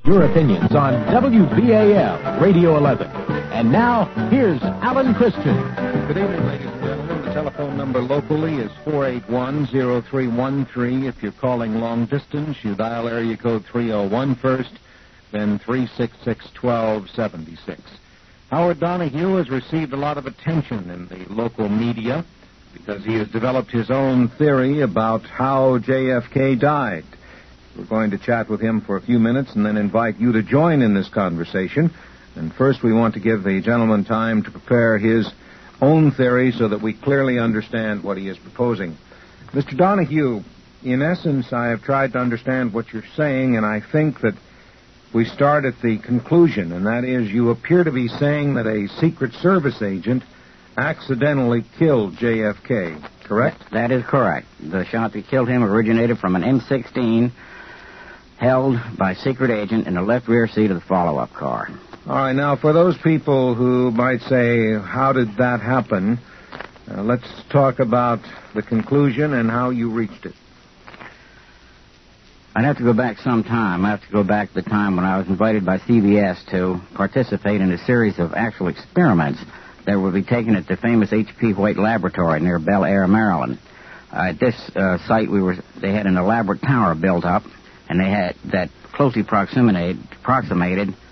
Your opinions on WBAL Radio 11. And now, here's Alan Christian. Good evening, ladies and gentlemen. The telephone number locally is 481-0313. If you're calling long distance, you dial area code 301 first, then 366-1276. Howard Donahue has received a lot of attention in the local media because he has developed his own theory about how JFK died. We're going to chat with him for a few minutes and then invite you to join in this conversation. And first we want to give the gentleman time to prepare his own theory so that we clearly understand what he is proposing. Mr. Donahue, in essence, I have tried to understand what you're saying, and I think that we start at the conclusion, and that is you appear to be saying that a Secret Service agent accidentally killed JFK, correct? That is correct. The shot that killed him originated from an M16 held by a secret agent in the left rear seat of the follow-up car. All right, now, for those people who might say, how did that happen, let's talk about the conclusion and how you reached it. I'd have to go back some time. I have to go back to the time when I was invited by CBS to participate in a series of actual experiments that would be taken at the famous H.P. White Laboratory near Bel Air, Maryland. At this site, they had an elaborate tower built up, and they had that closely approximated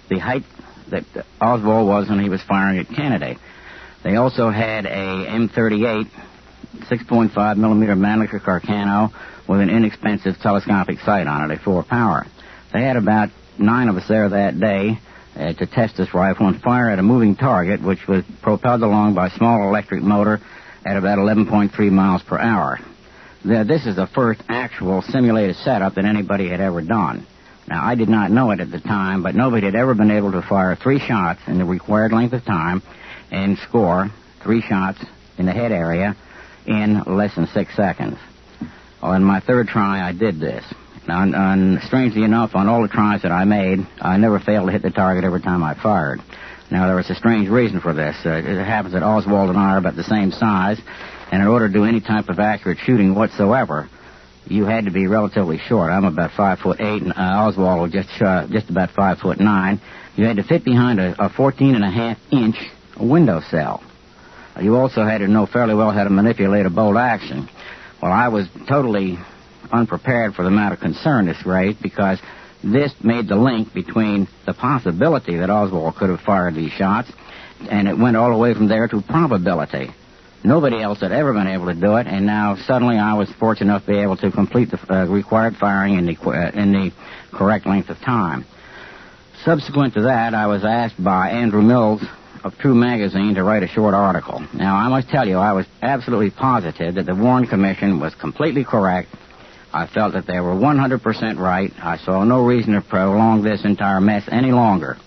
the height that Oswald was when he was firing at Kennedy. They also had a M38 6.5 millimeter Mannlicher Carcano with an inexpensive telescopic sight on it, a 4-power. They had about 9 of us there that day to test this rifle and fire at a moving target, which was propelled along by a small electric motor at about 11.3 miles per hour. This is the first actual simulated setup that anybody had ever done. Now, I did not know it at the time, but nobody had ever been able to fire 3 shots in the required length of time and score 3 shots in the head area in less than 6 seconds. On my third try, I did this. Now, strangely enough, on all the tries that I made, I never failed to hit the target every time I fired. Now, there was a strange reason for this. It happens that Oswald and I are about the same size, and in order to do any type of accurate shooting whatsoever, you had to be relatively short. I'm about 5'8", and Oswald was just about 5'9". You had to fit behind a 14.5-inch windowsill. You also had to know fairly well how to manipulate a bolt action. Well, I was totally unprepared for the matter concerned this raised because this made the link between the possibility that Oswald could have fired these shots, and it went all the way from there to probability. Nobody else had ever been able to do it, and now suddenly I was fortunate enough to be able to complete the required firing in the correct length of time. Subsequent to that, I was asked by Andrew Mills of True Magazine to write a short article. Now, I must tell you, I was absolutely positive that the Warren Commission was completely correct. I felt that they were 100% right. I saw no reason to prolong this entire mess any longer.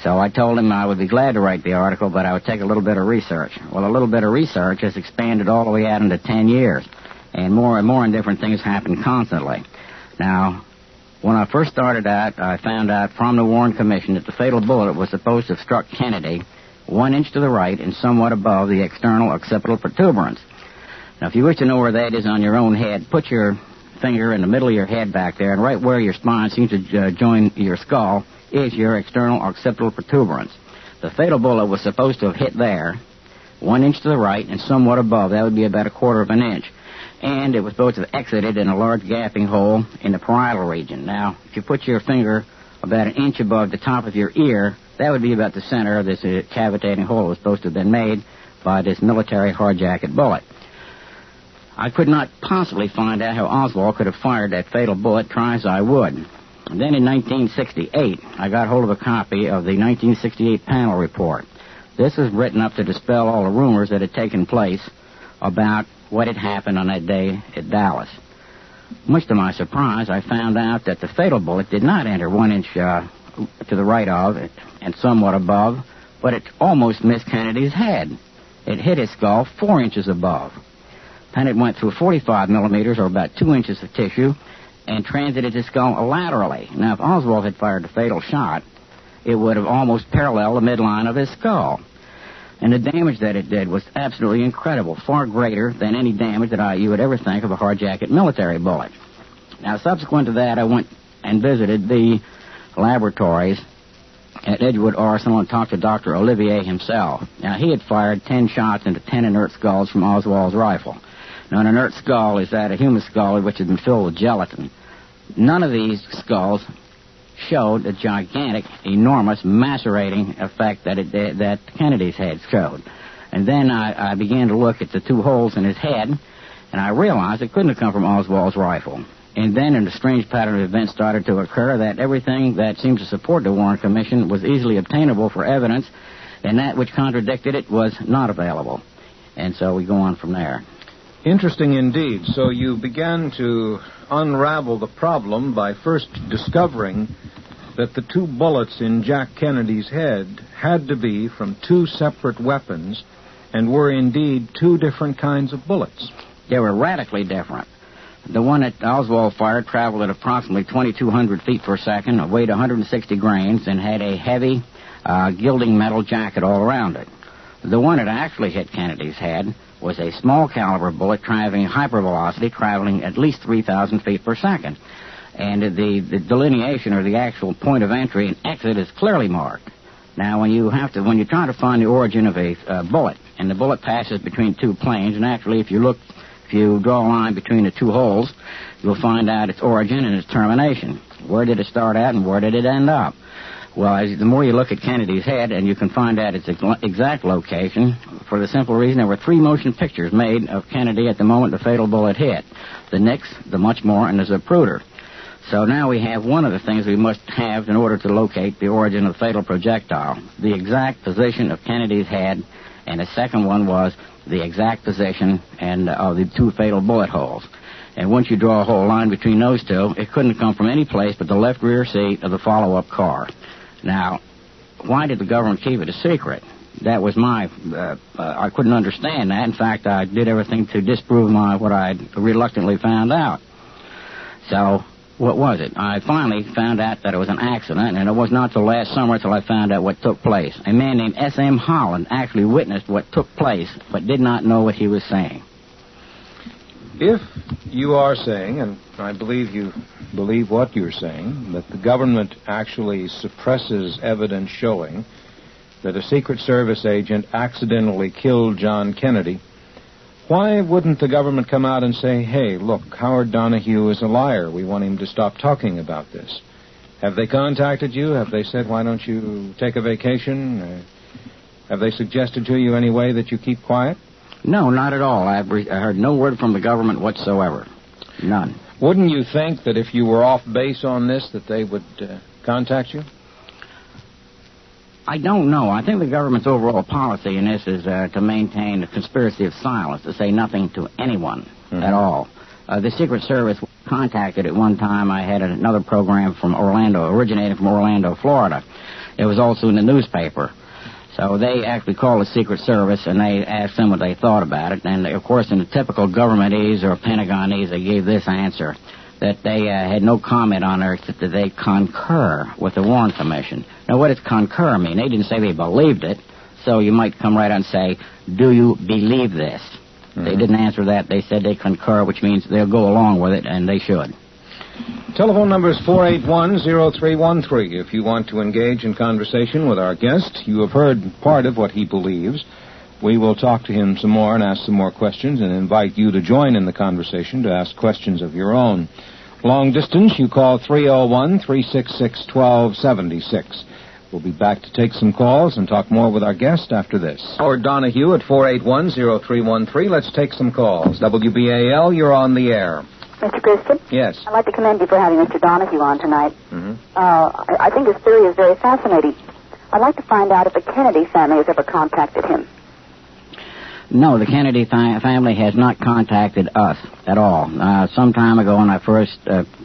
So I told him I would be glad to write the article, but I would take a little bit of research. Well, a little bit of research has expanded all the way out into 10 years, and more and different things happen constantly. Now, when I first started out, I found out from the Warren Commission that the fatal bullet was supposed to have struck Kennedy 1 inch to the right and somewhat above the external occipital protuberance. Now, if you wish to know where that is on your own head, put your finger in the middle of your head back there, and right where your spine seems to join your skull is your external occipital protuberance. The fatal bullet was supposed to have hit there, 1 inch to the right and somewhat above. That would be about 1/4 of an inch. And it was supposed to have exited in a large gaping hole in the parietal region. Now, if you put your finger about 1 inch above the top of your ear, that would be about the center of this cavitating hole that was supposed to have been made by this military hard jacket bullet. I could not possibly find out how Oswald could have fired that fatal bullet, try as I would. And then in 1968, I got hold of a copy of the 1968 panel report. This was written up to dispel all the rumors that had taken place about what had happened on that day at Dallas. Much to my surprise, I found out that the fatal bullet did not enter 1 inch to the right of and somewhat above, but it almost missed Kennedy's head. It hit his skull 4 inches above. Then it went through 45 millimeters, or about 2 inches of tissue, and transited his skull laterally. Now, if Oswald had fired the fatal shot, it would have almost paralleled the midline of his skull. And the damage that it did was absolutely incredible, far greater than any damage that you would ever think of a hard jacket military bullet. Now, subsequent to that, I went and visited the laboratories at Edgewood Arsenal and talked to Dr. Olivier himself. Now, he had fired 10 shots into 10 inert skulls from Oswald's rifle. Now, an inert skull is that a human skull which had been filled with gelatin. None of these skulls showed the gigantic, enormous, macerating effect that Kennedy's head showed. And then I began to look at the 2 holes in his head, and I realized it couldn't have come from Oswald's rifle. And then a strange pattern of events started to occur that everything that seemed to support the Warren Commission was easily obtainable for evidence, and that which contradicted it was not available. And so we go on from there. Interesting indeed. So you began to unravel the problem by first discovering that the 2 bullets in Jack Kennedy's head had to be from 2 separate weapons and were indeed 2 different kinds of bullets. They were radically different. The one that Oswald fired traveled at approximately 2,200 feet per second, weighed 160 grains, and had a heavy gilding metal jacket all around it. The one that actually hit Kennedy's head was a small caliber bullet traveling hypervelocity, traveling at least 3,000 feet per second. And the delineation or the actual point of entry and exit is clearly marked. Now, when you try to find the origin of a bullet, and the bullet passes between 2 planes, and actually if you draw a line between the 2 holes, you'll find out its origin and its termination. Where did it start at and where did it end up? Well, the more you look at Kennedy's head, and you can find out its exact location, for the simple reason there were 3 motion pictures made of Kennedy at the moment the fatal bullet hit. The Nix, the Muchmore, and the Zapruder. So now we have one of the things we must have in order to locate the origin of the fatal projectile, the exact position of Kennedy's head, and the second one was the exact position of the 2 fatal bullet holes. And once you draw a whole line between those 2, it couldn't have come from any place but the left rear seat of the follow-up car. Now, why did the government keep it a secret? That was I couldn't understand that. In fact, I did everything to disprove what I reluctantly found out. So, what was it? I finally found out that it was an accident, and it was not till last summer till I found out what took place. A man named S.M. Holland actually witnessed what took place, but did not know what he was saying. If you are saying, and I believe you believe what you're saying, that the government actually suppresses evidence showing that a Secret Service agent accidentally killed John Kennedy, why wouldn't the government come out and say, hey, look, Howard Donahue is a liar. We want him to stop talking about this? Have they contacted you? Have they said, why don't you take a vacation? Have they suggested to you any way that you keep quiet? No, not at all. I heard no word from the government whatsoever. None. Wouldn't you think that if you were off base on this that they would contact you? I don't know. I think the government's overall policy in this is to maintain a conspiracy of silence, to say nothing to anyone at all. The Secret Service contacted at one time. I had another program from Orlando, originating from Orlando, Florida. It was also in the newspaper. So they actually called the Secret Service, and they asked them what they thought about it. And, of course, in the typical governmentese or Pentagonese, they gave this answer, that they had no comment on it, that they concur with the Warren Commission. Now, what does concur mean? They didn't say they believed it, so you might come right out and say, do you believe this? They didn't answer that. They said they concur, which means they'll go along with it, and they should. Telephone number is 481-0313. If you want to engage in conversation with our guest, you have heard part of what he believes. We will talk to him some more and ask some more questions and invite you to join in the conversation to ask questions of your own. Long distance, you call 301-366-1276. We'll be back to take some calls and talk more with our guest after this. Howard Donahue at 481-0313. Let's take some calls. WBAL, you're on the air. Mr. Christian? Yes. I'd like to commend you for having Mr. Donahue on tonight. I think his theory is very fascinating. I'd like to find out if the Kennedy family has ever contacted him. No, the Kennedy family has not contacted us at all. Some time ago when I first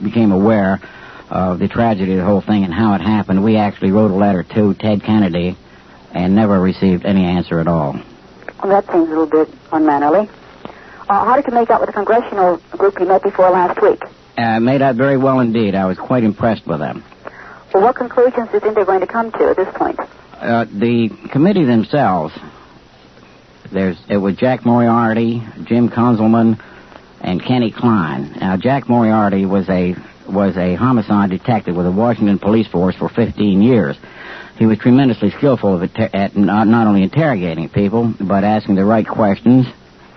became aware of the tragedy of the whole thing and how it happened, we actually wrote a letter to Ted Kennedy and never received any answer at all. Well, that seems a little bit unmannerly. How did you make out with the congressional group you met before last week? Made out very well indeed. I was quite impressed with them. Well, what conclusions do you think they're going to come to at this point? The committee themselves, it was Jack Moriarty, Jim Conzelman, and Kenny Klein. Now, Jack Moriarty was a was a homicide detective with the Washington police force for 15 years. He was tremendously skillful at not only interrogating people, but asking the right questions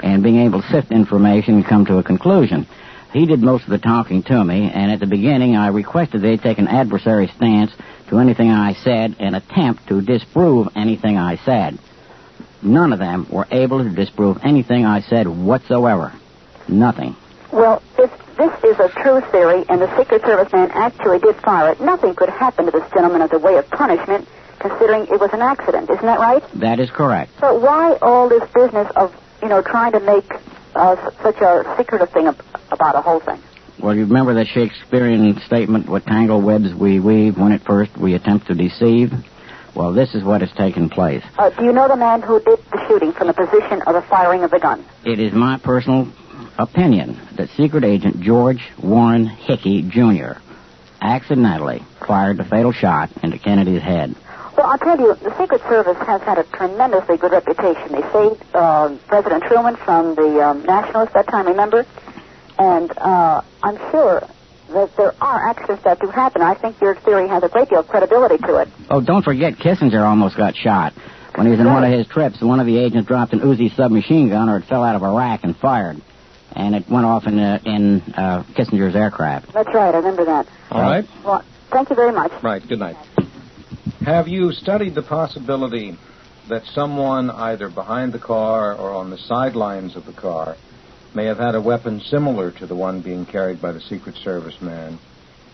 and being able to sift information and come to a conclusion. He did most of the talking to me, and at the beginning I requested they take an adversary stance to anything I said and attempt to disprove anything I said. None of them were able to disprove anything I said whatsoever. Nothing. Well, if this is a true theory and the Secret Service man actually did fire it, nothing could happen to this gentleman as a way of punishment, considering it was an accident. Isn't that right? That is correct. So why all this business of, trying to make such a secretive thing about a whole thing? Well, you remember the Shakespearean statement, what tangled webs we weave when at first we attempt to deceive? Well, this is what has taken place. Do you know the man who did the shooting from the position of the firing of the gun? It is my personal opinion that Secret Agent George Warren Hickey, Jr. accidentally fired the fatal shot into Kennedy's head. Well, I'll tell you, the Secret Service has had a tremendously good reputation. They saved President Truman from the Nationalists that time, remember? And I'm sure that there are accidents that do happen. I think your theory has a great deal of credibility to it. Oh, don't forget Kissinger almost got shot. When he was in one of his trips, one of the agents dropped an Uzi submachine gun, or it fell out of a rack and fired. And it went off in Kissinger's aircraft. That's right, I remember that. All right. Well, thank you very much. Right, good night. Have you studied the possibility that someone either behind the car or on the sidelines of the car may have had a weapon similar to the one being carried by the Secret Service man?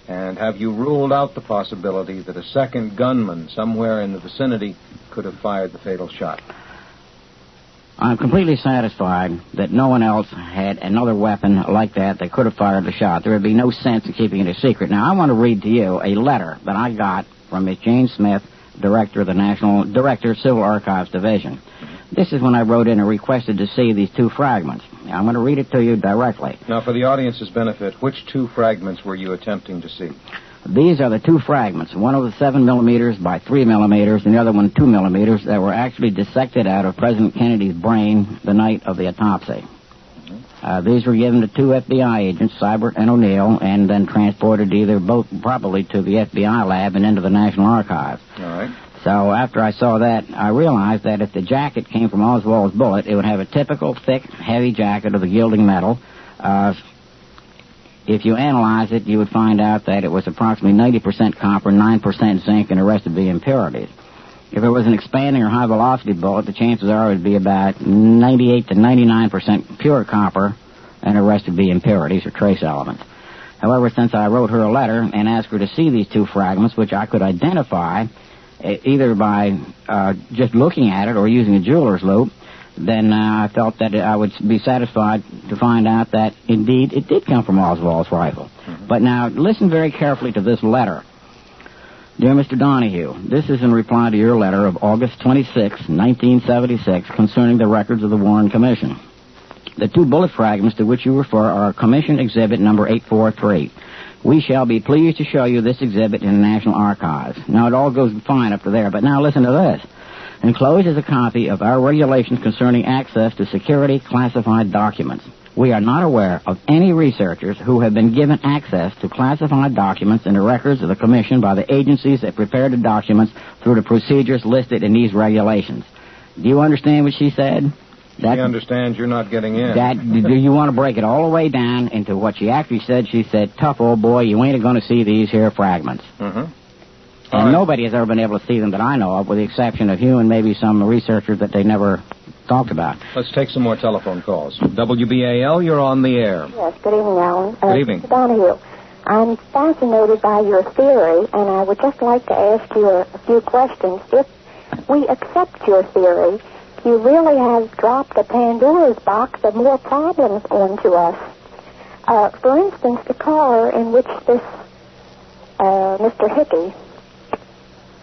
And have you ruled out the possibility that a second gunman somewhere in the vicinity could have fired the fatal shot? I'm completely satisfied that no one else had another weapon like that could have fired the shot. There would be no sense in keeping it a secret. Now, I want to read to you a letter that I got from Miss Jane Smith, Director of the Civil Archives Division. This is when I wrote in and requested to see these two fragments. Now, I'm going to read it to you directly. Now, for the audience's benefit, which two fragments were you attempting to see? These are the two fragments. One was 7 millimeters by 3 millimeters, and the other one 2 millimeters, that were actually dissected out of President Kennedy's brain the night of the autopsy. These were given to two FBI agents, Seibert and O'Neill, and then transported both probably to the FBI lab and into the National Archives. All right. So after I saw that, I realized that if the jacket came from Oswald's bullet, it would have a typical thick, heavy jacket of the gilding metal. If you analyze it, you would find out that it was approximately 90% copper, 9% zinc, and the rest would be impurities. If it was an expanding or high-velocity bullet, the chances are it would be about 98 to 99% pure copper, and the rest would be impurities or trace elements. However, since I wrote her a letter and asked her to see these two fragments, which I could identify either by just looking at it or using a jeweler's loupe, then I felt that I would be satisfied to find out that, indeed, it did come from Oswald's rifle. Mm-hmm. But now, listen very carefully to this letter. Dear Mr. Donahue, this is in reply to your letter of August 26, 1976, concerning the records of the Warren Commission. The two bullet fragments to which you refer are Commission Exhibit number 843. We shall be pleased to show you this exhibit in the National Archives. Now, it all goes fine up to there, but now listen to this. Enclosed is a copy of our regulations concerning access to security classified documents. We are not aware of any researchers who have been given access to classified documents in the records of the Commission by the agencies that prepared the documents through the procedures listed in these regulations. Do you understand what she said? She understands you're not getting in. Do you want to break it all the way down into what she actually said? She said, tough old boy, you ain't going to see these here fragments. Mm-hmm. And nobody has ever been able to see them that I know of, with the exception of you and maybe some researchers that they never talked about. Let's take some more telephone calls. WBAL, you're on the air. Yes, good evening, Alan. Good evening. Mr. Donahue, I'm fascinated by your theory, and I would just like to ask you a few questions. If we accept your theory, you really have dropped a Pandora's box of more problems onto us. For instance, the car in which this Mr. Hickey,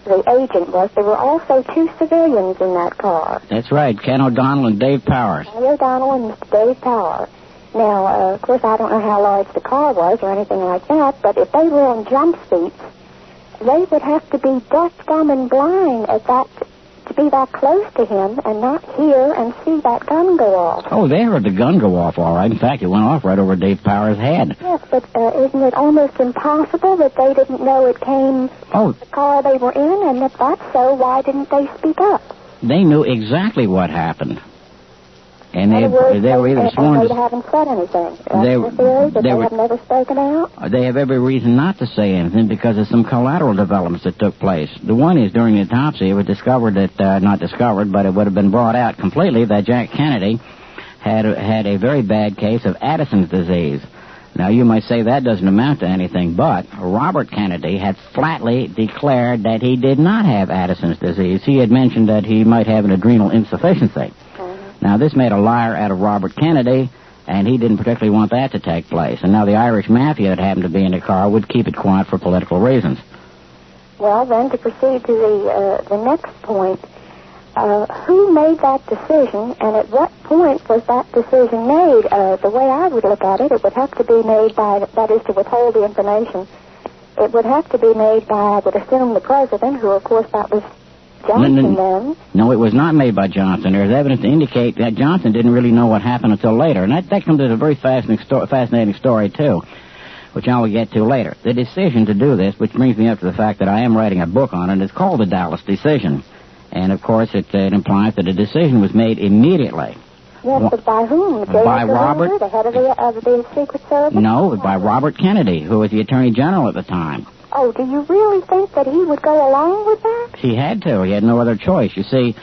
the agent, was, there were also two civilians in that car. That's right, Ken O'Donnell and Dave Powers. Ken O'Donnell and Mr. Dave Powers. Now, of course, I don't know how large the car was or anything like that, but if they were in jump seats, they would have to be deaf, dumb, and blind at that to be that close to him and not hear and see that gun go off? Oh, they heard the gun go off, all right. In fact, it went off right over Dave Power's head. Yes, but isn't it almost impossible that they didn't know it came from the car they were in? And if that's so, why didn't they speak up? They knew exactly what happened. And they were either sworn to... They haven't said anything. They have never spoken out? They have every reason not to say anything because of some collateral developments that took place. The one is during the autopsy, it was discovered that, not discovered, but it would have been brought out completely that Jack Kennedy had a very bad case of Addison's disease. Now, you might say that doesn't amount to anything, but Robert Kennedy had flatly declared that he did not have Addison's disease. He had mentioned that he might have an adrenal insufficiency. Now, this made a liar out of Robert Kennedy, and he didn't particularly want that to take place. And now the Irish Mafia that happened to be in the car would keep it quiet for political reasons. Well, then, to proceed to the next point, who made that decision, and at what point was that decision made? The way I would look at it, it would have to be made by, that is to withhold the information, it would have to be made by, I would assume, the president, who, of course, that was Johnson then. No, it was not made by Johnson. There's evidence to indicate that Johnson didn't really know what happened until later. And that comes as a very fascinating story, too, which I will get to later. The decision to do this, which brings me up to the fact that I am writing a book on it, it's called The Dallas Decision. And, of course, it implies that a decision was made immediately. Yes, but by whom? By Robert... the head of the Secret Service? No, by Robert Kennedy, who was the Attorney General at the time. Oh, do you really think that he would go along with that? He had to. He had no other choice. You see,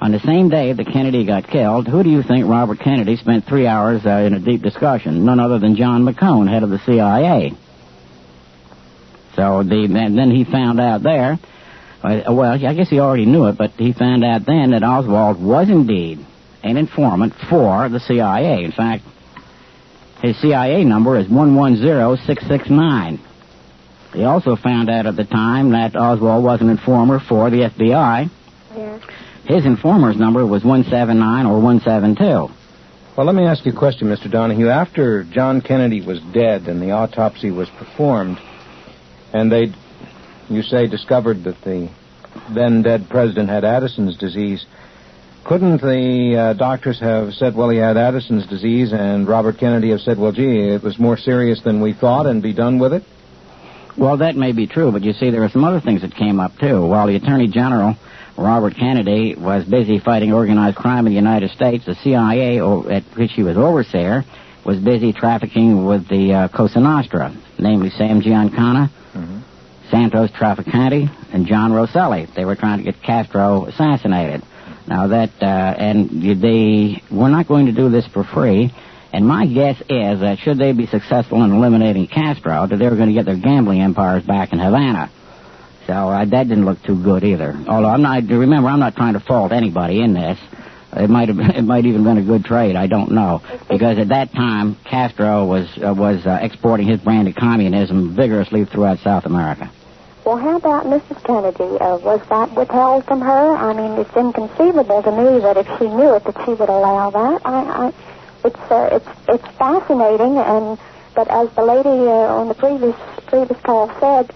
on the same day that Kennedy got killed, who do you think Robert Kennedy spent 3 hours in a deep discussion? None other than John McCone, head of the CIA. So then he found out there, well, I guess he already knew it, but he found out then that Oswald was indeed an informant for the CIA. In fact, his CIA number is 110669. He also found out at the time that Oswald was an informer for the FBI. Yes. His informer's number was 179 or 172. Well, let me ask you a question, Mr. Donahue. After John Kennedy was dead and the autopsy was performed, and they, you say, discovered that the then-dead president had Addison's disease, couldn't the doctors have said, well, he had Addison's disease, and Robert Kennedy have said, well, gee, it was more serious than we thought, and be done with it? Well, that may be true, but you see, there are some other things that came up, too. While the Attorney General, Robert Kennedy, was busy fighting organized crime in the United States, the CIA, at which he was overseer, was busy trafficking with the Cosa Nostra, namely Sam Giancana, Santos Trafficante, and John Rosselli. They were trying to get Castro assassinated. Now, they were not going to do this for free. And my guess is that should they be successful in eliminating Castro, that they were going to get their gambling empires back in Havana. So that didn't look too good either. Although I'm not trying to fault anybody in this. It might even been a good trade. I don't know, because at that time Castro was exporting his brand of communism vigorously throughout South America. Well, how about Mrs. Kennedy? Was that withheld from her? I mean, it's inconceivable to me that if she knew it, that she would allow that. It's fascinating, but as the lady on the previous call said,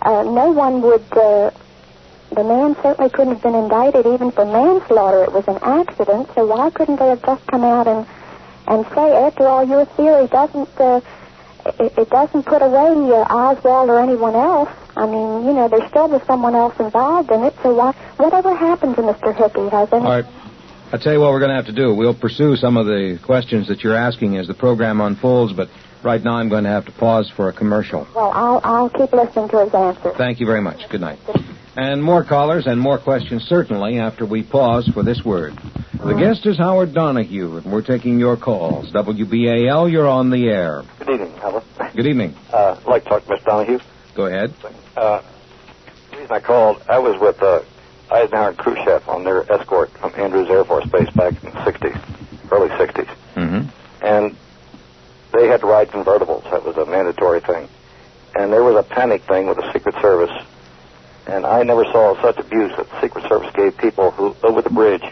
no one would. The man certainly couldn't have been indicted even for manslaughter. It was an accident, so why couldn't they have just come out and say, after all, your theory doesn't put away Oswald or anyone else. I mean, there still was someone else involved in it. So whatever happened to Mr. Hickey? Has any? All right. I'll tell you what we're going to have to do. We'll pursue some of the questions that you're asking as the program unfolds, but right now I'm going to have to pause for a commercial. Well, I'll keep listening to his answers. Thank you very much. Good night. And more callers and more questions, certainly, after we pause for this word. The guest is Howard Donahue, and we're taking your calls. WBAL, you're on the air. Good evening, Howard. Good evening. I'd like to talk to Mr. Donahue. Go ahead. The reason I called, I was with Eisenhower and Khrushchev on their escort from Andrews Air Force Base back in the 60s, early 60s. Mm-hmm. And they had to ride convertibles. That was a mandatory thing. And there was a panic thing with the Secret Service. And I never saw such abuse that the Secret Service gave people who over the bridge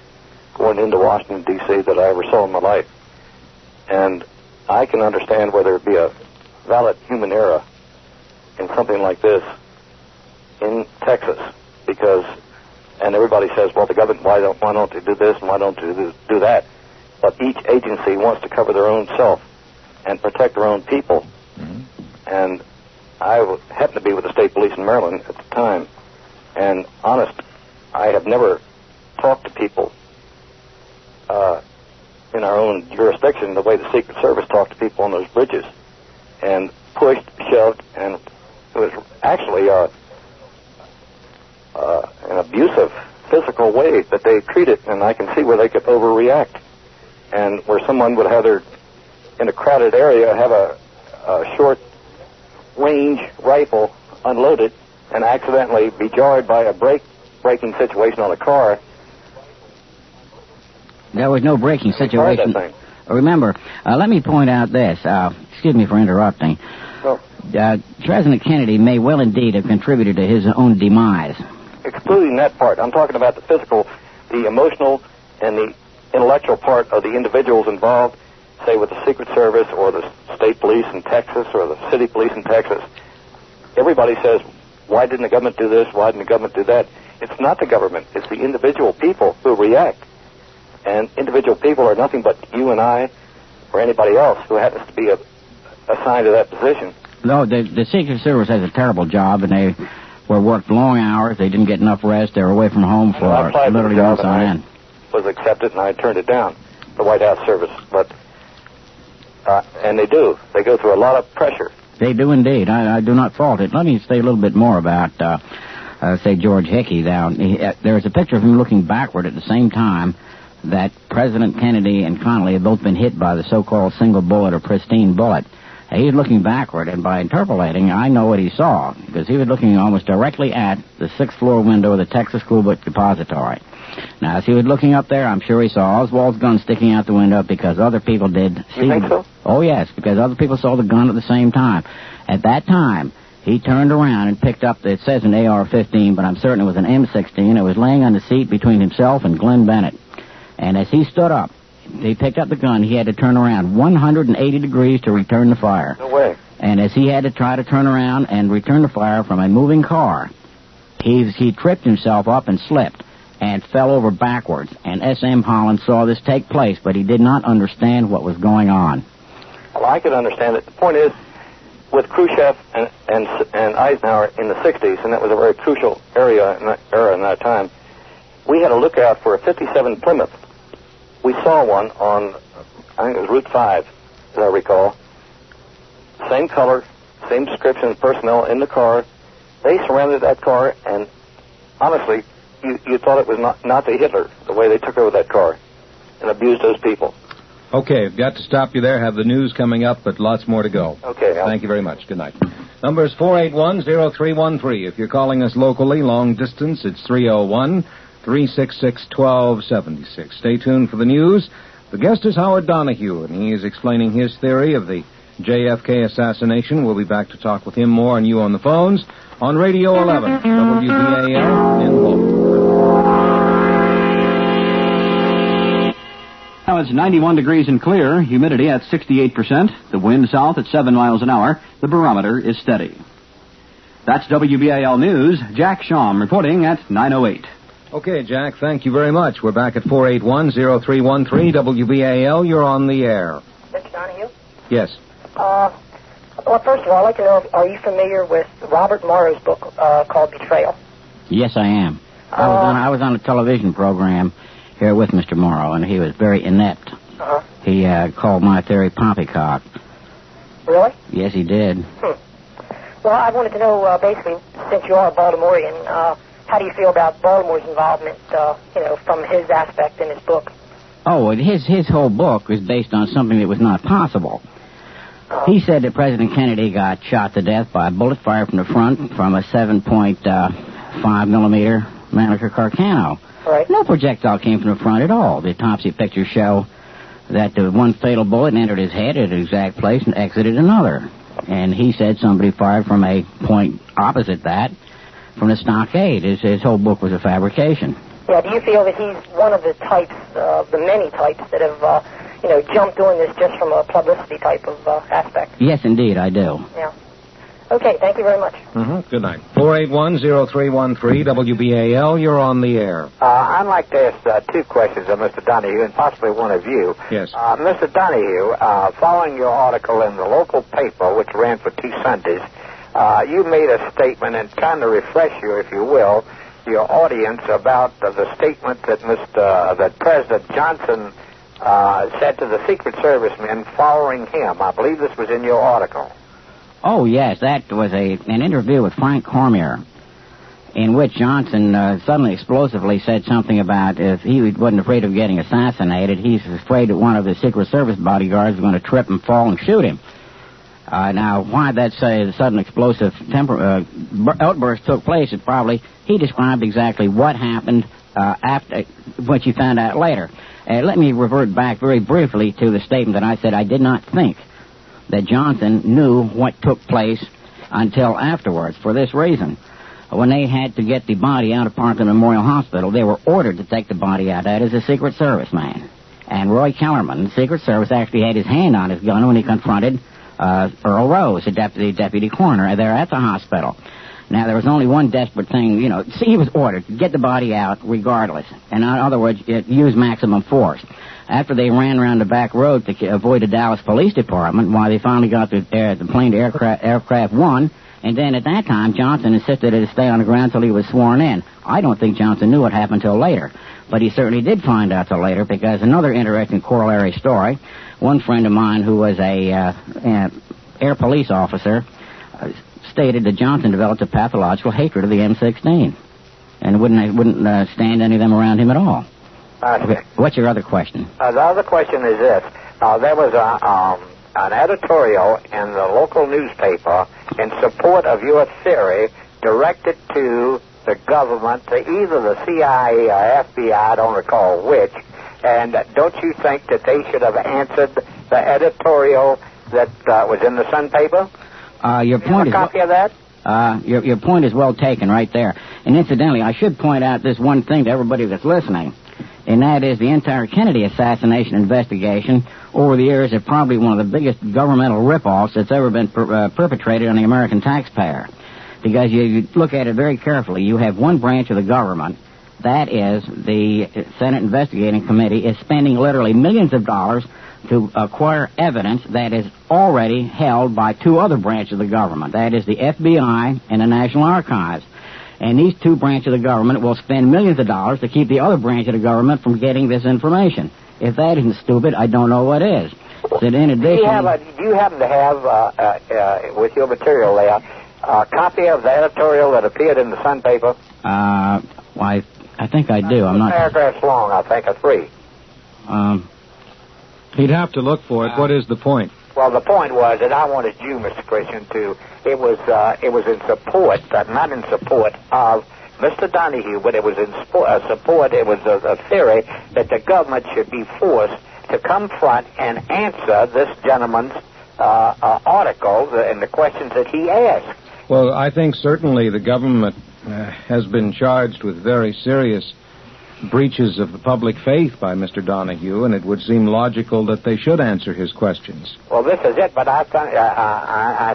going into Washington, D.C. that I ever saw in my life. And I can understand where there would be a valid human error in something like this in Texas, because And everybody says, well, the government, why don't they do this and why don't they do that? But each agency wants to cover their own self and protect their own people. Mm-hmm. And I happened to be with the state police in Maryland at the time. And honest, I have never talked to people in our own jurisdiction the way the Secret Service talked to people on those bridges, and pushed, shoved, and it was actually an abusive physical way that they treated, and I can see where they could overreact, and where someone would have in a crowded area, have a short range rifle unloaded and accidentally be jarred by a braking situation on a car. There was no braking situation. Remember, let me point out this. Excuse me for interrupting. Well, President Kennedy may well indeed have contributed to his own demise. Excluding that part, I'm talking about the physical, the emotional, and the intellectual part of the individuals involved, say with the Secret Service or the state police in Texas or the city police in Texas. Everybody says, why didn't the government do this? Why didn't the government do that? It's not the government. It's the individual people who react. And individual people are nothing but you and I or anybody else who happens to be assigned to that position. No, the Secret Service has a terrible job, and they were worked long hours. They didn't get enough rest. They were away from home for literally months on end. Was accepted, and I turned it down, the White House service. But and they do. They go through a lot of pressure. They do indeed. I do not fault it. Let me say a little bit more about, say, George Hickey. There's a picture of him looking backward at the same time that President Kennedy and Connally had both been hit by the so-called single bullet or pristine bullet. He was looking backward, and by interpolating, I know what he saw, because he was looking almost directly at the sixth-floor window of the Texas School Book Depository. Now, as he was looking up there, I'm sure he saw Oswald's gun sticking out the window because other people did see. You think so? Oh, yes, because other people saw the gun at the same time. At that time, he turned around and picked up, it says an AR-15, but I'm certain it was an M16. It was laying on the seat between himself and Glenn Bennett. And as he stood up, he picked up the gun. He had to turn around 180 degrees to return the fire. No way. And as he had to try to turn around and return the fire from a moving car, he tripped himself up and slipped and fell over backwards. And S.M. Holland saw this take place, but he did not understand what was going on. Well, I could understand it. The point is, with Khrushchev and Eisenhower in the 60s, and that was a very crucial era in that time, we had a lookout for a 57 Plymouth. We saw one on, I think it was Route 5, as I recall. Same color, same description of personnel in the car. They surrounded that car, and honestly, you thought it was Nazi Hitler, the way they took over that car and abused those people. Okay, I've got to stop you there. Have the news coming up, but lots more to go. Okay. Thank you very much. Good night. Number is 481-0313. If you're calling us locally, long distance, it's 301-366-1276. Stay tuned for the news. The guest is Howard Donahue, and he is explaining his theory of the JFK assassination. We'll be back to talk with him more and you on the phones on Radio 11, WBAL in Bolton. Now it's 91 degrees and clear, humidity at 68%, the wind south at 7 miles an hour, the barometer is steady. That's WBAL News. Jack Shawm reporting at 9:08. Okay, Jack, thank you very much. We're back at 481-0313, WBAL. You're on the air. Mr. Donahue? Yes. Well, first of all, I'd like to know, are you familiar with Robert Morrow's book called Betrayal? Yes, I am. I was on a television program here with Mr. Morrow, and he was very inept. Uh-huh. He called my theory poppycock. Really? Yes, he did. Well, I wanted to know, basically, since you are a Baltimorean, how do you feel about Baltimore's involvement, from his aspect in his book? Oh, his whole book was based on something that was not possible. He said that President Kennedy got shot to death by a bullet fired from the front from a 7.5 millimeter Mannlicher Carcano. Right. No projectile came from the front at all. The autopsy pictures show that the one fatal bullet entered his head at an exact place and exited another. And he said somebody fired from a point opposite that from the stockade. His whole book was a fabrication. Yeah, do you feel that he's one of the types, the many types that have, jumped doing this just from a publicity type of aspect? Yes, indeed, I do. Yeah. Okay, thank you very much. Mm-hmm. Good night. 481-0313, WBAL, you're on the air. I'd like to ask two questions of Mr. Donahue and possibly one of you. Yes. Mr. Donahue, following your article in the local paper, which ran for 2 Sundays, you made a statement, and kind of refresh you, if you will, your audience about the statement that that President Johnson said to the Secret Service men following him. I believe this was in your article. Oh, yes, that was an interview with Frank Cormier, in which Johnson suddenly explosively said something about if he wasn't afraid of getting assassinated, he's afraid that one of the Secret Service bodyguards is going to trip and fall and shoot him. Now, why that sudden explosive outburst took place, it probably, he described exactly what happened after, which he found out later. Let me revert back very briefly to the statement that I said I did not think that Johnson knew what took place until afterwards, for this reason. When they had to get the body out of Parkland Memorial Hospital, they were ordered to take the body out. That is a Secret Service man. And Roy Kellerman, the Secret Service, actually had his hand on his gun when he confronted Earl Rose, the deputy coroner, there at the hospital. Now, there was only one desperate thing, he was ordered to get the body out regardless. In other words, use maximum force. After they ran around the back road to avoid the Dallas Police Department, while they finally got the plane to Aircraft 1, and then at that time, Johnson insisted that it stay on the ground till he was sworn in. I don't think Johnson knew what happened till later, but he certainly did find out till later, because another interesting corollary story, one friend of mine who was a air police officer stated that Johnson developed a pathological hatred of the M16 and wouldn't stand any of them around him at all. Okay. What's your other question? The other question is this. There was an editorial in the local newspaper in support of your theory directed to the government, to either the CIA or FBI, I don't recall which, and don't you think that they should have answered the editorial that was in the Sun paper? Your point is a copy of that? Your point is well taken right there. And incidentally, I should point out this one thing to everybody that's listening, and that is the entire Kennedy assassination investigation over the years is probably one of the biggest governmental rip-offs that's ever been perpetrated on the American taxpayer. Because you look at it very carefully, you have one branch of the government, that is the Senate Investigating Committee, is spending literally millions of dollars to acquire evidence that is already held by 2 other branches of the government. That is the FBI and the National Archives. And these 2 branches of the government will spend millions of dollars to keep the other branch of the government from getting this information. If that isn't stupid, I don't know what is. So in addition, do you happen to have, with your material there, a copy of the editorial that appeared in the Sun paper? I think I do. I'm not. Paragraphs long, I think, or 3. He'd have to look for it. What is the point? Well, the point was that I wanted you, Mr. Christian, it was in support, not in support of Mr. Donahue, but it was in support, it was a theory that the government should be forced to come front and answer this gentleman's articles and the questions that he asked. Well, I think certainly the government has been charged with very serious breaches of the public faith by Mr. Donahue, and it would seem logical that they should answer his questions. Well, this is it, but I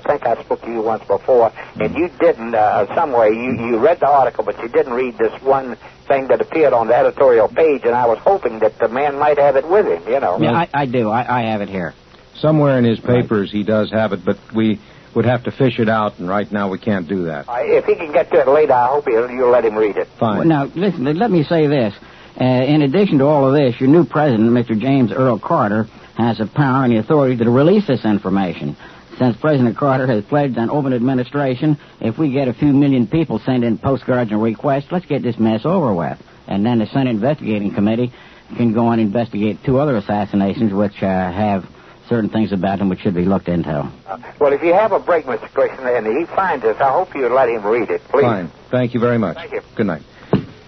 think I spoke to you once before, and you didn't, some way, you read the article, but you didn't read this one thing that appeared on the editorial page, and I was hoping that the man might have it with him, Yeah, I do. I have it here. Somewhere in his papers he does have it, but we would have to fish it out, and right now we can't do that. If he can get to it later, I hope you'll let him read it. Fine. Well, now, listen, let me say this. In addition to all of this, your new president, Mr. James Earl Carter, has the power and the authority to release this information. Since President Carter has pledged an open administration, if we get a few million people send in postcards and requests, let's get this mess over with. And then the Senate Investigating Committee can go on and investigate 2 other assassinations which have certain things about him which should be looked into. Well, if you have a break, Mr. Christian, and he finds us, I hope you'll let him read it, please. Fine. Thank you very much. Thank you. Good night.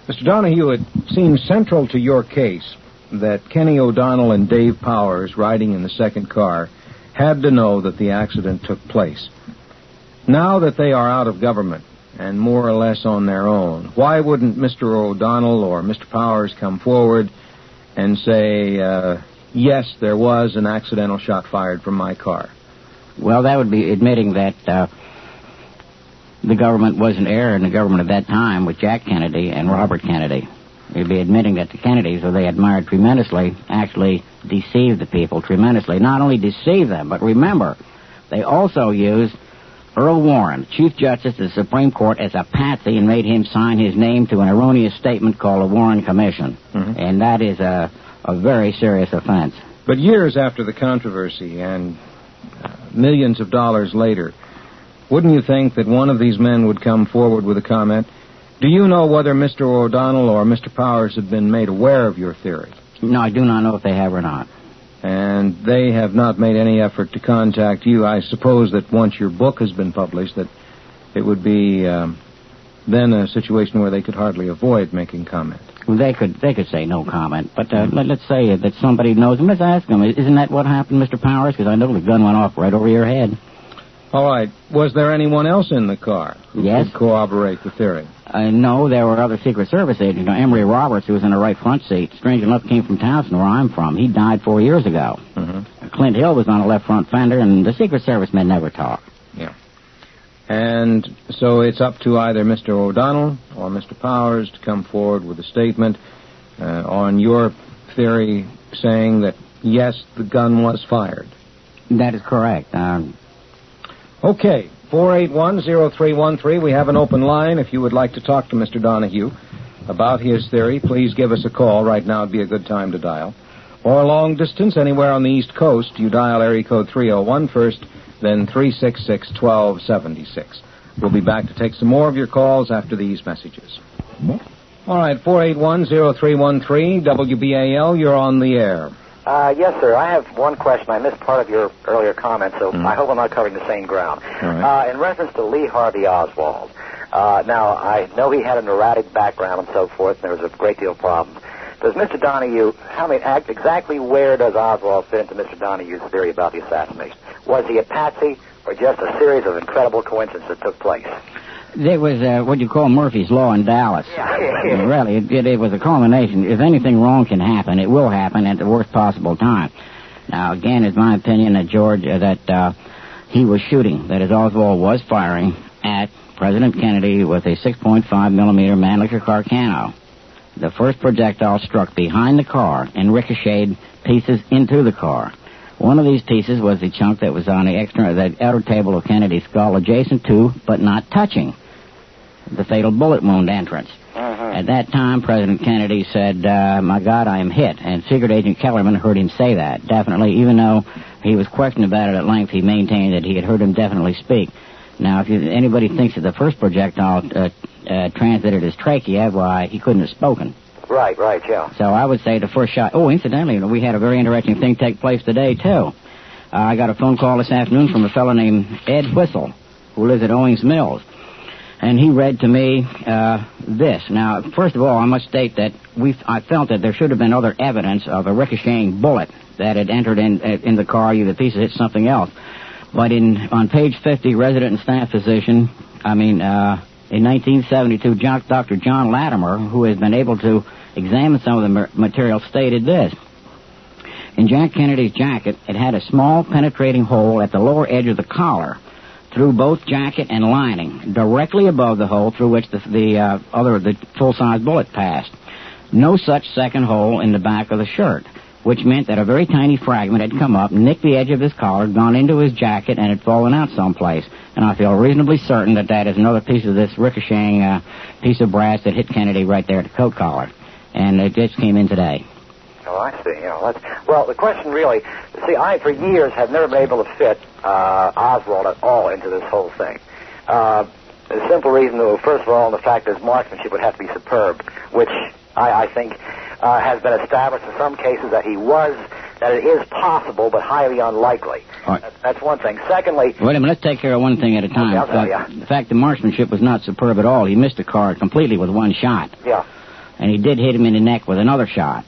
Mr. Donahue, it seems central to your case that Kenny O'Donnell and Dave Powers, riding in the second car, had to know that the accident took place. Now that they are out of government and more or less on their own, why wouldn't Mr. O'Donnell or Mr. Powers come forward and say, yes, there was an accidental shot fired from my car? Well, that would be admitting that the government was in error in the government at that time with Jack Kennedy and Robert Kennedy. You'd be admitting that the Kennedys, who they admired tremendously, actually deceived the people tremendously. Not only deceived them, but remember, they also used Earl Warren, Chief Justice of the Supreme Court, as a patsy and made him sign his name to an erroneous statement called the Warren Commission. Mm-hmm. And that is a very serious offense. But years after the controversy and millions of dollars later, wouldn't you think that one of these men would come forward with a comment? Do you know whether Mr. O'Donnell or Mr. Powers have been made aware of your theory? No, I do not know if they have or not. And they have not made any effort to contact you. I suppose that once your book has been published, that it would be then a situation where they could hardly avoid making comment. Well, they could say no comment, but let's say that somebody knows them. Let's ask them, isn't that what happened, Mr. Powers? Because I know the gun went off right over your head. All right. Was there anyone else in the car who yes. could corroborate the theory? No, there were other Secret Service agents. Emery Roberts, who was in the right front seat, strange enough, came from Towson, where I'm from. He died 4 years ago. Mm-hmm. Clint Hill was on the left front fender, and the Secret Service men never talk. Yeah. And so it's up to either Mr. O'Donnell or Mr. Powers to come forward with a statement on your theory saying that, yes, the gun was fired. That is correct. Okay, 481-0313. We have an open line. If you would like to talk to Mr. Donahue about his theory, please give us a call. Right now would be a good time to dial. Or long distance, anywhere on the East Coast, you dial area code 301 first, then 366-1276. We'll be back to take some more of your calls after these messages. All right, 481-0313, WBAL, you're on the air. Yes, sir. I have one question. I missed part of your earlier comment, so I hope I'm not covering the same ground. Right. In reference to Lee Harvey Oswald, now, I know he had a neurotic background and so forth, and there was a great deal of problems. Does Mr. Donahue, exactly where does Oswald fit into Mr. Donahue's theory about the assassination? Was he a patsy or just a series of incredible coincidences that took place? There was what you call Murphy's Law in Dallas. Yeah. Really, it was a culmination. If anything wrong can happen, it will happen at the worst possible time. Now, again, it's my opinion that he was shooting, that is, Oswald was firing at President Kennedy with a 6.5 millimeter Mannlicher Carcano. The first projectile struck behind the car and ricocheted pieces into the car. One of these pieces was the chunk that was on the outer table of Kennedy's skull, adjacent to, but not touching, the fatal bullet wound entrance. At that time, President Kennedy said, my God, I am hit. And Secret Agent Kellerman heard him say that, definitely. Even though he was questioned about it at length, he maintained that he had heard him definitely speak. Now, if anybody thinks that the first projectile transited his trachea, why, he couldn't have spoken. Right, yeah. So I would say the first shot... Oh, incidentally, we had a very interesting thing take place today, too. I got a phone call this afternoon from a fellow named Ed Whistle, who lives at Owings Mills. And he read to me this. Now, first of all, I must state that I felt that there should have been other evidence of a ricocheting bullet that had entered in the car. The piece hit something else. But on page 50, resident and staff physician, in 1972, Dr. John Latimer, who has been able to examine some of the material, stated this. In Jack Kennedy's jacket, it had a small penetrating hole at the lower edge of the collar, through both jacket and lining, directly above the hole through which the full-size bullet passed. No such second hole in the back of the shirt, which meant that a very tiny fragment had come up, nicked the edge of his collar, gone into his jacket, and had fallen out someplace. And I feel reasonably certain that is another piece of this ricocheting piece of brass that hit Kennedy right there at the coat collar. And it just came in today. Oh, I see. Well, the question really... See, I, for years, have never been able to fit Oswald at all into this whole thing. The simple reason, first of all, the fact that his marksmanship would have to be superb, which I think has been established in some cases that it is possible, but highly unlikely. Right. That's one thing. Secondly... Wait a minute, let's take care of one thing at a time. Okay, the fact the marksmanship was not superb at all. He missed the car completely with one shot. Yeah. And he did hit him in the neck with another shot.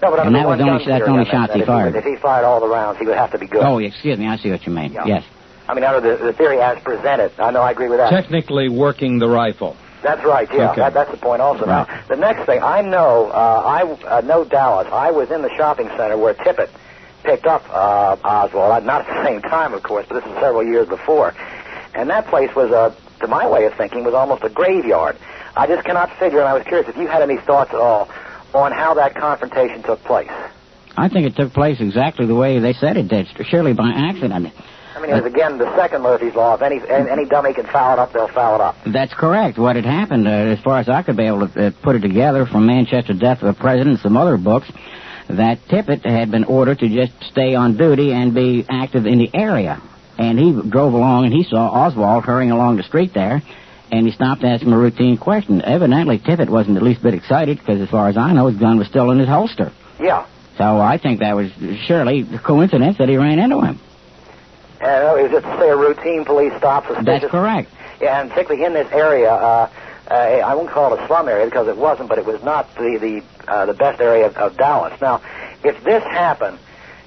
No, but that's only shots he fired. If he fired all the rounds, he would have to be good. Oh, excuse me, I see what you mean. Yeah. Yes. Out of the theory as presented, I know I agree with that. Technically working the rifle. That's right, yeah. Okay. That's the point also. Right. Now, the next thing, I know, I know Dallas. I was in the shopping center where Tippett picked up Oswald. Not at the same time, of course, but this is several years before. And that place was to my way of thinking, was almost a graveyard. I just cannot figure, and I was curious if you had any thoughts at all on how that confrontation took place. I think it took place exactly the way they said it did, surely by accident. I mean, it was, again, the second Murphy's Law. If any dummy can foul it up, they'll foul it up. That's correct. What had happened, as far as I could be able to put it together from Manchester Death of the President and some other books, that Tippett had been ordered to just stay on duty and be active in the area. And he drove along, and he saw Oswald hurrying along the street there, and he stopped to ask him a routine question. Evidently, Tippett wasn't the least bit excited, because as far as I know, his gun was still in his holster. Yeah. So I think that was surely a coincidence that he ran into him. It was just, say, a routine police stop. Suspicious. That's correct. Yeah, and particularly in this area, I won't call it a slum area because it wasn't, but it was not the best area of Dallas. Now, if this happened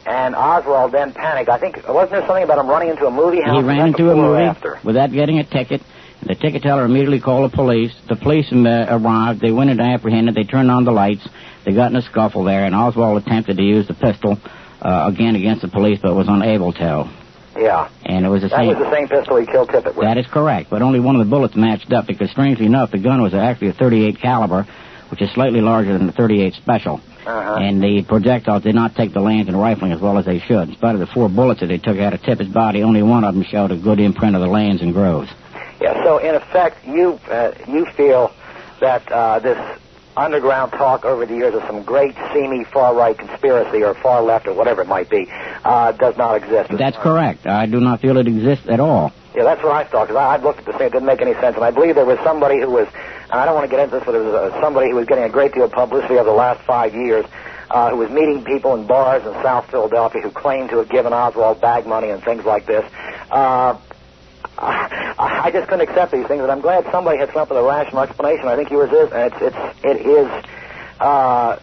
and Oswald then panicked, I think, wasn't there something about him running into a movie house? He ran into a movie without getting a ticket. The ticket teller immediately called the police. The police arrived. They went in to apprehend it. They turned on the lights. They got in a scuffle there, and Oswald attempted to use the pistol again against the police, but was unable to. Yeah. And it was that was the same pistol he killed Tippett with. That is correct, but only one of the bullets matched up because, strangely enough, the gun was actually a .38 caliber, which is slightly larger than the .38 Special. Uh-huh. And the projectiles did not take the lanes and rifling as well as they should. In spite of the 4 bullets that they took out of Tippett's body, only one of them showed a good imprint of the lanes and grooves. Yeah, so in effect, you feel that this underground talk over the years of some great, seamy far-right conspiracy or far-left or whatever it might be does not exist. That's correct. I do not feel it exists at all. Yeah, that's what I thought, because I'd looked at the thing. It didn't make any sense. And I believe there was somebody who was, and I don't want to get into this, but there was somebody who was getting a great deal of publicity over the last 5 years who was meeting people in bars in South Philadelphia who claimed to have given Oswald bag money and things like this. I just couldn't accept these things, and I'm glad somebody had come up with a rational explanation. I think yours is, and it is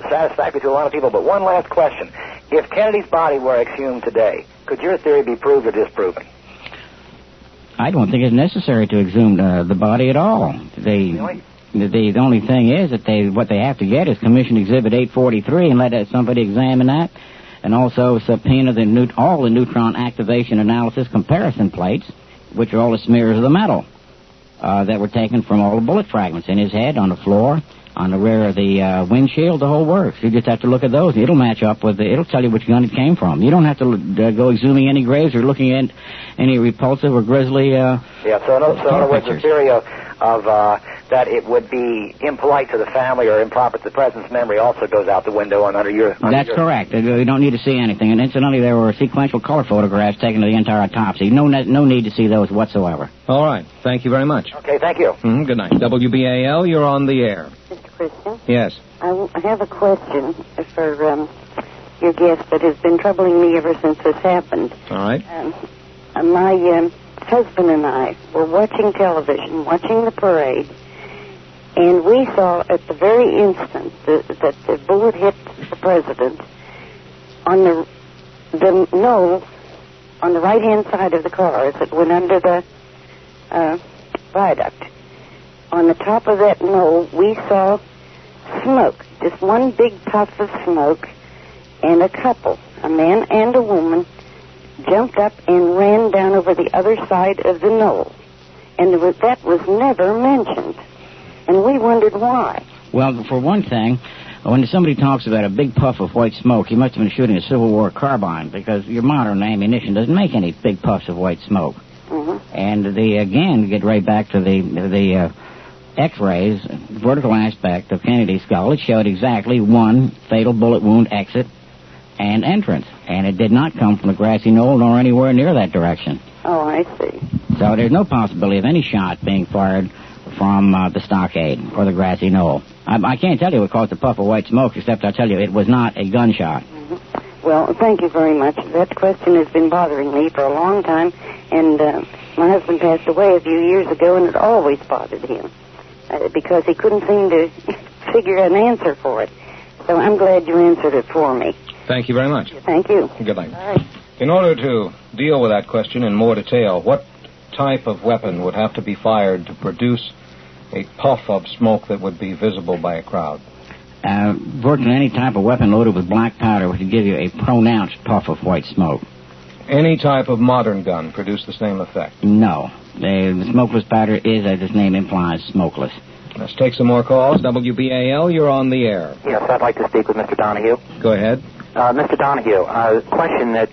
satisfactory to a lot of people. But one last question. If Kennedy's body were exhumed today, could your theory be proved or disproven? I don't think it's necessary to exhume the body at all. Really? The only thing is that what they have to get is Commission Exhibit 843 and let somebody examine that, and also subpoena all the neutron activation analysis comparison plates, which are all the smears of the metal that were taken from all the bullet fragments in his head, on the floor, on the rear of the windshield, the whole works. You just have to look at those. It'll match up with it'll tell you which gun it came from. You don't have to go exhuming any graves or looking at any repulsive or grisly so in other words, the theory of that it would be impolite to the family or improper to the president's memory also goes out the window under your... That's correct. You don't need to see anything. And incidentally, there were sequential color photographs taken of the entire autopsy. No need to see those whatsoever. All right. Thank you very much. Okay, thank you. Good night. WBAL, you're on the air. Mr. Christian? Yes. I have a question for your guest that has been troubling me ever since this happened. All right. My husband and I were watching television, watching the parade, and we saw at the very instant that the bullet hit the president on the knoll on the right-hand side of the car as it went under the viaduct. On the top of that knoll, we saw smoke, just one big puff of smoke, and a couple, a man and a woman, jumped up and ran down over the other side of the knoll. And that was never mentioned. And we wondered why. Well, for one thing, when somebody talks about a big puff of white smoke, he must have been shooting a Civil War carbine, because your modern ammunition doesn't make any big puffs of white smoke. Mm-hmm. And get right back to the X-rays, vertical aspect of Kennedy's skull. It showed exactly one fatal bullet wound exit and entrance, and it did not come from the grassy knoll nor anywhere near that direction. Oh, I see. So there's no possibility of any shot being fired from the stockade or the grassy knoll. I can't tell you what caused the puff of white smoke, except I'll tell you it was not a gunshot. Mm-hmm. Well, thank you very much. That question has been bothering me for a long time, and my husband passed away a few years ago, and it always bothered him because he couldn't seem to figure an answer for it. So I'm glad you answered it for me. Thank you very much. Thank you. Good night. Bye. In order to deal with that question in more detail, what type of weapon would have to be fired to produce a puff of smoke that would be visible by a crowd? Virtually any type of weapon loaded with black powder would give you a pronounced puff of white smoke. any type of modern gun produce the same effect? No. The smokeless powder is, as its name implies, smokeless. Let's take some more calls. WBAL, you're on the air. Yes, I'd like to speak with Mr. Donahue. Go ahead. Mr. Donahue, a question that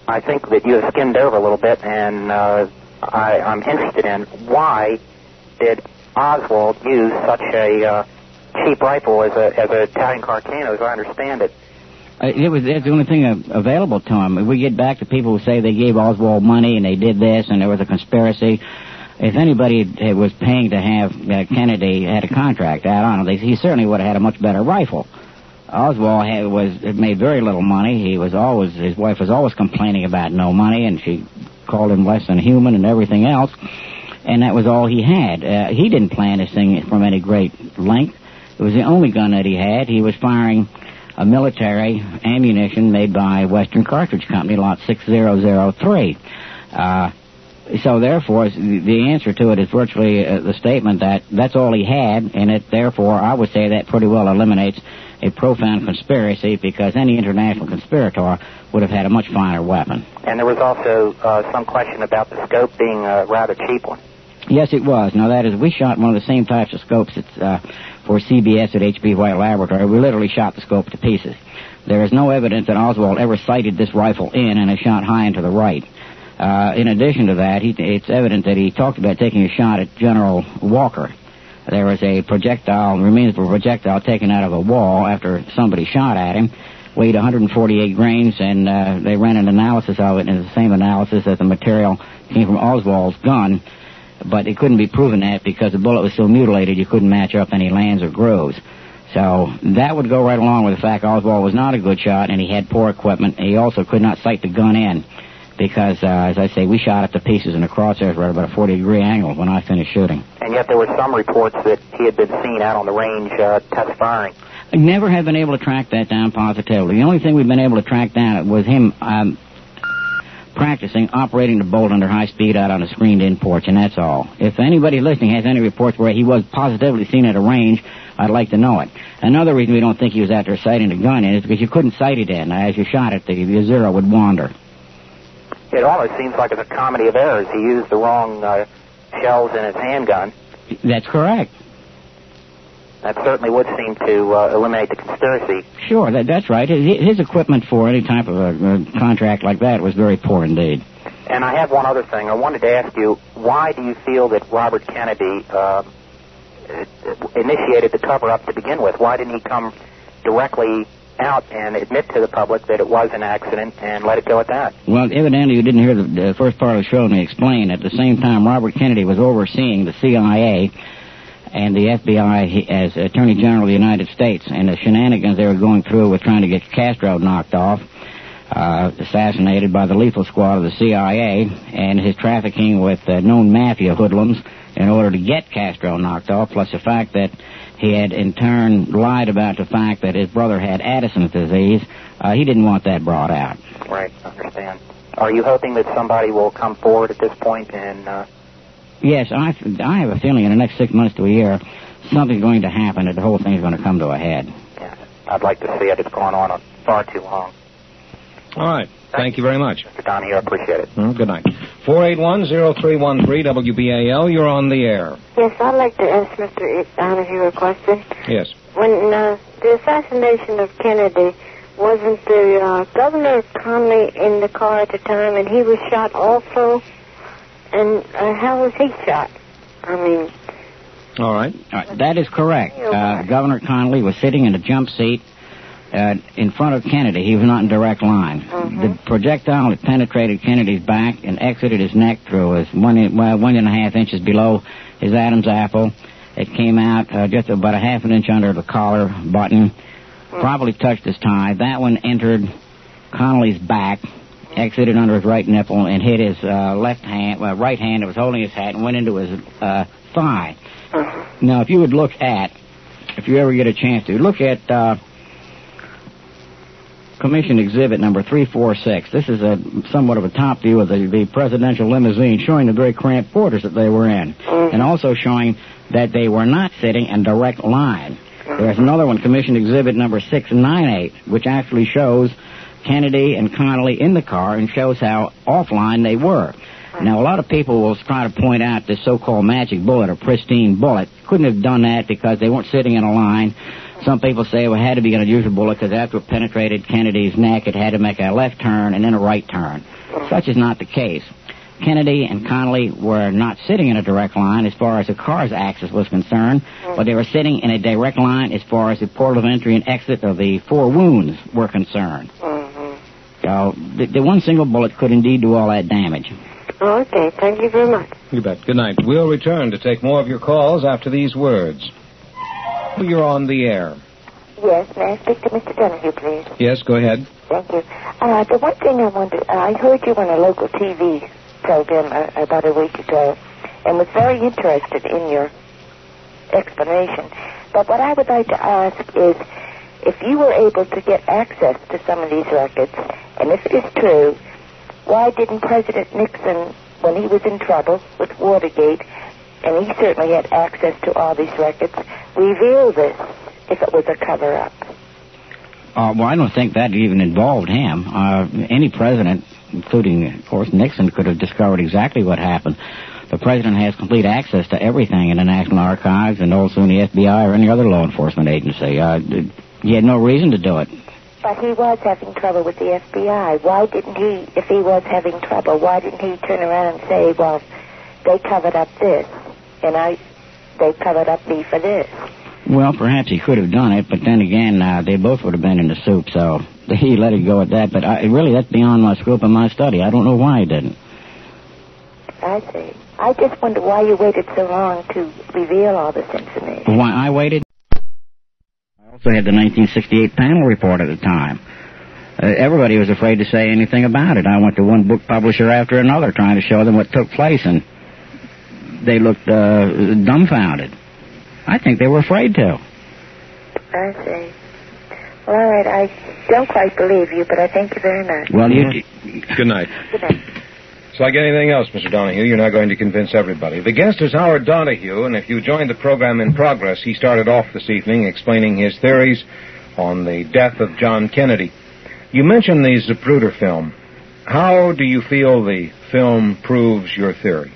I think that you have skimmed over a little bit, and I'm interested in. Why did Oswald use such a cheap rifle as an Italian Carcano, as I understand it? It's the only thing available to him. We get back to people who say they gave Oswald money and they did this and there was a conspiracy. If anybody was paying to have Kennedy had a contract out on him, he certainly would have had a much better rifle. Oswald had made very little money. His wife was always complaining about no money, and she called him less than human and everything else. And that was all he had. He didn't plan this thing from any great length. It was the only gun that he had. He was firing a military ammunition made by Western Cartridge Company, Lot 6003. So therefore, the answer to it is virtually the statement that that's all he had, and therefore, I would say that pretty well eliminates a profound conspiracy, because any international conspirator would have had a much finer weapon. And there was also some question about the scope being a rather cheap one. Yes, it was. Now, that is, we shot one of the same types of scopes for CBS at H.P. White Laboratory. We literally shot the scope to pieces. There is no evidence that Oswald ever sighted this rifle in and has shot high and to the right. In addition to that, it's evident that he talked about taking a shot at General Walker. There was a projectile, remains of a projectile taken out of a wall after somebody shot at him, weighed 148 grains, and they ran an analysis of it, and it's the same analysis that the material came from Oswald's gun, but it couldn't be proven that because the bullet was so mutilated you couldn't match up any lands or grooves. So that would go right along with the fact Oswald was not a good shot, and he had poor equipment, and he also could not sight the gun in, because, as I say, we shot it to pieces, and the crosshairs were at about a 40-degree angle when I finished shooting. And yet there were some reports that he had been seen out on the range test firing. I never have been able to track that down positively. The only thing we've been able to track down was him practicing operating the bolt under high speed out on a screened-in porch, and that's all. If anybody listening has any reports where he was positively seen at a range, I'd like to know it. Another reason we don't think he was out there sighting the gun in is because you couldn't sight it in. As you shot it, the zero would wander. It almost seems like it's a comedy of errors. He used the wrong shells in his handgun. That's correct. That certainly would seem to eliminate the conspiracy. Sure, that's right. His equipment for any type of a contract like that was very poor indeed. And I have one other thing. I wanted to ask you, why do you feel that Robert Kennedy initiated the cover-up to begin with? Why didn't he come directly out and admit to the public that it was an accident and let it go at that? Well, evidently you didn't hear the first part of the show and me explain. At the same time, Robert Kennedy was overseeing the CIA and the FBI as Attorney General of the United States, and the shenanigans they were going through with trying to get Castro knocked off, assassinated by the lethal squad of the CIA, and his trafficking with known mafia hoodlums in order to get Castro knocked off, plus the fact that he had in turn lied about the fact that his brother had Addison's disease. He didn't want that brought out. Right, I understand. Are you hoping that somebody will come forward at this point and... Yes, I have a feeling in the next 6 months to a year, something's going to happen, that the whole thing's going to come to a head. Yeah, I'd like to see it. It's gone on far too long. All right. Thank you very much. Mr. Donahue, I appreciate it. Good night. 481-0313 WBAL, you're on the air. Yes, I'd like to ask Mr. Donahue a question. Yes. When the assassination of Kennedy, wasn't the Governor Connolly in the car at the time, and he was shot also? And how was he shot? All right. That is correct. Governor Connolly was sitting in a jump seat in front of Kennedy. He was not in direct line. Mm-hmm. The projectile had penetrated Kennedy's back and exited his neck through his 1.5 inches below his Adam's apple. It came out just about a half an inch under the collar button, probably touched his tie. That one entered Connolly's back, exited under his right nipple, and hit his right hand that was holding his hat and went into his thigh. Now, if you ever get a chance to, look at Commission Exhibit number 346. This is somewhat of a top view of the presidential limousine, showing the very cramped quarters that they were in, and also showing that they were not sitting in direct line. There's another one, Commission Exhibit number 698, which actually shows Kennedy and Connally in the car and shows how offline they were. Now, a lot of people will try to point out this so-called magic bullet or pristine bullet. Couldn't have done that because they weren't sitting in a line. Some people say it had to be an unusual bullet because after it penetrated Kennedy's neck, it had to make a left turn and then a right turn. Such is not the case. Kennedy and Connally were not sitting in a direct line as far as the car's axis was concerned, but they were sitting in a direct line as far as the portal of entry and exit of the 4 wounds were concerned. So the one single bullet could indeed do all that damage. Okay, thank you very much. You bet. Good night. We'll return to take more of your calls after these words. You're on the air. Yes, may I speak to Mr. Donahue, please? Yes, go ahead. Thank you. The one thing I wanted, I heard you on a local TV program about a week ago and was very interested in your explanation. But what I would like to ask is if you were able to get access to some of these records, and if it is true, why didn't President Nixon, when he was in trouble with Watergate, and he certainly had access to all these records, reveal this if it was a cover-up? Well, I don't think that even involved him. Any president, including, of course, Nixon, could have discovered exactly what happened. The president has complete access to everything in the National Archives and also in the FBI or any other law enforcement agency. He had no reason to do it. But he was having trouble with the FBI. Why didn't he, if he was having trouble, why didn't he turn around and say, well, they covered up this, and they covered up me for this? Well, perhaps he could have done it, but then again, they both would have been in the soup, so he let it go at that. But really, that's beyond my scope and my study. I don't know why he didn't. I see. I just wonder why you waited so long to reveal all this information. Why I waited? I also had the 1968 panel report at the time. Everybody was afraid to say anything about it. I went to one book publisher after another trying to show them what took place, and they looked dumbfounded. I think they were afraid to. I see. Well, all right, I don't quite believe you, but I thank you very much. Well, Good night. Good night. So like anything else, Mr. Donahue, you're not going to convince everybody. The guest is Howard Donahue, and if you joined the program in progress, he started off this evening explaining his theories on the death of John Kennedy. You mentioned the Zapruder film. How do you feel the film proves your theory?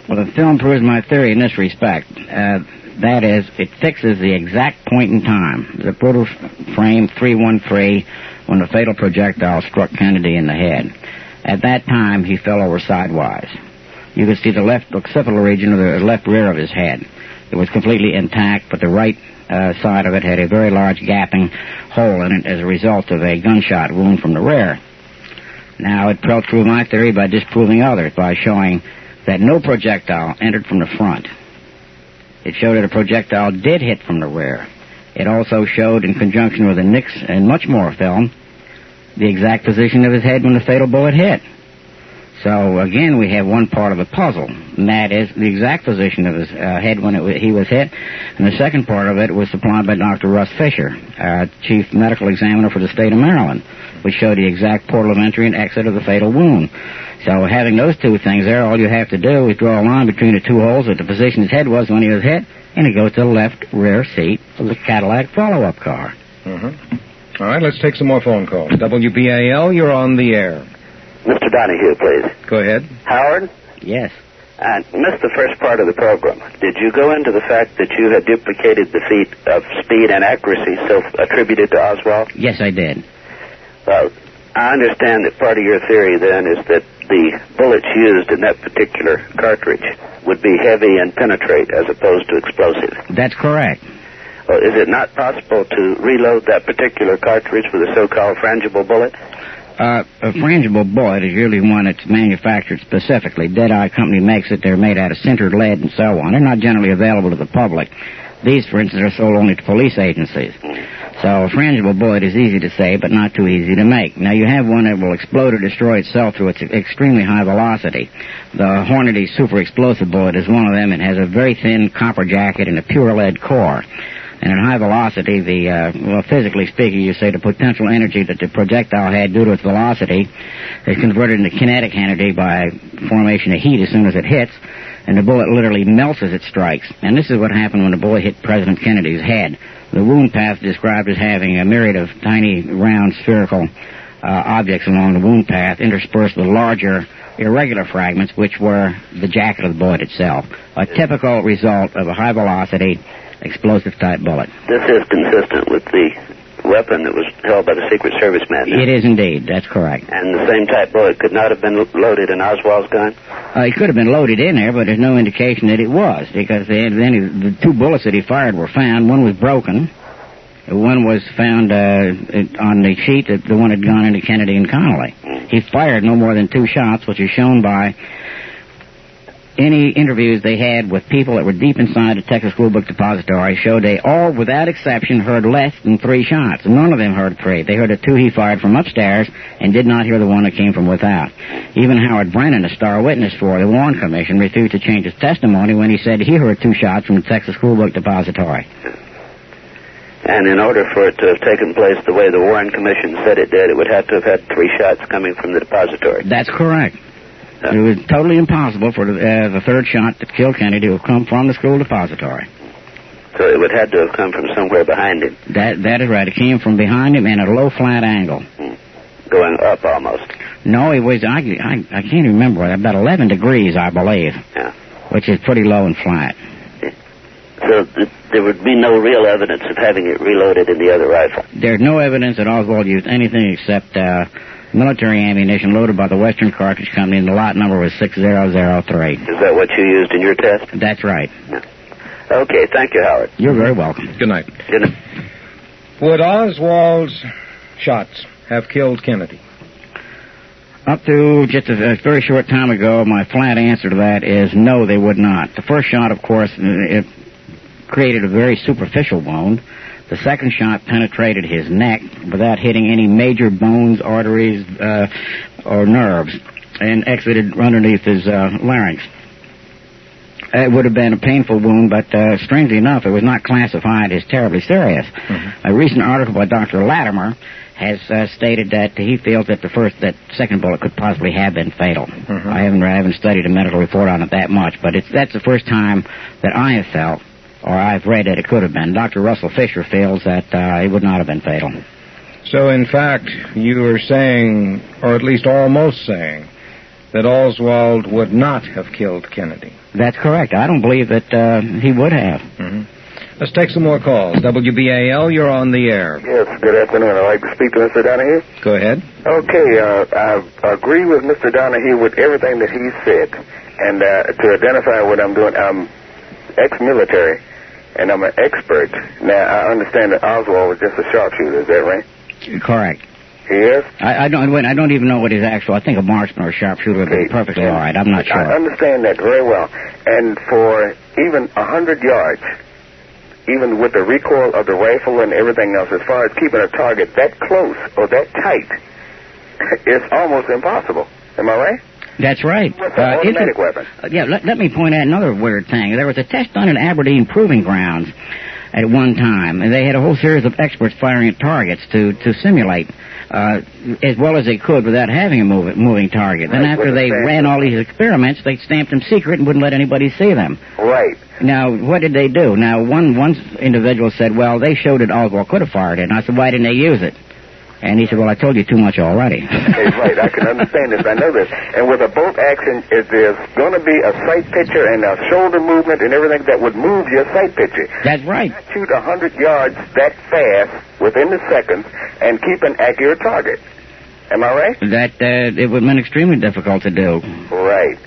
Well, the film proves my theory in this respect. That is, it fixes the exact point in time. Zapruder frame 313 when the fatal projectile struck Kennedy in the head. At that time, he fell over sidewise. You could see the left occipital region of the left rear of his head. It was completely intact, but the right side of it had a very large gaping hole in it as a result of a gunshot wound from the rear. Now, it fell through my theory by disproving others by showing that no projectile entered from the front. It showed that a projectile did hit from the rear. It also showed, in conjunction with the Nix and much more film, the exact position of his head when the fatal bullet hit. So, again, we have one part of the puzzle, and that is the exact position of his head when he was hit. And the second part of it was supplied by Dr. Russ Fisher, chief medical examiner for the state of Maryland, which showed the exact portal of entry and exit of the fatal wound. So having those two things there, all you have to do is draw a line between the two holes at the position his head was when he was hit, and it goes to the left rear seat of the Cadillac follow-up car. Mm-hmm. All right, let's take some more phone calls. WBAL, you're on the air. Mr. Donahue, please. Go ahead. Howard? Yes. I missed the first part of the program. Did you go into the fact that you had duplicated the feat of speed and accuracy attributed to Oswald? Yes, I did. Well, I understand that part of your theory, then, is that the bullets used in that particular cartridge would be heavy and penetrate as opposed to explosive. That's correct. Well, is it not possible to reload that particular cartridge with a so-called frangible bullet? A frangible bullet is usually one that's manufactured specifically. Deadeye Company makes it. They're made out of sintered lead and so on. They're not generally available to the public. These, for instance, are sold only to police agencies. So a frangible bullet is easy to say, but not too easy to make. Now, you have one that will explode or destroy itself through its extremely high velocity. The Hornady super explosive bullet is one of them. It has a very thin copper jacket and a pure lead core. And at high velocity, physically speaking, you say the potential energy that the projectile had due to its velocity is converted into kinetic energy by formation of heat as soon as it hits, and the bullet literally melts as it strikes. And this is what happened when the bullet hit President Kennedy's head. The wound path described as having a myriad of tiny, round, spherical objects along the wound path, interspersed with larger, irregular fragments, which were the jacket of the bullet itself. A typical result of a high-velocity, explosive-type bullet. This is consistent with the weapon that was held by the Secret Service man. It is indeed. That's correct. And the same type bullet could not have been loaded in Oswald's gun? It could have been loaded in there, but there's no indication that it was, because the two bullets that he fired were found. One was broken. One was found on the sheet that the one had gone into Kennedy and Connolly. He fired no more than 2 shots, which is shown by any interviews they had with people that were deep inside the Texas School Book Depository showed they all, without exception, heard less than 3 shots. None of them heard 3. They heard the 2 he fired from upstairs and did not hear the one that came from without. Even Howard Brennan, a star witness for the Warren Commission, refused to change his testimony when he said he heard 2 shots from the Texas School Book Depository. And in order for it to have taken place the way the Warren Commission said it did, it would have to have had 3 shots coming from the depository. That's correct. It was totally impossible for the third shot that killed Kennedy to have come from the school depository. So it would have to have come from somewhere behind him. That is right. It came from behind him and at a low, flat angle. Going up almost. No, it was, I can't remember, about 11 degrees, I believe. Yeah. Which is pretty low and flat. So there would be no real evidence of having it reloaded in the other rifle? There's no evidence that Oswald used anything except military ammunition loaded by the Western Cartridge Company, and the lot number was 6003. Is that what you used in your test? That's right. Yeah. Okay, thank you, Howard. You're very welcome. Good night. Good night. Would Oswald's shots have killed Kennedy? Up to just a very short time ago, my flat answer to that is no, they would not. The first shot, of course, it created a very superficial wound. The second shot penetrated his neck without hitting any major bones, arteries, or nerves, and exited underneath his larynx. It would have been a painful wound, but strangely enough, it was not classified as terribly serious. Mm-hmm. A recent article by Dr. Latimer has stated that he feels that that second bullet could possibly have been fatal. Mm-hmm. I haven't studied a medical report on it that much, but that's the first time that I have felt, or I've read that it could have been. Dr. Russell Fisher feels that it would not have been fatal. So, in fact, you are saying, or at least almost saying, that Oswald would not have killed Kennedy. That's correct. I don't believe that he would have. Mm-hmm. Let's take some more calls. WBAL, you're on the air. Yes, good afternoon. I'd like to speak to Mr. Donahue. Go ahead. Okay, I agree with Mr. Donahue with everything that he said. And to identify what I'm doing, I'm ex-military, and I'm an expert. Now, I understand that Oswald was just a sharpshooter. Is that right? Correct. Yes? I don't even know what his actual... I think a marksman or a sharpshooter would be perfectly all right. I'm not sure. I understand that very well. And for even 100 yards, even with the recoil of the rifle and everything else, as far as keeping a target that close or that tight, it's almost impossible. Am I right? That's right. It's an automatic weapon. Let me point out another weird thing. There was a test done at Aberdeen Proving Grounds at one time, and they had a whole series of experts firing at targets to simulate as well as they could without having a moving target. Then after they ran all these experiments, they stamped them secret and wouldn't let anybody see them. Right. Now, what did they do? Now, one individual said, well, they showed that Oswald could have fired it. And I said, why didn't they use it? And he said, well, I told you too much already. Okay, right. I can understand this. I know this. And with a bolt action, there's going to be a sight picture and a shoulder movement and everything that would move your sight picture. That's right. Shoot 100 yards that fast within the seconds and keep an accurate target. Am I right? That it would have been extremely difficult to do. Right.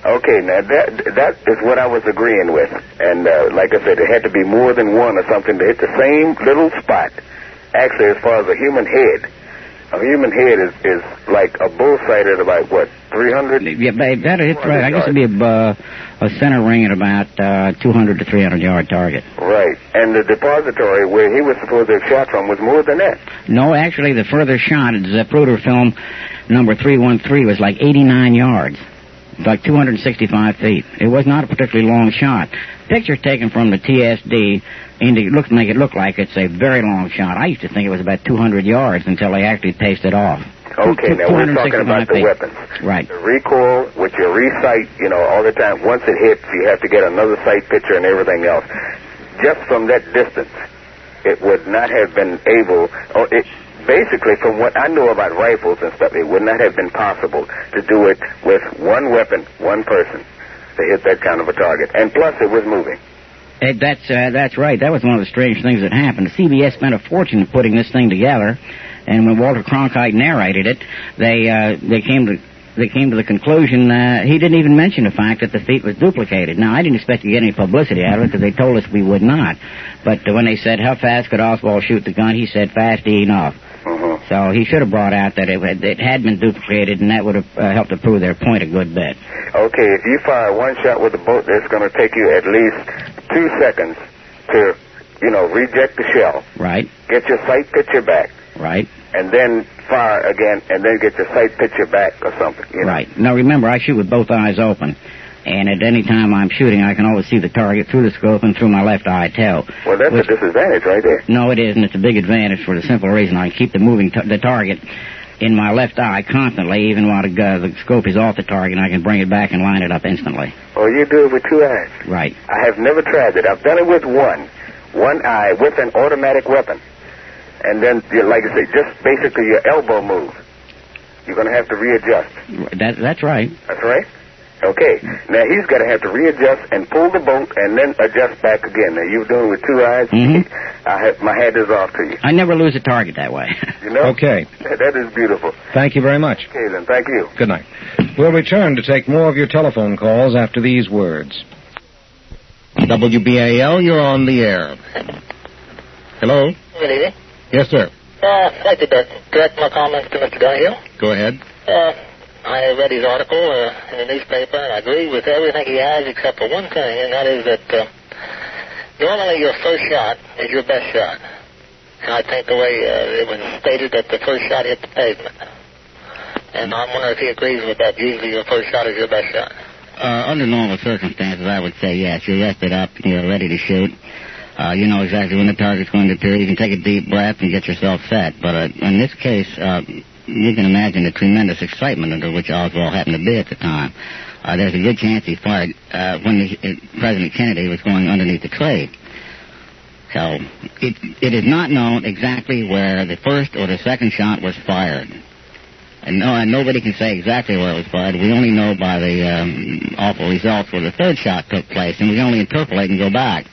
Okay, now that is what I was agreeing with. And like I said, it had to be more than one or something to hit the same little spot. Actually, as far as a human head is like a bullseye at about, 300? Yeah, that's right. I guess it'd be a center ring at about 200 to 300-yard target. Right. And the depository where he was supposed to have shot from was more than that. No, actually, the further shot at Zapruder film number 313 was like 89 yards. Like 265 feet. It was not a particularly long shot. Pictures taken from the TSD make it look like it's a very long shot. I used to think it was about 200 yards until they actually paced it off. Okay, now we're talking about the weapons. Right. The recoil, which you re-sight, all the time. Once it hits, you have to get another sight picture and everything else. Just from that distance, it would not have been able, basically, from what I know about rifles and stuff, it would not have been possible to do it with one weapon, one person, to hit that kind of a target. And plus, it was moving. That's right. That was one of the strange things that happened. The CBS spent a fortune putting this thing together, and when Walter Cronkite narrated it, they came to the conclusion he didn't even mention the fact that the feat was duplicated. Now, I didn't expect to get any publicity out of it because they told us we would not. But when they said, how fast could Oswald shoot the gun, he said, fast enough. So he should have brought out that it had been duplicated, and that would have helped to prove their point a good bit. Okay, if you fire one shot with a bolt, it's going to take you at least 2 seconds to, reject the shell. Right. Get your sight picture back. Right. And then fire again, and then get your sight picture back or something. Right. Now, remember, I shoot with both eyes open. And at any time I'm shooting, I can always see the target through the scope and through my left eye, too. Well, that's a disadvantage right there. No, it isn't. It's a big advantage for the simple reason I can keep the target in my left eye constantly, even while the scope is off the target, and I can bring it back and line it up instantly. Oh, you do it with 2 eyes? Right. I have never tried it. I've done it with one eye with an automatic weapon. And then, like I say, just basically your elbow move. You're going to have to readjust. That's right. That's right? Okay. Now, he's going to have to readjust and pull the bolt and then adjust back again. Now, you're doing it with 2 eyes. Mm-hmm. My hat is off to you. I never lose a target that way. Okay. That is beautiful. Thank you very much. Okay, then. Thank you. Good night. We'll return to take more of your telephone calls after these words. WBAL, you're on the air. Hello? Good evening. Yes, sir. I'd like to direct my comments to Mr. Donahue. Go ahead. I read his article in the newspaper, and I agree with everything he has except for one thing, and that is that normally your first shot is your best shot. And I think the way it was stated that the first shot hit the pavement. And I'm wondering if he agrees with that. Usually your first shot is your best shot. Under normal circumstances, I would say yes. You're rested up, you're ready to shoot. You know exactly when the target's going to appear. You can take a deep breath and get yourself set. But in this case, you can imagine the tremendous excitement under which Oswald happened to be at the time. There's a good chance he fired when President Kennedy was going underneath the tray. So it is not known exactly where the first or the second shot was fired. And nobody can say exactly where it was fired. We only know by the awful results where the third shot took place, and we can only interpolate and go back.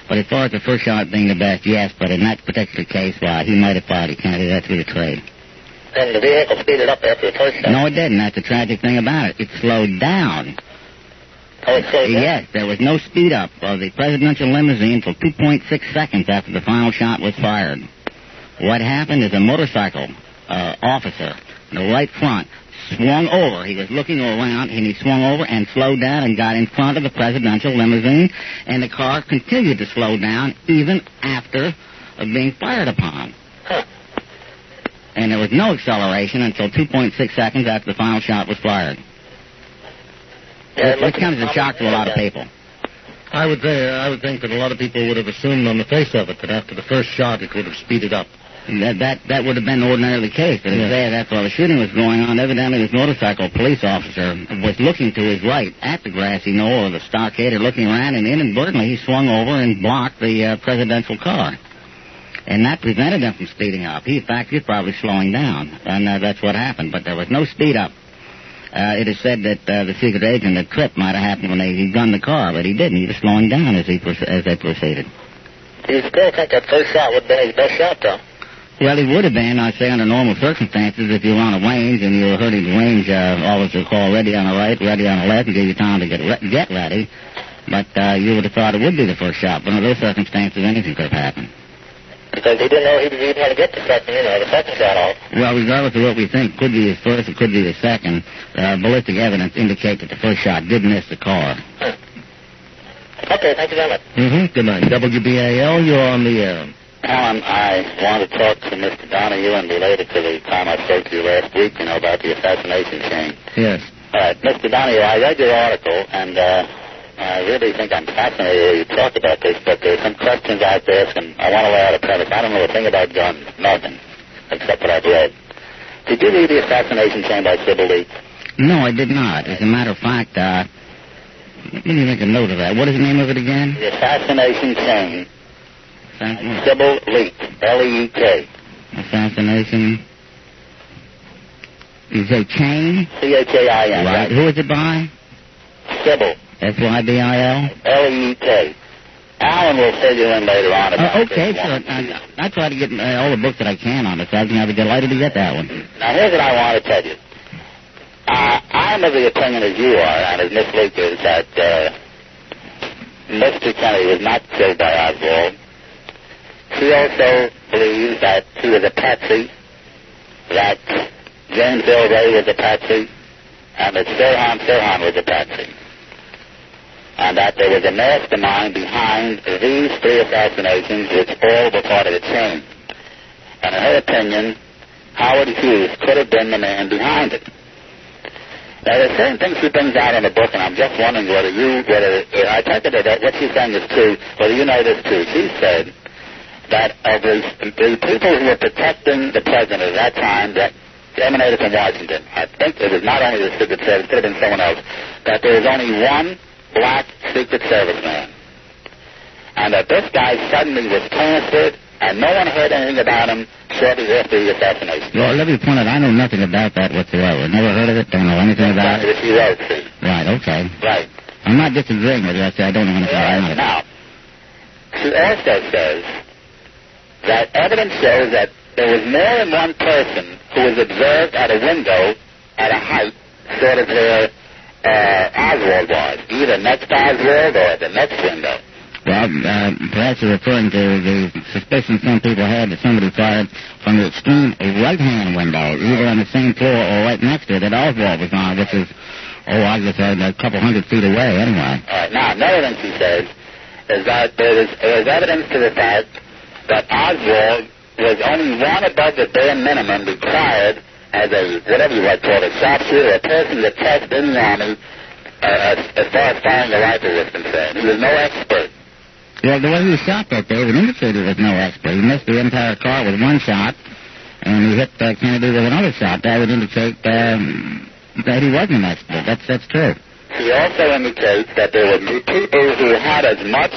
But as far as the first shot being the best, yes, but in that particular case, he might have fired at Kennedy. That's through the trade. And the vehicle speeded up after the first shot? No, it didn't. That's the tragic thing about it. It slowed down. Oh, it slowed down? Yes, there was no speed up of the presidential limousine until 2.6 seconds after the final shot was fired. What happened is a motorcycle officer in the right front swung over. He was looking around, and he swung over and slowed down and got in front of the presidential limousine, and the car continued to slow down even after being fired upon. Huh. And there was no acceleration until 2.6 seconds after the final shot was fired. Which comes as a shock to a lot of people. I would think that a lot of people would have assumed on the face of it that after the first shot it would have speeded up. That would have been ordinarily the case. But that's while the shooting was going on. Evidently, this motorcycle police officer was looking to his right at the grassy knoll or the stockade, or looking around, and inadvertently he swung over and blocked the presidential car. And that prevented him from speeding up. In fact, he was probably slowing down, and that's what happened. But there was no speed up. It is said that the secret agent, the trip, might have happened when he gunned the car, but he didn't. He was slowing down as they proceeded. Do you still think that first shot would have been his best shot, though? Well, he would have been, I'd say, under normal circumstances, if you were on a range and you were hurting the range officer call ready on the right, ready on the left, and give you time to get ready. But you would have thought it would be the first shot. But under those circumstances, anything could have happened. Because he didn't know he was even going to get the second shot off. Well, regardless of what we think, could be his first, it could be the second. Ballistic evidence indicates that the first shot did miss the car. Okay, thank you very much. Good night. WBAL, you're on the air. Alan, I want to talk to Mr. Donahue and related to the time I spoke to you last week, about the assassination chain. Yes. Mr. Donahue, I read your article, and I really think I'm fascinated when you talk about this, but there's some questions I have to ask, and I want to lay out a premise. I don't know a thing about guns, nothing, except what I've read. Did you read The Assassination Chain by Sybil Leek? No, I did not. As a matter of fact, let me make a note of that. What is the name of it again? The Assassination Chain. Sybil Leek, L-E-E-K. Assassination. You say Chain? C-H-A-I-N. Right. Who is it by? Sybil. S-Y-B-I-L? L-E-K. Alan will fill you in later on about okay, this sure. I try to get all the books that I can on the subject, and I'll be delighted to get that one. Now, here's what I want to tell you. I'm of the opinion as you are, and as Miss Luke is, that Mr. Kennedy was not killed by Oswald. She also believes that he was a patsy, that James Earl Ray was a patsy, and that Sirhan was a patsy. And that there was a mastermind behind these 3 assassinations, which all were part of the chain. And in her opinion, Howard Hughes could have been the man behind it. Now, there's certain things she brings out in the book, and I'm just wondering whether I take it that what she's saying is true, whether you know this too. She said that of the people who were protecting the president at that time that emanated from Washington, I think it was not only the Secret Service, it could have been someone else, that there was only one black Secret Service man. And that this guy suddenly was transferred, and no one heard anything about him shortly after the assassination. Well, let me point out, I know nothing about that whatsoever. Never heard of it, don't know anything about it. She wrote, see. Right, okay. Right. I'm not disagreeing with you. I say I don't know anything about it. Now, she also says that evidence shows that there was more than one person who was observed at a window at a height sort of where Oswald was, either next to Oswald or the next window. Well, perhaps you're referring to the suspicion some people had that somebody fired from the extreme right-hand window, either on the same floor or right next to it that Oswald was on, which is, I guess a couple hundred feet away anyway. All right. Now, another thing she says is that there is evidence to the fact that Oswald was only one above the bare minimum required as a, whatever you might call it, a sharpshooter, a person that tested in the Army as far as firing the rifle was concerned. He was no expert. Well, the way he shot that day would indicate he was no expert. He missed the entire car with one shot, and he hit Kennedy with another shot. That would indicate that he wasn't an expert. That's true. She also indicates that there were people who had as much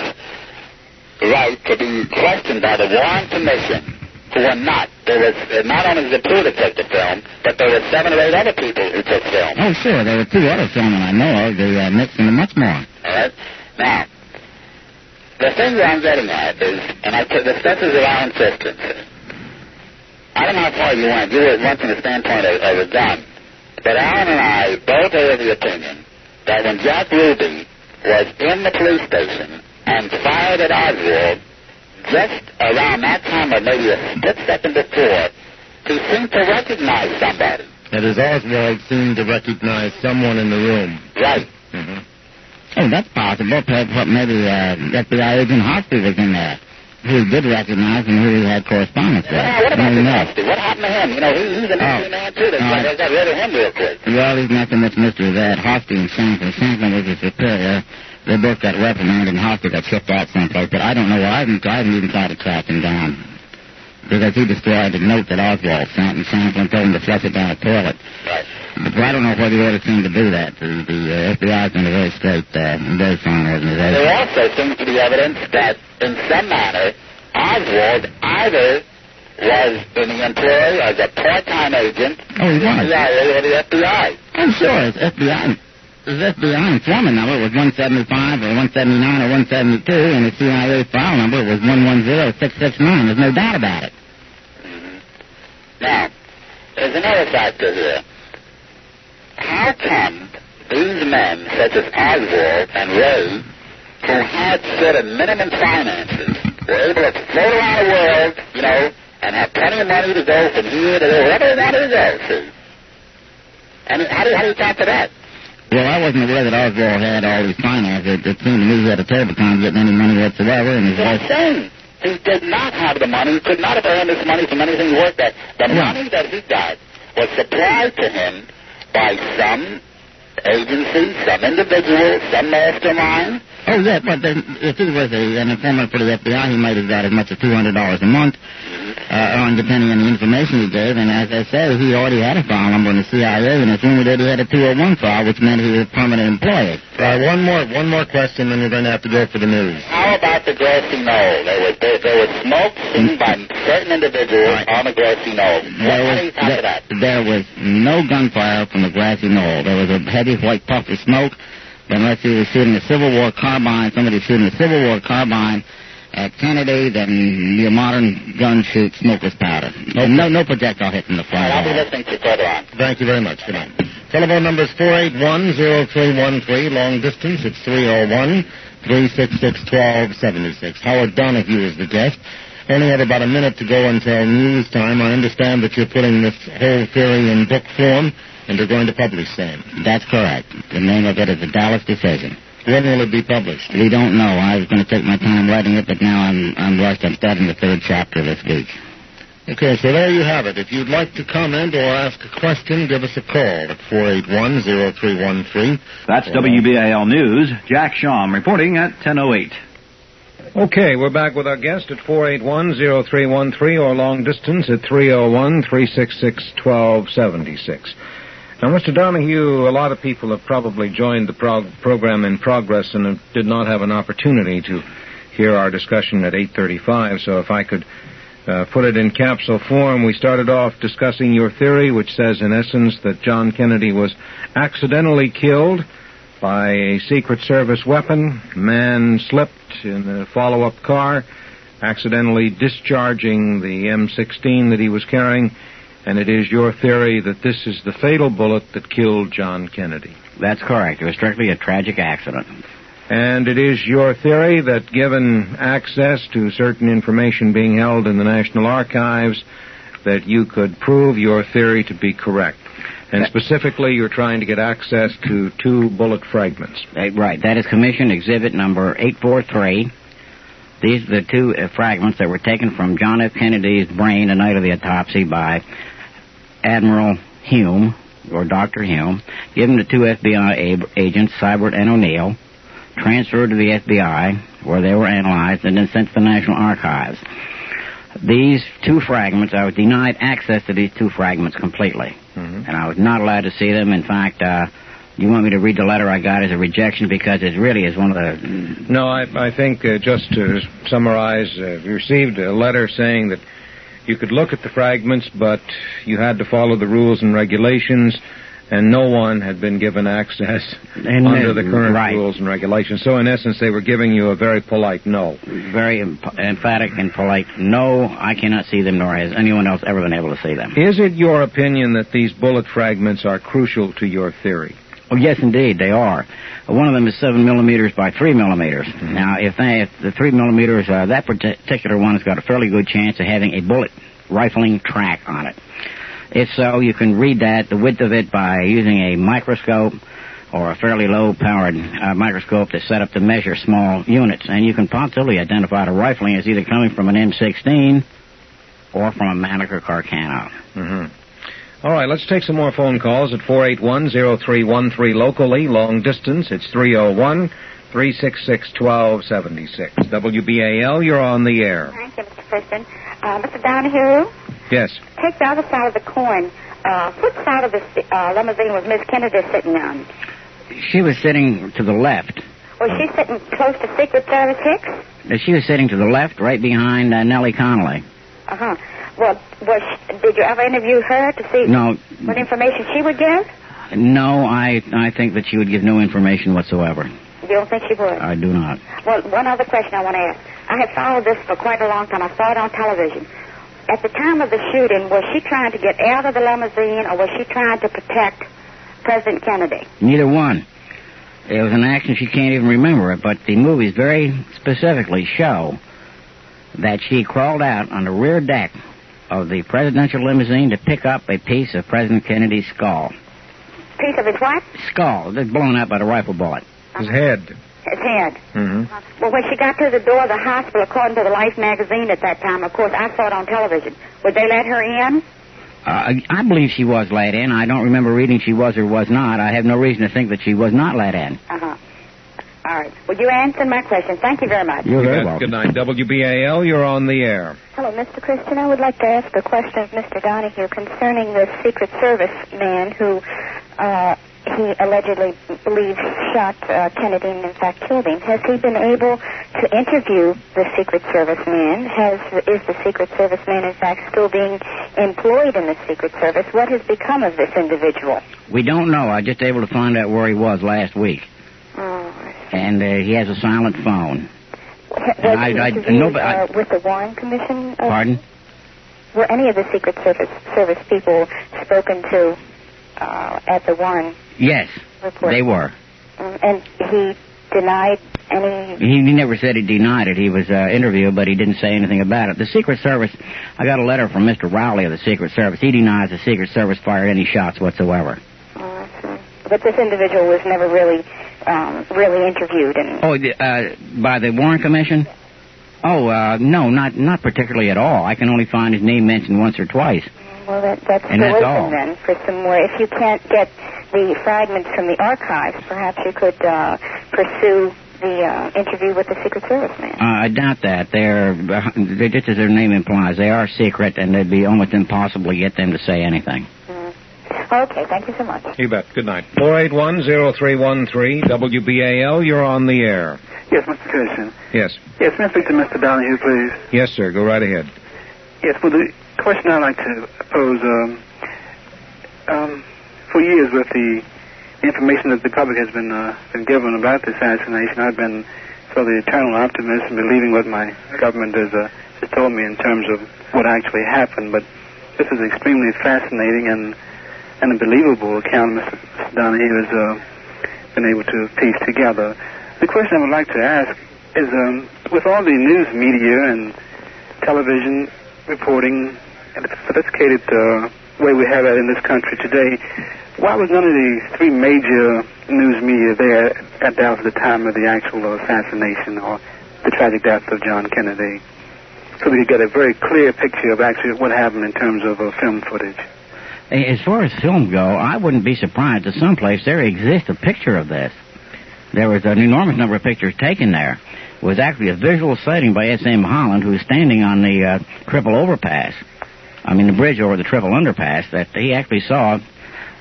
right to be questioned by the Warren Commission who were not. There was not only the two that took the film, but there were 7 or 8 other people who took film. Oh, sure. There were 2 other filmmen I know of, the Nixon and much more. All right. Now, the thing that I'm getting at is, and this is around consistency. I don't know how far you went. You went from the standpoint of a gun. But Alan and I both are of the opinion that when Jack Ruby was in the police station and fired at Oswald, just around that time or maybe a split second before, he seemed to recognize somebody. That is, Oswald seemed to recognize someone in the room. Right. Mm-hmm. Oh, that's possible. Maybe FBI agent Hosty was in there, who he did recognize and who he had correspondence with. Yeah, what about Hosty? What happened to him? You know, he's a mystery man, too. They got rid of him real quick. Well, there's nothing much mystery there. Hosty and Shanklin. Shanklin was his superior. They both got reprimanded, and Hosty got shipped out someplace. But I don't know why. I haven't even tried to track him down. Because he destroyed the note that Oswald sent, and Shanklin told him to flush it down the toilet. Right. But I don't know whether he ought to seem to do that. The FBI's been a very straight, very strong organization. There also seems to be evidence that, in some manner, Oswald either was in the employ as a part-time agent or the FBI. I'm sure it's FBI. His FBI informant number was 175 or 179 or 172, and the CIA file number was 110669. There's no doubt about it. Mm-hmm. Now, there's another factor here. How come these men, such as Oswald and Ray, who had sort of minimum finances, were able to float around the world, you know, and have plenty of money to go from here to there, wherever they wanted to go, see? And how do you account for that? Well, I wasn't aware that Oswald had all these finances. It seemed to me he had a terrible time getting any money whatsoever. And I'm saying, he did not have the money. He could not have earned this money from anything he worked at. The money that he got was supplied to him by some agency, some individual, some mastermind. Oh, yeah, but if he was an informant for the FBI, he might have got as much as $200 a month. Mm-hmm. depending on the information he gave. And as I said, he already had a file number in the CIA, and as soon as he had a 201 file, which meant he was a permanent employee. One more question, then we're going to have to go for the news. How about the grassy knoll? There was smoke seen by certain individuals on the grassy knoll. There was no gunfire from the grassy knoll. There was a heavy white puff of smoke. Unless he was shooting a Civil War carbine, somebody shooting a Civil War carbine at Kennedy, then your modern gun shoots smokeless powder. No projectile hit from the fire. I'll be listening to you further on. Thank you very much. Good night. Telephone number is 481-0313. Long distance, it's 301-366-1276. Howard Donahue is the guest. Only have about a minute to go until news time. I understand that you're putting this whole theory in book form, and they're going to publish them. That's correct. The name of it is The Dallas Decision. When will it be published? We don't know. I was going to take my time writing it, but now I'm rushed. I'm starting the third chapter this week. Okay, so there you have it. If you'd like to comment or ask a question, give us a call at 481-0313. That's WBAL News. Jack Sham reporting at 10:08. Okay, we're back with our guest at 481-0313 or long distance at 301-366-1276. Now, Mr. Donahue, a lot of people have probably joined the program in progress and did not have an opportunity to hear our discussion at 8:35, so if I could put it in capsule form, we started off discussing your theory, which says, in essence, that John Kennedy was accidentally killed by a Secret Service weapon. Man slipped in a follow-up car, accidentally discharging the M16 that he was carrying, and it is your theory that this is the fatal bullet that killed John Kennedy. That's correct. It was strictly a tragic accident. And it is your theory that given access to certain information being held in the National Archives, that you could prove your theory to be correct. And specifically, you're trying to get access to 2 bullet fragments. Right. That is Commission Exhibit number 843. These are the 2 fragments that were taken from John F. Kennedy's brain the night of the autopsy by Admiral Hume, or Dr. Hume, given to 2 FBI agents, Seibert and O'Neill, transferred to the FBI, where they were analyzed, and then sent to the National Archives. These 2 fragments, I was denied access to these 2 fragments completely. Mm-hmm. And I was not allowed to see them. In fact, you want me to read the letter I got as a rejection, because it really is one of the... No, I think, just to summarize, you received a letter saying that you could look at the fragments, but you had to follow the rules and regulations, and no one had been given access under the current rules and regulations. So, in essence, they were giving you a very polite no. Very emphatic and polite no, I cannot see them, nor has anyone else ever been able to see them. Is it your opinion that these bullet fragments are crucial to your theory? Oh, yes, indeed, they are. One of them is 7 millimeters by 3 millimeters. Mm-hmm. Now, if the 3 millimeters, that particular one has got a fairly good chance of having a bullet rifling track on it. If so, you can read that, the width of it, by using a microscope or a fairly low-powered microscope that's set up to measure small units. And you can positively identify the rifling as either coming from an M16 or from a Mannlicher Carcano. Mm-hmm. All right, let's take some more phone calls at 481-0313 locally. Long distance, it's 301-366-1276. WBAL, you're on the air. Thank you, Mr. Preston. Mr. Donahue? Yes. Take the other side of the coin. Which side of the limousine was Miss Kennedy sitting on? She was sitting to the left. Was she sitting close to Secret Service Hicks? She was sitting to the left, right behind Nellie Connolly. Uh-huh. Well, did you ever interview her to see what information she would give? No, I think that she would give no information whatsoever. You don't think she would? I do not. Well, one other question I want to ask. I have followed this for quite a long time. I saw it on television. At the time of the shooting, was she trying to get out of the limousine, or was she trying to protect President Kennedy? Neither one. It was an action she can't even remember it, but the movies very specifically show that she crawled out on the rear deck of the presidential limousine to pick up a piece of President Kennedy's skull. Piece of his what? Skull. Just blown out by the rifle bullet. His head. His head. Mm-hmm. Well, when she got to the door of the hospital, according to the Life magazine at that time, of course, I saw it on television. Would they let her in? I believe she was let in. I don't remember reading she was or was not. I have no reason to think that she was not let in. Uh-huh. All right. Well, you answered my question. Thank you very much. You're very welcome. Good night. WBAL, you're on the air. Hello, Mr. Christian. I would like to ask a question of Mr. Donahue concerning the Secret Service man who he allegedly believes shot Kennedy and, in fact, killed him. Has he been able to interview the Secret Service man? Is the Secret Service man, in fact, still being employed in the Secret Service? What has become of this individual? We don't know. I was just able to find out where he was last week. And he has a silent phone. With the Warren Commission? Pardon? Were any of the Secret Service people spoken to at the Warren? Yes, report? They were. And he denied any... He never said he denied it. He was interviewed, but he didn't say anything about it. The Secret Service, I got a letter from Mr. Rowley of the Secret Service. He denies the Secret Service fired any shots whatsoever. Oh, I see. But this individual was never really interviewed. By the Warren Commission? Oh, no, not particularly at all. I can only find his name mentioned once or twice. Well, that's all. Then for some more. If you can't get the fragments from the archives, perhaps you could pursue the interview with the Secret Service man. I doubt that. They're just as their name implies, they are secret, and it'd be almost impossible to get them to say anything. Okay, thank you so much. You bet. Good night. 481-0313, WBAL, you're on the air. Yes, Mr. Christian. Yes. Yes, may I speak to Mr. Donahue, please? Yes, sir. Go right ahead. Yes, well, the question I'd like to pose, for years with the information that the public has been given about the assassination, I've been sort of the eternal optimist and believing what my government has told me in terms of what actually happened, but this is an extremely fascinating and unbelievable account Mr. Donahue has been able to piece together. The question I would like to ask is, with all the news media and television reporting and the sophisticated way we have it in this country today, why was none of the three major news media there at Dallas at the time of the actual assassination or the tragic death of John Kennedy? So we could get a very clear picture of actually what happened in terms of film footage. As far as film go, I wouldn't be surprised if someplace there exists a picture of this. There was an enormous number of pictures taken there. It was actually a visual sighting by S.M. Holland, who was standing on the triple overpass. The bridge over the triple underpass, that he actually saw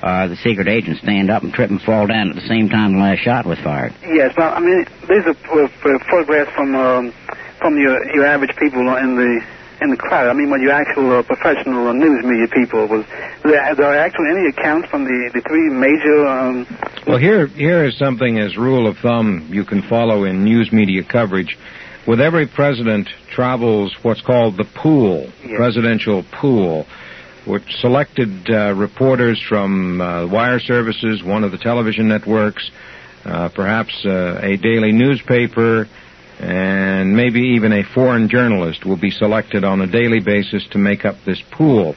the secret agent stand up and trip and fall down at the same time the last shot was fired. Yes, well, these are photographs from your average people in the crowd. When your actual professional news media people was there actually any accounts from the three major... Well, here is something as rule of thumb you can follow in news media coverage. With every president travels what's called the pool, presidential pool, which selected reporters from wire services, one of the television networks, perhaps a daily newspaper, and maybe even a foreign journalist will be selected on a daily basis to make up this pool.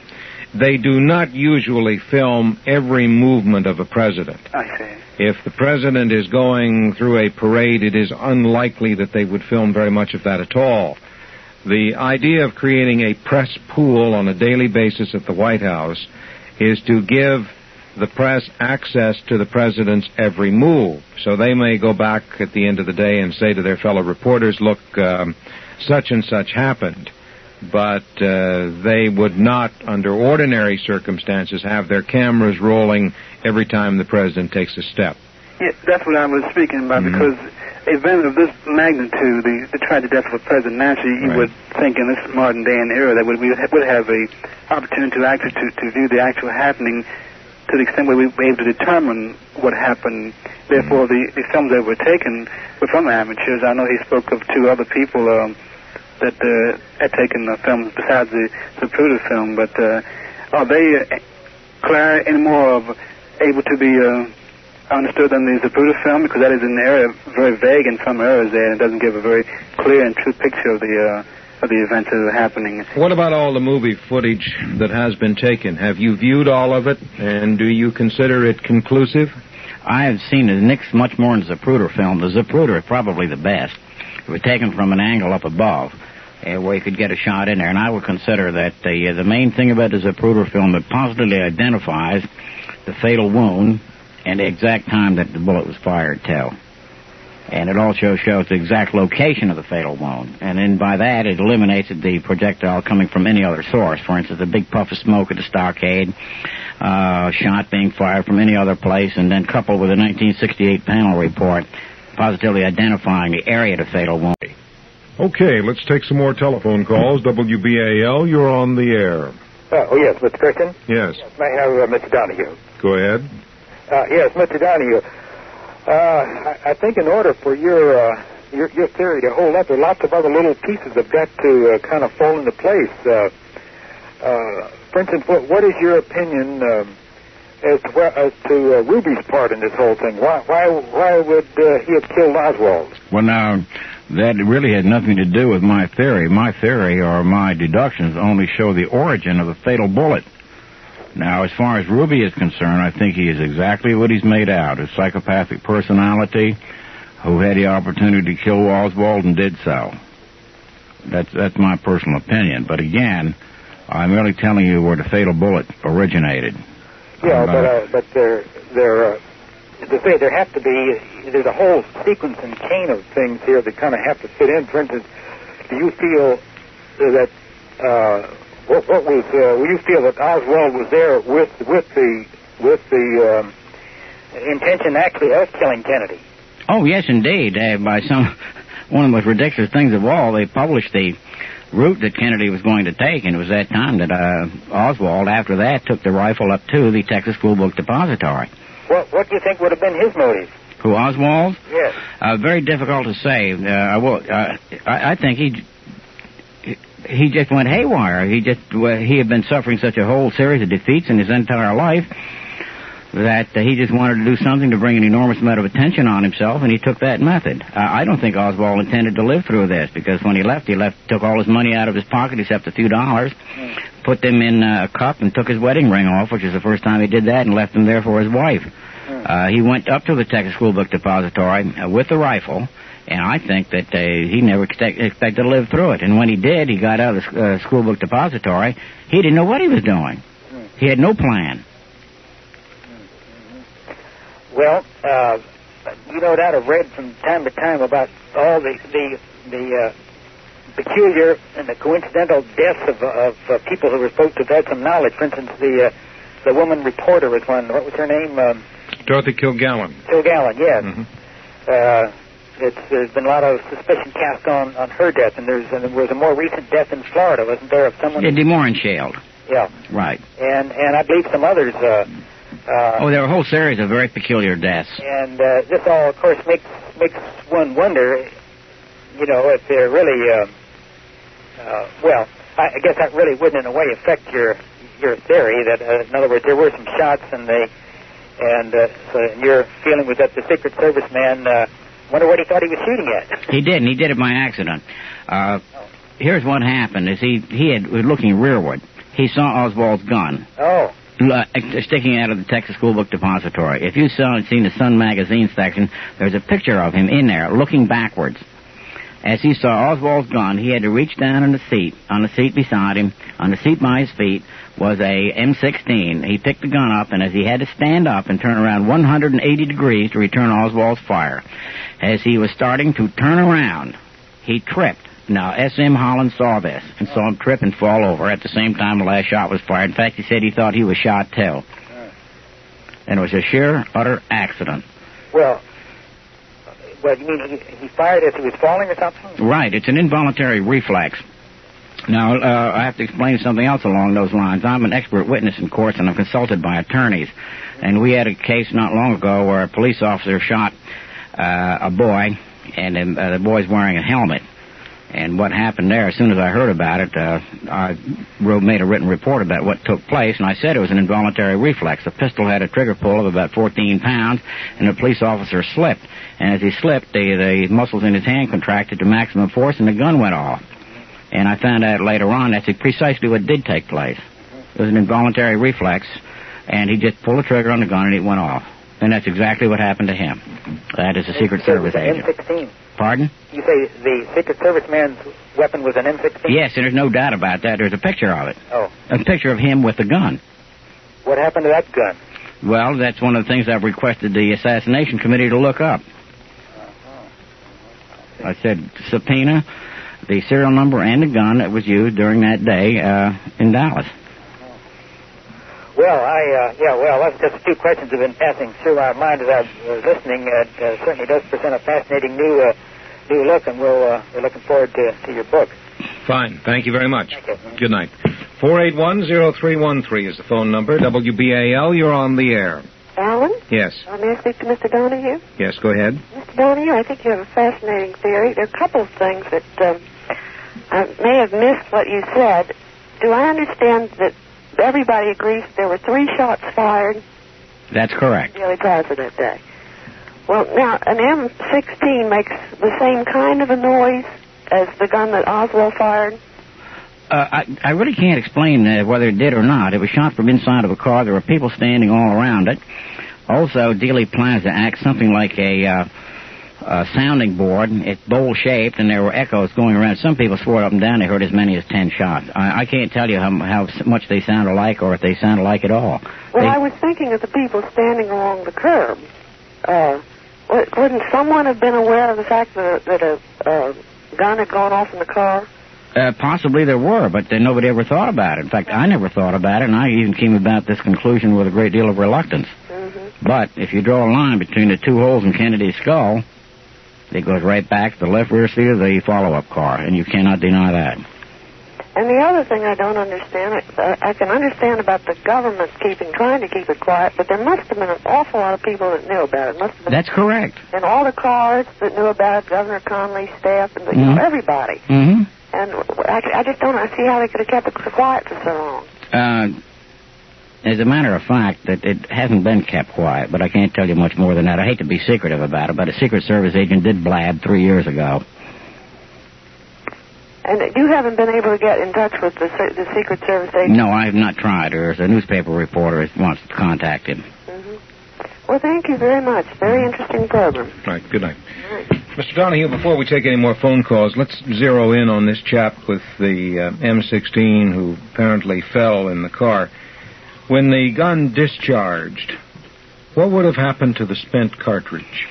They do not usually film every movement of a president. I see. If the president is going through a parade, it is unlikely that they would film very much of that at all. The idea of creating a press pool on a daily basis at the White House is to give the press access to the president's every move. So they may go back at the end of the day and say to their fellow reporters, look, such and such happened. But they would not, under ordinary circumstances, have their cameras rolling every time the president takes a step. Yeah, that's what I was speaking about, because an event of this magnitude, the tragic death of a president, naturally you would think in this modern day and era that we would have a opportunity to actually to view the actual happening to the extent where we were able to determine what happened. Therefore, the films that were taken were from amateurs. I know he spoke of two other people that had taken the films besides the Zapruder film, but are they, Claire, any more able to be understood than the Zapruder film? Because that is an area very vague in some areas there, and it doesn't give a very clear and true picture of the events that are happening. What about all the movie footage that has been taken? Have you viewed all of it, and do you consider it conclusive? I have seen it. Nick's much more in the Zapruder film. The Zapruder is probably the best. It was taken from an angle up above, where you could get a shot in there. And I would consider that the main thing about the Zapruder film, it positively identifies the fatal wound and the exact time that the bullet was fired, too. And it also shows the exact location of the fatal wound. And then by that, it eliminates the projectile coming from any other source. For instance, a big puff of smoke at the stockade, shot being fired from any other place, and then coupled with a 1968 panel report positively identifying the area of the fatal wound. Okay, let's take some more telephone calls. WBAL, you're on the air. Oh, yes, Mr. Christian? Yes. May I have Mr. Donahue? Go ahead. Yes, Mr. Donahue. I think in order for your theory to hold up, there are lots of other little pieces that got to kind of fall into place. For instance, what is your opinion as to Ruby's part in this whole thing? Why would he have killed Oswald? Well, now, that really had nothing to do with my theory. My theory, or my deductions, only show the origin of the fatal bullet. Now, as far as Ruby is concerned, I think he is exactly what he's made out, a psychopathic personality who had the opportunity to kill Oswald and did so. That's my personal opinion. But again, I'm merely telling you where the fatal bullet originated. Yeah, but there's a whole sequence and chain of things here that kind of have to fit in. For instance, do you feel that will you feel that Oswald was there with the intention actually of killing Kennedy? Oh, yes, indeed. One of the most ridiculous things of all, they published the route that Kennedy was going to take, and it was that time that Oswald, after that, took the rifle up to the Texas School Book Depository. What do you think would have been his motive? Who, Oswald? Yes. Very difficult to say. I think he just went haywire. He had been suffering such a whole series of defeats in his entire life that he just wanted to do something to bring an enormous amount of attention on himself, and he took that method. I don't think Oswald intended to live through this, because when he took all his money out of his pocket except a few dollars, put them in a cup, and took his wedding ring off, which is the first time he did that, and left them there for his wife. He went up to the Texas School Book Depository with the rifle, and I think that he never expected to live through it. And when he did, he got out of the School Book Depository, he didn't know what he was doing. He had no plan. Well, you no doubt have read from time to time about all the peculiar and the coincidental deaths of people who were supposed to have had some knowledge. For instance, the woman reporter was one. What was her name? Dorothy Kilgallen. Kilgallen, yes. Mm-hmm. There's been a lot of suspicion cast on her death, and there was a more recent death in Florida, wasn't there, of someone? Yeah, DeMorensheld. Yeah. Right. And I believe some others. There were a whole series of very peculiar deaths. And this all, of course, makes one wonder, if they're really, I guess that really wouldn't in a way affect your theory that, in other words, there were some shots so your feeling was that the Secret Service man, wonder what he thought he was shooting at. He did, and he did it by accident. Here's what happened, is he was looking rearward. He saw Oswald's gun. Oh. Sticking out of the Texas School Book Depository. If you've seen the Sun magazine section, there's a picture of him in there, looking backwards. As he saw Oswald's gun, he had to reach down on the seat beside him. On the seat by his feet was a M16. He picked the gun up, and as he had to stand up and turn around 180 degrees to return Oswald's fire, as he was starting to turn around, he tripped. Now, S.M. Holland saw this and saw him trip and fall over at the same time the last shot was fired. In fact, he said he thought he was shot, too. And it was a sheer, utter accident. Well, you mean he fired as he was falling or something? Right. It's an involuntary reflex. Now, I have to explain something else along those lines. I'm an expert witness in courts, and I'm consulted by attorneys. And we had a case not long ago where a police officer shot a boy, and the boy's wearing a helmet. And what happened there, as soon as I heard about it, I made a written report about what took place, and I said it was an involuntary reflex. The pistol had a trigger pull of about 14 pounds, and the police officer slipped. And as he slipped, the muscles in his hand contracted to maximum force, and the gun went off. And I found out later on that's precisely what did take place. It was an involuntary reflex, and he just pulled the trigger on the gun, and it went off. And that's exactly what happened to him. That is a Secret Service agent. M16. Pardon? You say the Secret Service man's weapon was an M16? Yes, and there's no doubt about that. There's a picture of it. Oh. A picture of him with the gun. What happened to that gun? Well, that's one of the things I've requested the Assassination Committee to look up. I said subpoena the serial number and the gun that was used during that day in Dallas. Well, that's just a few questions have been passing through our mind as I was listening. It certainly does present a fascinating new look, and we're looking forward to your book. Fine. Thank you very much. Thank you. Good night. 481-0313 is the phone number. WBAL, you're on the air. Alan? Yes. May I speak to Mr. Donahue? Yes, go ahead. Mr. Donahue, I think you have a fascinating theory. There are a couple of things that I may have missed what you said. Do I understand that everybody agrees there were 3 shots fired? That's correct. Daily Plaza that day. Well, now, an M16 makes the same kind of a noise as the gun that Oswald fired? I really can't explain whether it did or not. It was shot from inside of a car. There were people standing all around it. Also, Dealey Plaza acts something like a sounding board. It's bowl-shaped, and there were echoes going around. Some people swore up and down they heard as many as 10 shots. I can't tell you how much they sound alike or if they sound alike at all. Well, I was thinking of the people standing along the curb. Wouldn't someone have been aware of the fact that a gun had gone off in the car? Possibly there were, but nobody ever thought about it. In fact, I never thought about it, and I even came about this conclusion with a great deal of reluctance. Mm-hmm. But if you draw a line between the 2 holes in Kennedy's skull, it goes right back to the left rear seat of the follow-up car, and you cannot deny that. And the other thing I don't understand, I can understand about the government trying to keep it quiet, but there must have been an awful lot of people that knew about it. Must have been, that's correct. And all the cars that knew about it, Governor Connolly's staff, and everybody. Mm-hmm. And I just don't see how they could have kept it quiet for so long. As a matter of fact, that it hasn't been kept quiet, but I can't tell you much more than that. I hate to be secretive about it, but a Secret Service agent did blab 3 years ago. And you haven't been able to get in touch with the Secret Service agent? No, I have not tried. There's a newspaper reporter who wants to contact him. Mm-hmm. Well, thank you very much. Very interesting program. Right, good night. Mr. Donahue, before we take any more phone calls, let's zero in on this chap with the M16 who apparently fell in the car. When the gun discharged, what would have happened to the spent cartridge?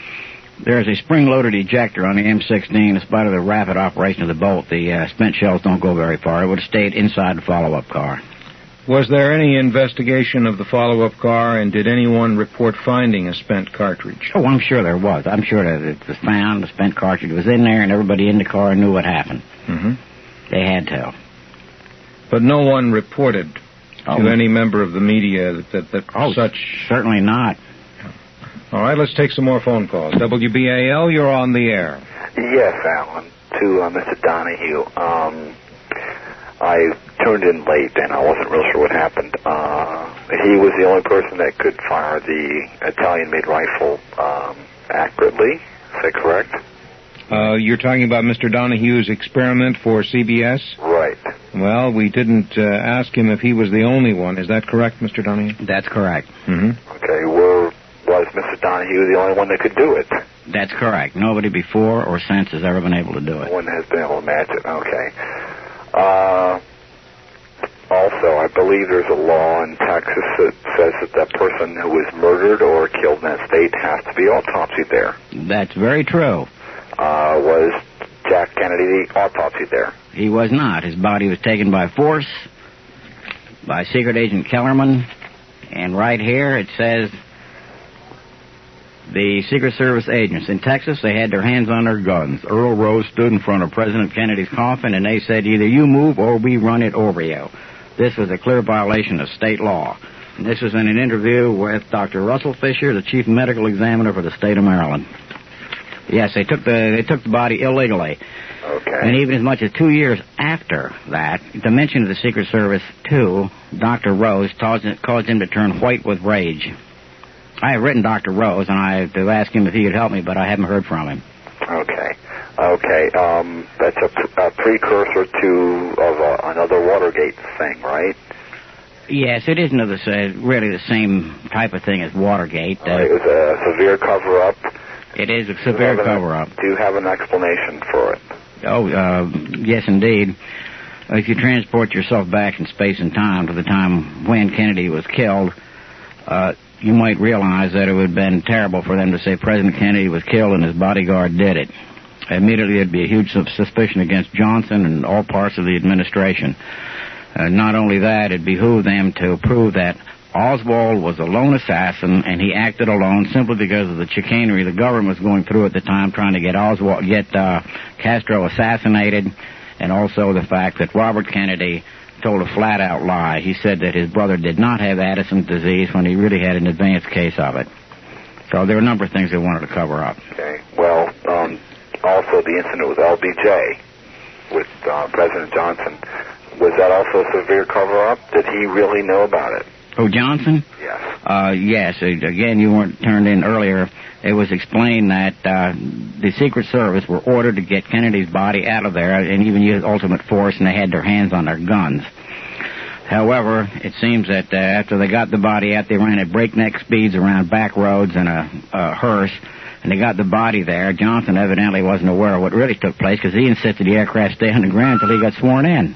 There's a spring-loaded ejector on the M16. In spite of the rapid operation of the bolt, the spent shells don't go very far. It would have stayed inside the follow-up car. Was there any investigation of the follow-up car, and did anyone report finding a spent cartridge? Oh, I'm sure there was. I'm sure that it was found, the spent cartridge was in there, and everybody in the car knew what happened. Mm-hmm. They had to. But no one reported to any member of the media that such... certainly not. All right, let's take some more phone calls. WBAL, you're on the air. Yes, Alan, to Mr. Donahue. I turned in late, and I wasn't real sure what happened. He was the only person that could fire the Italian-made rifle accurately. Is that correct? You're talking about Mr. Donahue's experiment for CBS? Right. Well, we didn't ask him if he was the only one. Is that correct, Mr. Donahue? That's correct. Mm-hmm. Okay, was Mr. Donahue the only one that could do it? That's correct. Nobody before or since has ever been able to do it. No one has been able to match it. Okay. Also, I believe there's a law in Texas that says that person who was murdered or killed in that state has to be autopsied there. That's very true. Was Jack Kennedy autopsied there? He was not. His body was taken by force by Secret Agent Kellerman. And right here it says the Secret Service agents in Texas, they had their hands on their guns. Earl Rose stood in front of President Kennedy's coffin, and they said, either you move or we run it over you. This was a clear violation of state law. And this was in an interview with Dr. Russell Fisher, the chief medical examiner for the state of Maryland. Yes, they took the body illegally. Okay. And even as much as 2 years after that, the mention of the Secret Service to Dr. Rose caused him to turn white with rage. I have written Dr. Rose, and I have to ask him if he could help me, but I haven't heard from him. Okay. That's a precursor to another Watergate thing, right? Yes, it isn't really the same type of thing as Watergate. It was a severe cover-up. It is a severe cover-up. Do you have an explanation for it? Oh, yes, indeed. If you transport yourself back in space and time to the time when Kennedy was killed, you might realize that it would have been terrible for them to say President Kennedy was killed and his bodyguard did it. immediately there'd be a huge suspicion against Johnson and all parts of the administration. Not only that, it behooved them to prove that Oswald was a lone assassin, and he acted alone simply because of the chicanery the government was going through at the time, trying to get Castro assassinated, and also the fact that Robert Kennedy told a flat-out lie. He said that his brother did not have Addison's disease when he really had an advanced case of it. So there were a number of things they wanted to cover up. Okay. Well, also the incident with LBJ with President Johnson, was that also a severe cover-up? Did he really know about it? Oh, Johnson? Yes. Yes. Again, you weren't turned in earlier. It was explained that the Secret Service were ordered to get Kennedy's body out of there and even use ultimate force, and they had their hands on their guns. However, it seems that after they got the body out, they ran at breakneck speeds around back roads in a hearse, and they got the body there. Johnson evidently wasn't aware of what really took place because he insisted the aircraft stay on the ground until he got sworn in.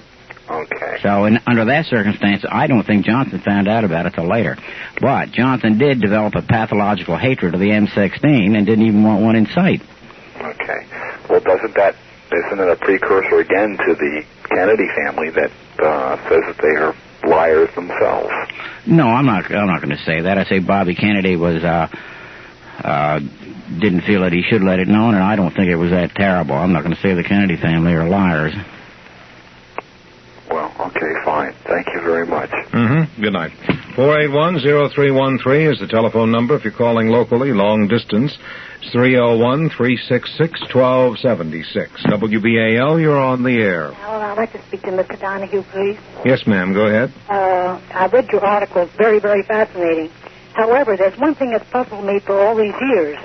Okay. So under that circumstance, I don't think Johnson found out about it till later. But Johnson did develop a pathological hatred of the M16 and didn't even want one in sight. Okay. Well, isn't it a precursor again to the Kennedy family that says that they are liars themselves? No, I'm not going to say that. I say Bobby Kennedy was didn't feel that he should let it known, and I don't think it was that terrible. I'm not going to say the Kennedy family are liars. Well, okay, fine. Thank you very much. Mm-hmm. Good night. 481-0313 is the telephone number if you're calling locally, long distance. It's 301-366-1276. WBAL, you're on the air. Well, I'd like to speak to Mr. Donahue, please. Yes, ma'am. Go ahead. I read your article. It's very, very fascinating. However, there's one thing that's puzzled me for all these years.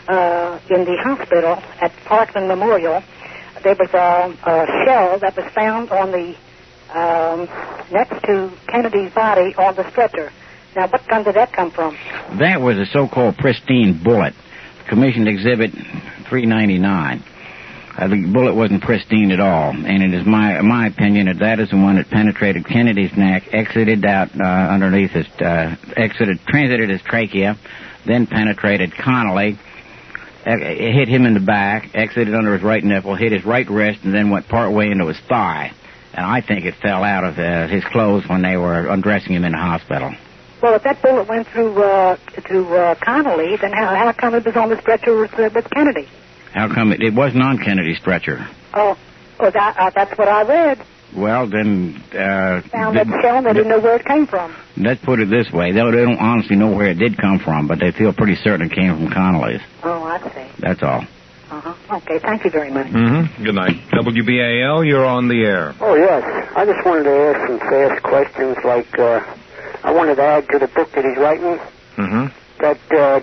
In the hospital at Parkland Memorial, there was a shell that was found on the next to Kennedy's body on the stretcher. Now, what gun did that come from? That was a so-called pristine bullet, commissioned Exhibit 399. The bullet wasn't pristine at all, and it is my opinion that is the one that penetrated Kennedy's neck, exited out underneath his, transited his trachea, then penetrated Connolly, hit him in the back, exited under his right nipple, hit his right wrist, and then went partway into his thigh. And I think it fell out of his clothes when they were undressing him in the hospital. Well, if that bullet went through Connolly, then how come it was on the stretcher with Kennedy? How come it wasn't on Kennedy's stretcher? That's what I read. Well, then... found that shell, they didn't know where it came from. Let's put it this way. They don't honestly know where it did come from, but they feel pretty certain it came from Connolly's. Oh, I see. That's all. Okay, thank you very much. Mm-hmm. Good night. WBAL, you're on the air. Oh, yes. I just wanted to ask some fast questions, like I wanted to add to the book that he's writing. Mm-hmm. That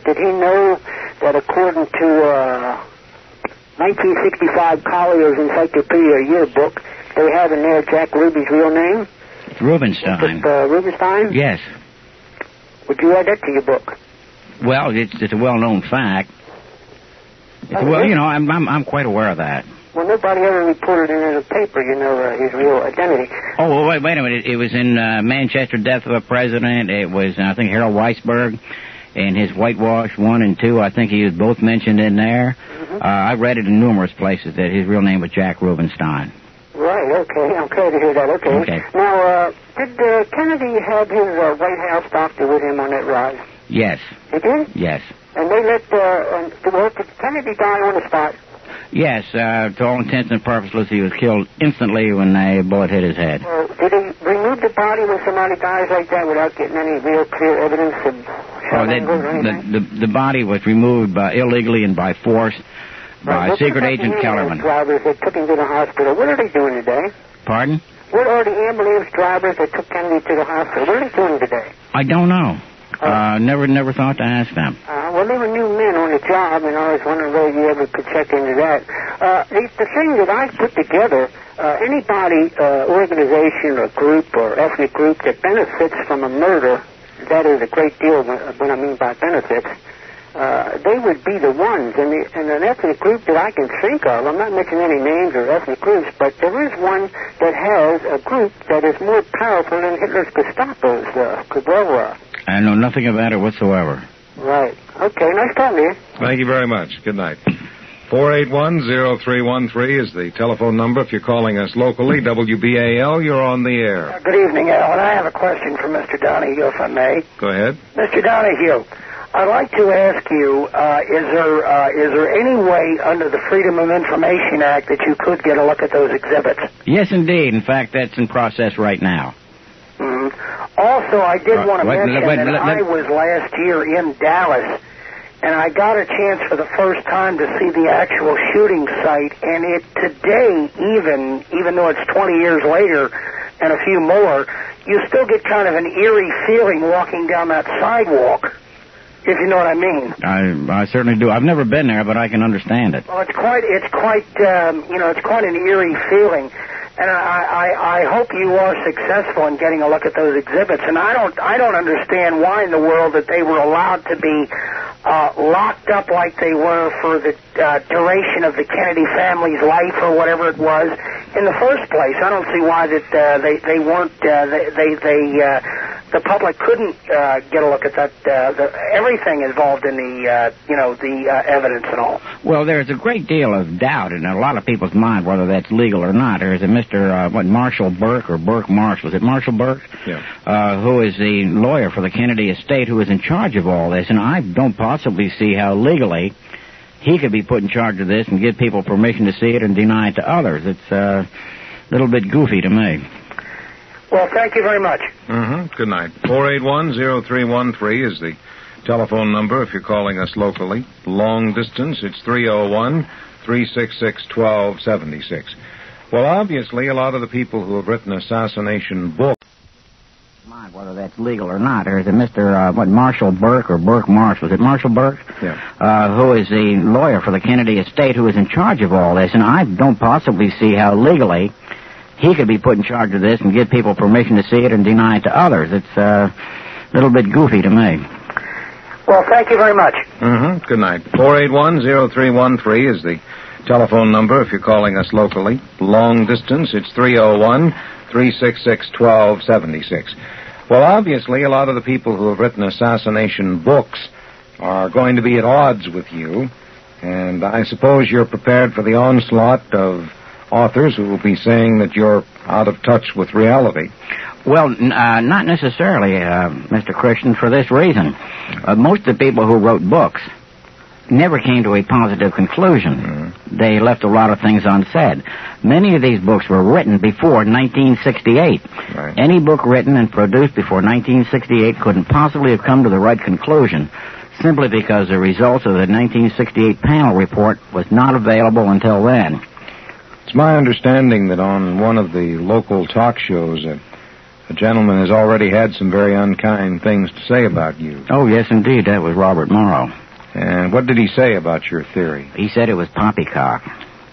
did he know that according to 1965 Collier's Encyclopedia Yearbook, they have in there Jack Ruby's real name? Rubenstein. Rubenstein? Yes. Would you add that to your book? Well, it's a well-known fact. I'm quite aware of that. Well, nobody ever reported it in the paper, his real identity. Oh, well, wait a minute. It was in Manchester, Death of a President. It was, I think, Harold Weisberg. And his Whitewash 1 and 2, I think he was both mentioned in there. Mm-hmm. I read it in numerous places that his real name was Jack Rubenstein. Right, okay. I'm glad to hear that. Okay. Now, did Kennedy have his White House doctor with him on that ride? Yes. He did? Yes. And they let did Kennedy die on the spot? Yes, to all intents and purposes, he was killed instantly when a bullet hit his head. Did he remove the body when somebody dies like that without getting any real clear evidence of the body was removed illegally and by force by Secret Agent Kellerman. Drivers that took him to the hospital. What are they doing today? Pardon? What are the ambulance drivers that took Kennedy to the hospital? What are they doing today? I don't know. Never thought to ask them. Well, they were new men on the job, and I was wondering whether you ever could check into that. The thing that I put together, anybody, organization or group or ethnic group that benefits from a murder, that is a great deal what I mean by benefits, they would be the ones. And an ethnic group that I can think of, I'm not mentioning any names or ethnic groups, but there is one that has a group that is more powerful than Hitler's Gestapo's Kubrowa. I know nothing about it whatsoever. Right. Okay, nice talking to you. Thank you very much. Good night. 481-0313 is the telephone number. If you're calling us locally, WBAL, you're on the air. Good evening, Alan. I have a question for Mr. Donahue, if I may. Go ahead. Mr. Donahue, I'd like to ask you, is there any way under the Freedom of Information Act that you could get a look at those exhibits? Yes, indeed. In fact, that's in process right now. Mm-hmm. Also, I did want to mention that I was last year in Dallas, and I got a chance for the first time to see the actual shooting site, and today, even though it's 20 years later and a few more, you still get kind of an eerie feeling walking down that sidewalk, if you know what I mean. I certainly do. I've never been there, but I can understand it. Well, it's quite an eerie feeling. And I hope you are successful in getting a look at those exhibits. And I don't understand why in the world that they were allowed to be locked up like they were for the duration of the Kennedy family's life or whatever it was in the first place. I don't see why that they weren't the public couldn't get a look at that everything involved in the evidence and all. Well, there's a great deal of doubt in a lot of people's mind whether that's legal or not. There's a Mr. Marshall Burke or Burke Marsh, was it Marshall Burke? Yeah. Who is the lawyer for the Kennedy estate who is in charge of all this, and I don't possibly see how legally he could be put in charge of this and give people permission to see it and deny it to others. It's a little bit goofy to me. Well, thank you very much. Mm-hmm. Good night. 481-0313 is the telephone number if you're calling us locally. Long distance, it's 301-366-1276. Well, obviously, a lot of the people who have written assassination books... Whether that's legal or not. There's a Mr. Marshall Burke or Burke Marsh, was it Marshall Burke? Yeah. Who is the lawyer for the Kennedy estate who is in charge of all this, and I don't possibly see how legally he could be put in charge of this and give people permission to see it and deny it to others. It's a little bit goofy to me. Well, thank you very much. Mm-hmm. Good night. 481-0313 is the telephone number if you're calling us locally. Long distance, it's 301-366-1276. Well, obviously, a lot of the people who have written assassination books are going to be at odds with you, and I suppose you're prepared for the onslaught of authors who will be saying that you're out of touch with reality. Well, not necessarily, Mr. Christian, for this reason. Most of the people who wrote books never came to a positive conclusion. Mm-hmm. They left a lot of things unsaid. Many of these books were written before 1968. Right. Any book written and produced before 1968 couldn't possibly have come to the right conclusion simply because the results of the 1968 panel report was not available until then. It's my understanding that on one of the local talk shows, a gentleman has already had some very unkind things to say about you. Oh, yes, indeed. That was Robert Morrow. And what did he say about your theory? He said it was poppycock.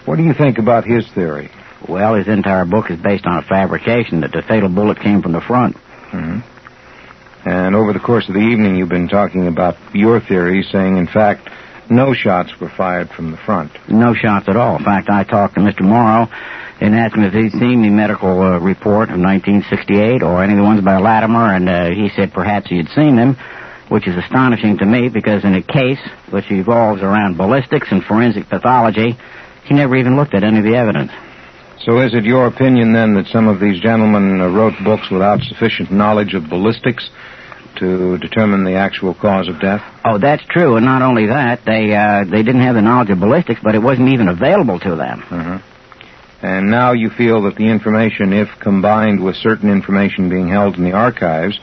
What do you think about his theory? Well, his entire book is based on a fabrication that the fatal bullet came from the front. Mm-hmm. And over the course of the evening, you've been talking about your theory, saying, in fact, no shots were fired from the front. No shots at all. In fact, I talked to Mr. Morrow and asked him if he'd seen the medical report of 1968 or any of the ones by Latimer, and he said perhaps he had seen them, which is astonishing to me because in a case which evolves around ballistics and forensic pathology, he never even looked at any of the evidence. So is it your opinion, then, that some of these gentlemen wrote books without sufficient knowledge of ballistics to determine the actual cause of death? Oh, that's true, and not only that, they didn't have the knowledge of ballistics, but it wasn't even available to them. Uh-huh. And now you feel that the information, if combined with certain information being held in the archives,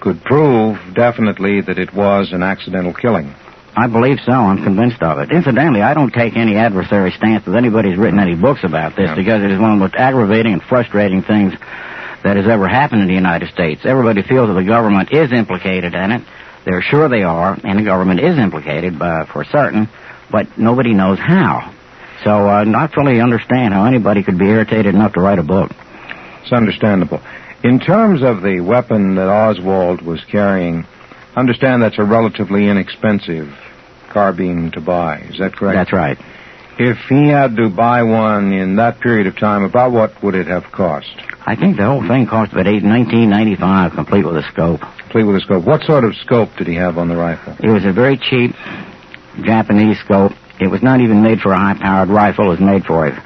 could prove definitely that it was an accidental killing. I believe so. I'm convinced of it. Incidentally, I don't take any adversary stance with anybody who's written any books about this because it is one of the most aggravating and frustrating things that has ever happened in the United States. Everybody feels that the government is implicated in it. They're sure they are, and the government is implicated for certain, but nobody knows how. So I not fully understand how anybody could be irritated enough to write a book. It's understandable. In terms of the weapon that Oswald was carrying, understand that's a relatively inexpensive carbine to buy. Is that correct? That's right. If he had to buy one in that period of time, about what would it have cost? I think the whole thing cost about $19.95, complete with a scope. Complete with a scope. What sort of scope did he have on the rifle? It was a very cheap Japanese scope, It was not even made for a high-powered rifle. It was made for a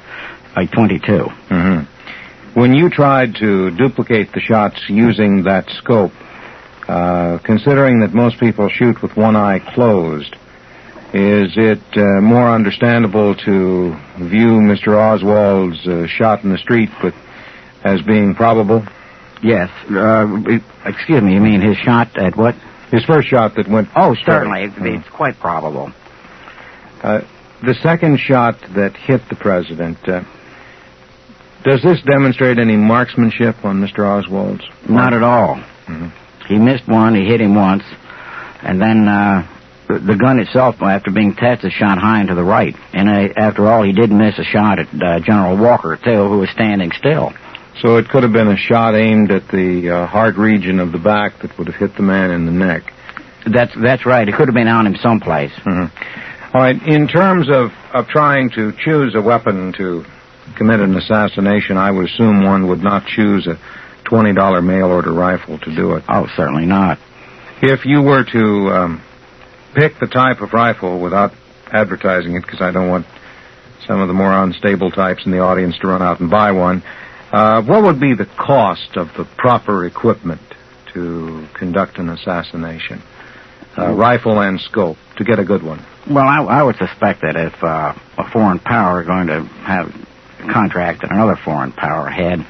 .22. Mm-hmm. When you tried to duplicate the shots using that scope, considering that most people shoot with one eye closed, is it more understandable to view Mr. Oswald's shot in the street as being probable? Yes. Excuse me, you mean his shot at what? His first shot that went... Oh, certainly. It's quite probable. The second shot that hit the president, does this demonstrate any marksmanship on Mr. Oswald's? Not at all. Mm-hmm. He missed one, he hit him once, and then the gun itself, after being tested, shot high and to the right. And after all, he did miss a shot at General Walker, too, who was standing still. So it could have been a shot aimed at the heart region of the back that would have hit the man in the neck. That's right. It could have been on him someplace. Mm-hmm. All right. In terms of trying to choose a weapon to commit an assassination, I would assume one would not choose a $20 mail-order rifle to do it. Oh, certainly not. If you were to pick the type of rifle without advertising it, because I don't want some of the more unstable types in the audience to run out and buy one, what would be the cost of the proper equipment to conduct an assassination? Rifle and scope, to get a good one. Well, I would suspect that if a foreign power going to have a contract that another foreign power had,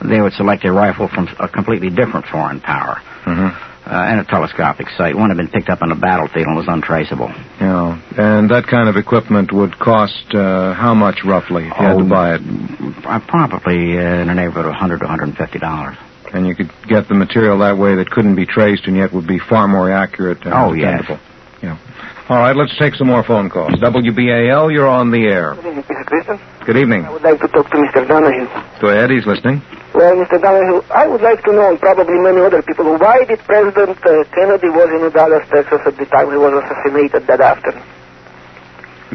they would select a rifle from a completely different foreign power. Mm-hmm. And a telescopic sight. One had been picked up on the battlefield and was untraceable. Yeah, and that kind of equipment would cost how much, roughly, if you had to buy it? Probably in the neighborhood of $100 to $150. And you could get the material that way that couldn't be traced and yet would be far more accurate and dependable. Yes. Yeah. All right, let's take some more phone calls. WBAL, you're on the air. Good evening, Mr. Christian. Good evening. I would like to talk to Mr. Donahue. Go ahead, he's listening. Well, Mr. Donahue, I would like to know, and probably many other people, why did President Kennedy was in Dallas, Texas at the time he was assassinated that afternoon?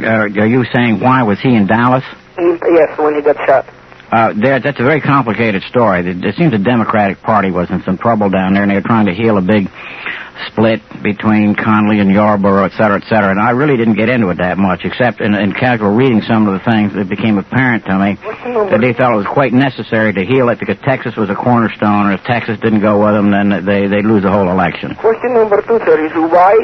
Are you saying why was he in Dallas? Yes, when he got shot. That's a very complicated story. It seems the Democratic Party was in some trouble down there, and they were trying to heal a big split between Connally and Yarborough, et cetera, and I really didn't get into it that much, except in casual reading some of the things that became apparent to me that they felt it was quite necessary to heal it because Texas was a cornerstone, and if Texas didn't go with them, then they'd lose the whole election. Question number 2, sir, is why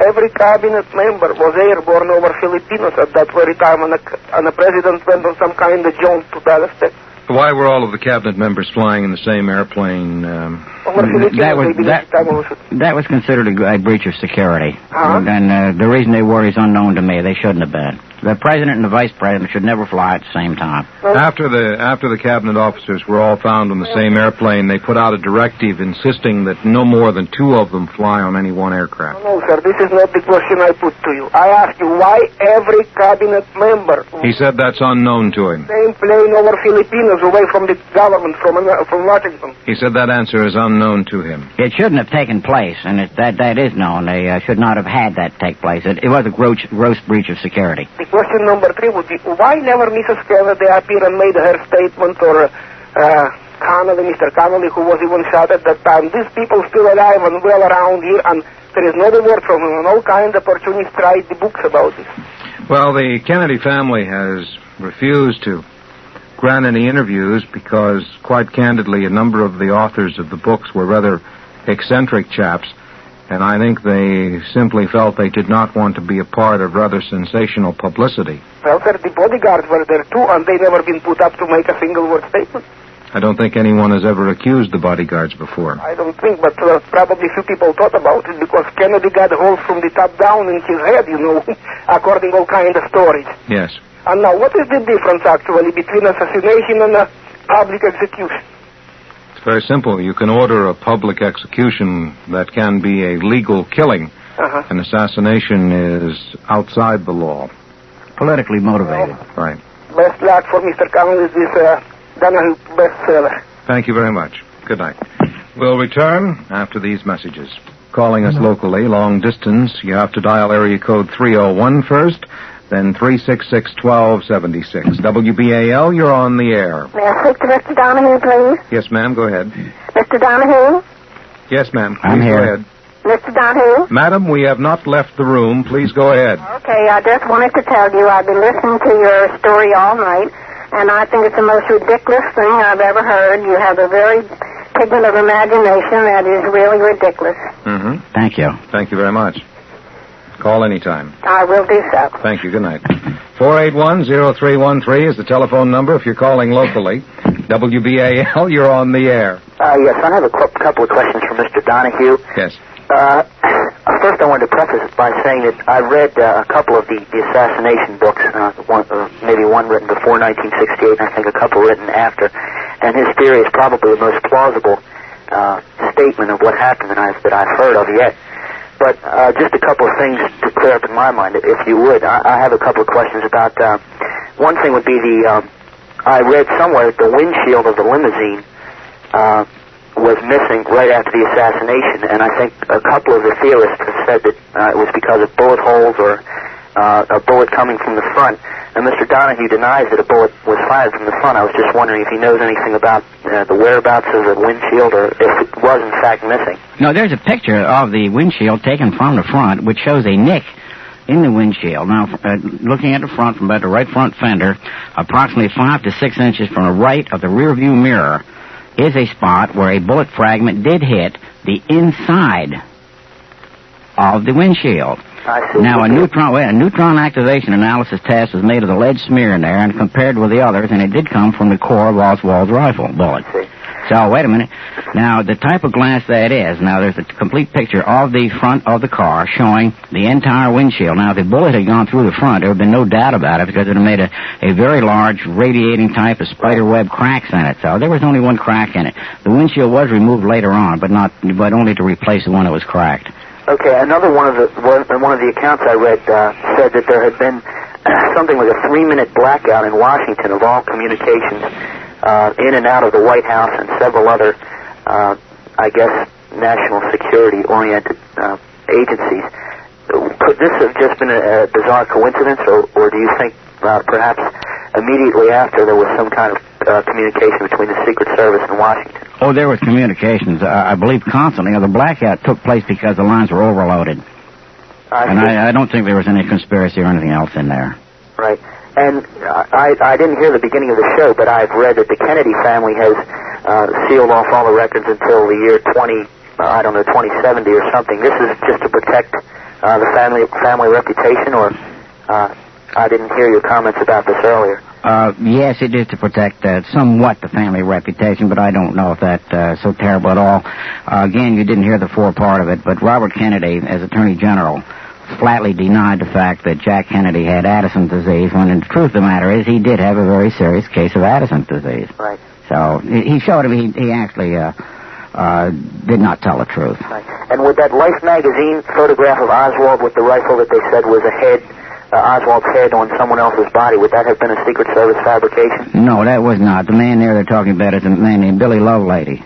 every cabinet member was airborne over Filipinos at that very time, and the president went on some kind of jaunt to Dallas, Texas? Why were all of the cabinet members flying in the same airplane? That was considered a breach of security. And the reason they were is unknown to me. They shouldn't have been. The president and the vice president should never fly at the same time. After the cabinet officers were all found on the same airplane, they put out a directive insisting that no more than 2 of them fly on any one aircraft. No, sir, this is not the question I put to you. I asked you why every cabinet member... He said that's unknown to him. Same plane over Filipinos away from the government, from Washington. He said that answer is unknown to him. It shouldn't have taken place, and that is known. They should not have had that take place. It was a gross breach of security. The question number 3 would be, why never Mrs. Kennedy appeared and made her statement, or Connally, Mr. Connally, who was even shot at that time? These people still alive and well around here, and there is no word from him, and all kinds of opportunists write the books about this. Well, the Kennedy family has refused to grant any interviews because, quite candidly, a number of the authors of the books were rather eccentric chaps, and I think they simply felt they did not want to be a part of rather sensational publicity. Well, sir, the bodyguards were there too, and they never been put up to make a single word statement. I don't think anyone has ever accused the bodyguards before. I don't think, but probably few people thought about it because Kennedy got holes from the top down in his head, according to all kinds of stories. Yes. And now, what is the difference, actually, between assassination and a public execution? It's very simple. You can order a public execution that can be a legal killing. An assassination is outside the law. Politically motivated. Right. Best luck for Mr. Connolly, this Donahue bestseller. Thank you very much. Good night. We'll return after these messages. Calling us locally, long distance, you have to dial area code 301 first, then 366-1276. WBAL, you're on the air. May I speak to Mr. Donahue, please? Yes, ma'am, go ahead. Mr. Donahue? Yes, ma'am. I'm Please here. go ahead. Mr. Donahue? Madam, we have not left the room. Please go ahead. Okay, I just wanted to tell you I've been listening to your story all night, and I think it's the most ridiculous thing I've ever heard. You have a very pigment of imagination that is really ridiculous. Mm-hmm. Thank you. Thank you very much. Call anytime. I will do so. Thank you. Good night. 481-0313 is the telephone number if you're calling locally. WBAL, you're on the air. Yes, I have a couple of questions for Mr. Donahue. Yes. First, I wanted to preface it by saying that I read a couple of the assassination books, maybe one written before 1968, and I think a couple written after. And his theory is probably the most plausible statement of what happened that I've heard of yet. But just a couple of things to clear up in my mind, if you would. I have a couple of questions about. One thing would be I read somewhere that the windshield of the limousine was missing right after the assassination, and I think a couple of the theorists have said that it was because of bullet holes or a bullet coming from the front. And Mr. Donahue denies that a bullet was fired from the front. I was just wondering if he knows anything about the whereabouts of the windshield or if it was, in fact, missing. No, there's a picture of the windshield taken from the front, which shows a nick in the windshield. Now, looking at the front from about the right front fender, approximately 5 to 6 inches from the right of the rear view mirror is a spot where a bullet fragment did hit the inside of the windshield. I see. Now, a neutron activation analysis test was made of the lead smear in there and compared with the others, and it did come from the core of Oswald's rifle bullet. So, wait a minute. Now, the type of glass that is, now there's a complete picture of the front of the car showing the entire windshield. Now, if the bullet had gone through the front, there would have been no doubt about it because it had made a very large radiating type of spider web cracks in it. So there was only one crack in it. The windshield was removed later on, but only to replace the one that was cracked. Okay, another one of the accounts I read said that there had been something like a 3-minute blackout in Washington of all communications in and out of the White House and several other, I guess, national security-oriented agencies. Could this have just been a bizarre coincidence, or do you think perhaps immediately after there was some kind of communication between the Secret Service and Washington? Oh, there was communications, I believe, constantly. The blackout took place because the lines were overloaded. I don't think there was any conspiracy or anything else in there. Right. And I didn't hear the beginning of the show, but I've read that the Kennedy family has sealed off all the records until the year 2070 or something. This is just to protect the family reputation, or I didn't hear your comments about this earlier. Yes, it is to protect somewhat the family reputation, but I don't know if that's so terrible at all. Again, you didn't hear the forepart of it, but Robert Kennedy, as Attorney General, flatly denied the fact that Jack Kennedy had Addison's disease, when the truth of the matter is he did have a very serious case of Addison's disease. Right. So he showed him he actually did not tell the truth. Right. And with that Life magazine photograph of Oswald with the rifle that they said was a head, Oswald's head on someone else's body, would that have been a Secret Service fabrication? No, that was not. The man there they're talking about is a man named Billy Lovelady.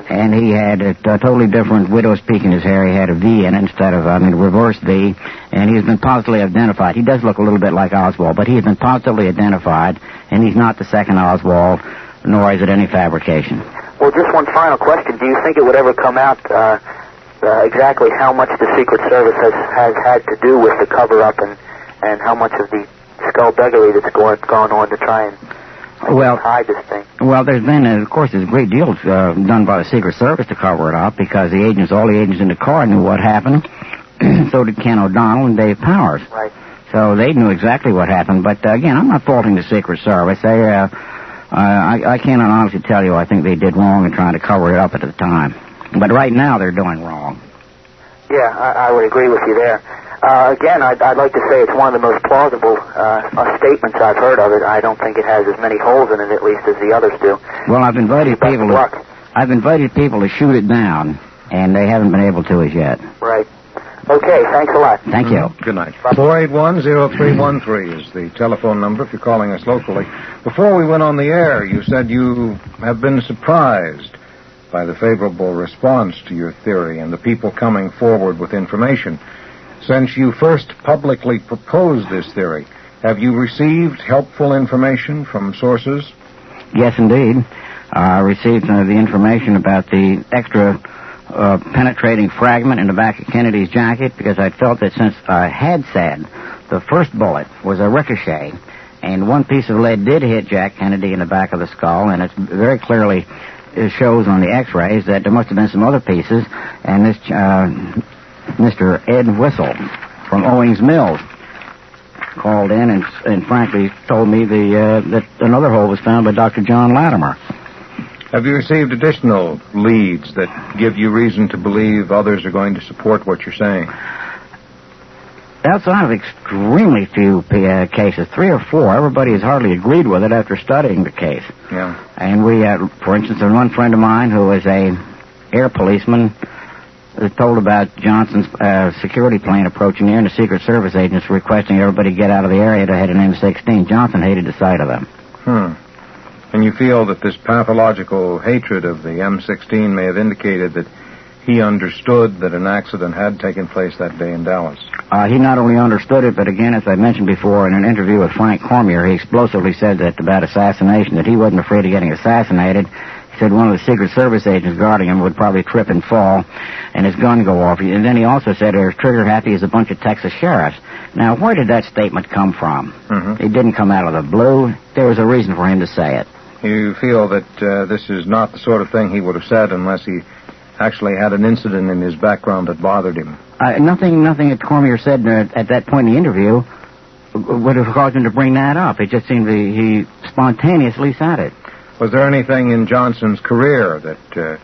And he had a totally different widow's peak in his hair. He had a V in it instead of, a reverse V. And he has been positively identified. He does look a little bit like Oswald, but he has been positively identified, and he's not the second Oswald, nor is it any fabrication. Well, just one final question. Do you think it would ever come out exactly how much the Secret Service has had to do with the cover-up and how much of the skullduggery that's gone on to try and hide this thing? Well, there's been, of course, there's a great deal done by the Secret Service to cover it up because all the agents in the car knew what happened. So did Ken O'Donnell and Dave Powers. Right. So they knew exactly what happened. But, again, I'm not faulting the Secret Service. I cannot honestly tell you I think they did wrong in trying to cover it up at the time. But right now they're doing wrong. Yeah, I would agree with you there. Again, I'd like to say it's one of the most plausible statements I've heard of it. I don't think it has as many holes in it, at least, as the others do. Well, I've invited people to shoot it down, and they haven't been able to as yet. Right. Okay, thanks a lot. Thank you. Good night. 481-0313 is the telephone number if you're calling us locally. Before we went on the air, you said you have been surprised by the favorable response to your theory and the people coming forward with information. Since you first publicly proposed this theory, have you received helpful information from sources? Yes, indeed. I received the information about the extra penetrating fragment in the back of Kennedy's jacket because I felt that since I had said the first bullet was a ricochet, and one piece of lead did hit Jack Kennedy in the back of the skull, and it very clearly shows on the X-rays that there must have been some other pieces, and this Mr. Ed Whistle from Owings Mills called in and frankly told me that another hole was found by Dr. John Latimer. Have you received additional leads that give you reason to believe others are going to support what you're saying? Outside of extremely few cases, 3 or 4, everybody has hardly agreed with it after studying the case. Yeah. And we, for instance, one friend of mine who is a air policeman was told about Johnson's security plane approaching here, and the Secret Service agents requesting everybody get out of the area to head an M16. Johnson hated the sight of them. And you feel that this pathological hatred of the M16 may have indicated that he understood that an accident had taken place that day in Dallas? He not only understood it, but again, as I mentioned before, in an interview with Frank Cormier, he explosively said that about assassination, that he wasn't afraid of getting assassinated. He said one of the Secret Service agents guarding him would probably trip and fall, and his gun go off. And then he also said they're trigger-happy as a bunch of Texas sheriffs. Now, where did that statement come from? It didn't come out of the blue. There was a reason for him to say it. You feel that this is not the sort of thing he would have said unless he actually had an incident in his background that bothered him? Nothing that Cormier said at that point in the interview would have caused him to bring that up. It just seemed he spontaneously said it. Was there anything in Johnson's career that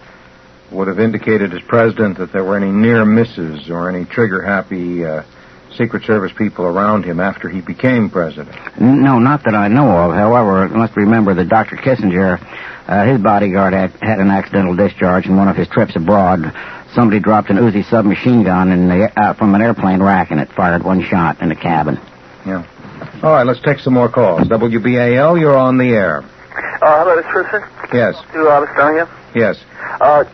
would have indicated as president that there were any near misses or any trigger-happy Secret Service people around him after he became president? No, not that I know of. However, you must remember that Dr. Kissinger, his bodyguard had an accidental discharge in one of his trips abroad. Somebody dropped an Uzi submachine gun from an airplane rack, and it fired one shot in the cabin. Yeah. All right, let's take some more calls. WBAL, you're on the air. Hello, Mr. Christian? Yes. To Mr. Donahue? Yes.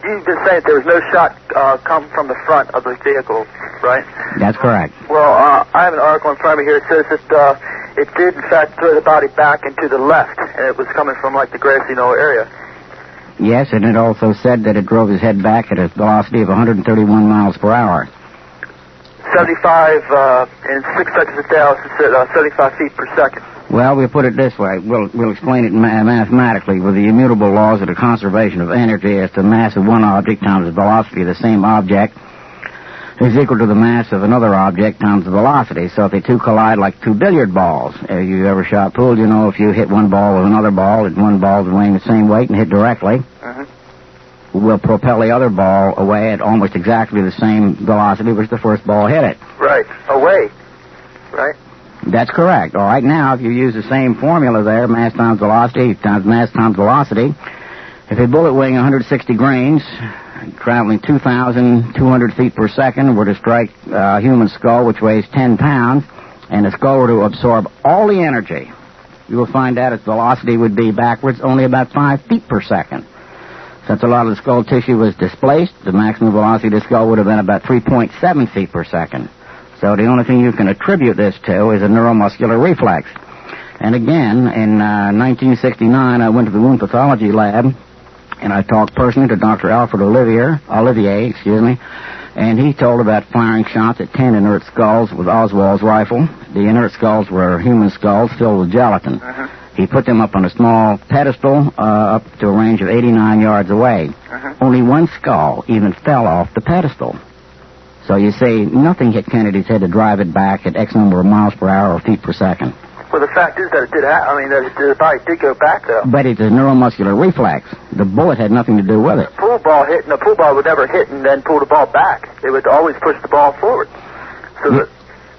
You've been saying there was no shot come from the front of the vehicle, right? That's correct. Well, I have an article in front of me here that says that it did, in fact, throw the body back and to the left, and it was coming from, like, the grassy knoll area. Yes, and it also said that it drove his head back at a velocity of 131 miles per hour. 75, in 6 seconds of Dallas, it said 75 feet per second. Well, we'll put it this way. We'll explain it mathematically with the immutable laws of the conservation of energy as the mass of one object times the velocity of the same object is equal to the mass of another object times the velocity. So if they two collide like two billiard balls, you ever shot pool, you know if you hit one ball with another ball, and one ball is weighing the same weight and hit directly, will propel the other ball away at almost exactly the same velocity which the first ball hit it. Right. Away. Right? That's correct. All right, now, if you use the same formula there, mass times velocity times mass times velocity, if a bullet weighing 160 grains, traveling 2,200 feet per second, were to strike a human skull, which weighs 10 pounds, and the skull were to absorb all the energy, you will find out its velocity would be backwards only about 5 feet per second. Since a lot of the skull tissue was displaced, the maximum velocity of the skull would have been about 3.7 feet per second. So the only thing you can attribute this to is a neuromuscular reflex. And again, in 1969, I went to the wound pathology lab, and I talked personally to Dr. Alfred Olivier, and he told about firing shots at 10 inert skulls with Oswald's rifle. The inert skulls were human skulls filled with gelatin. He put them up on a small pedestal up to a range of 89 yards away. Only one skull even fell off the pedestal. So you see, nothing hit Kennedy's head to drive it back at X number of miles per hour or feet per second. Well, the fact is that it did that the body did go back, though. But it's a neuromuscular reflex. The bullet had nothing to do with it. The pool ball hit, and the pool ball would never hit and then pull the ball back. It would always push the ball forward. So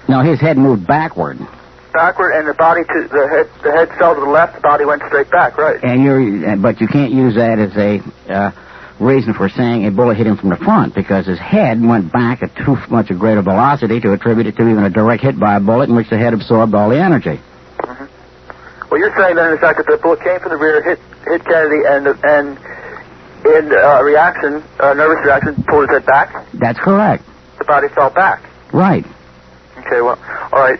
No, his head moved backward. Backward, and the head fell to the left, the body went straight back, right? But you can't use that as a reason for saying a bullet hit him from the front, because his head went back at too much a greater velocity to attribute it to even a direct hit by a bullet in which the head absorbed all the energy. Well, you're saying then, in fact, that the bullet came from the rear, hit Kennedy, and in reaction, nervous reaction, pulled his head back? That's correct. The body fell back? Right. Okay, well, all right.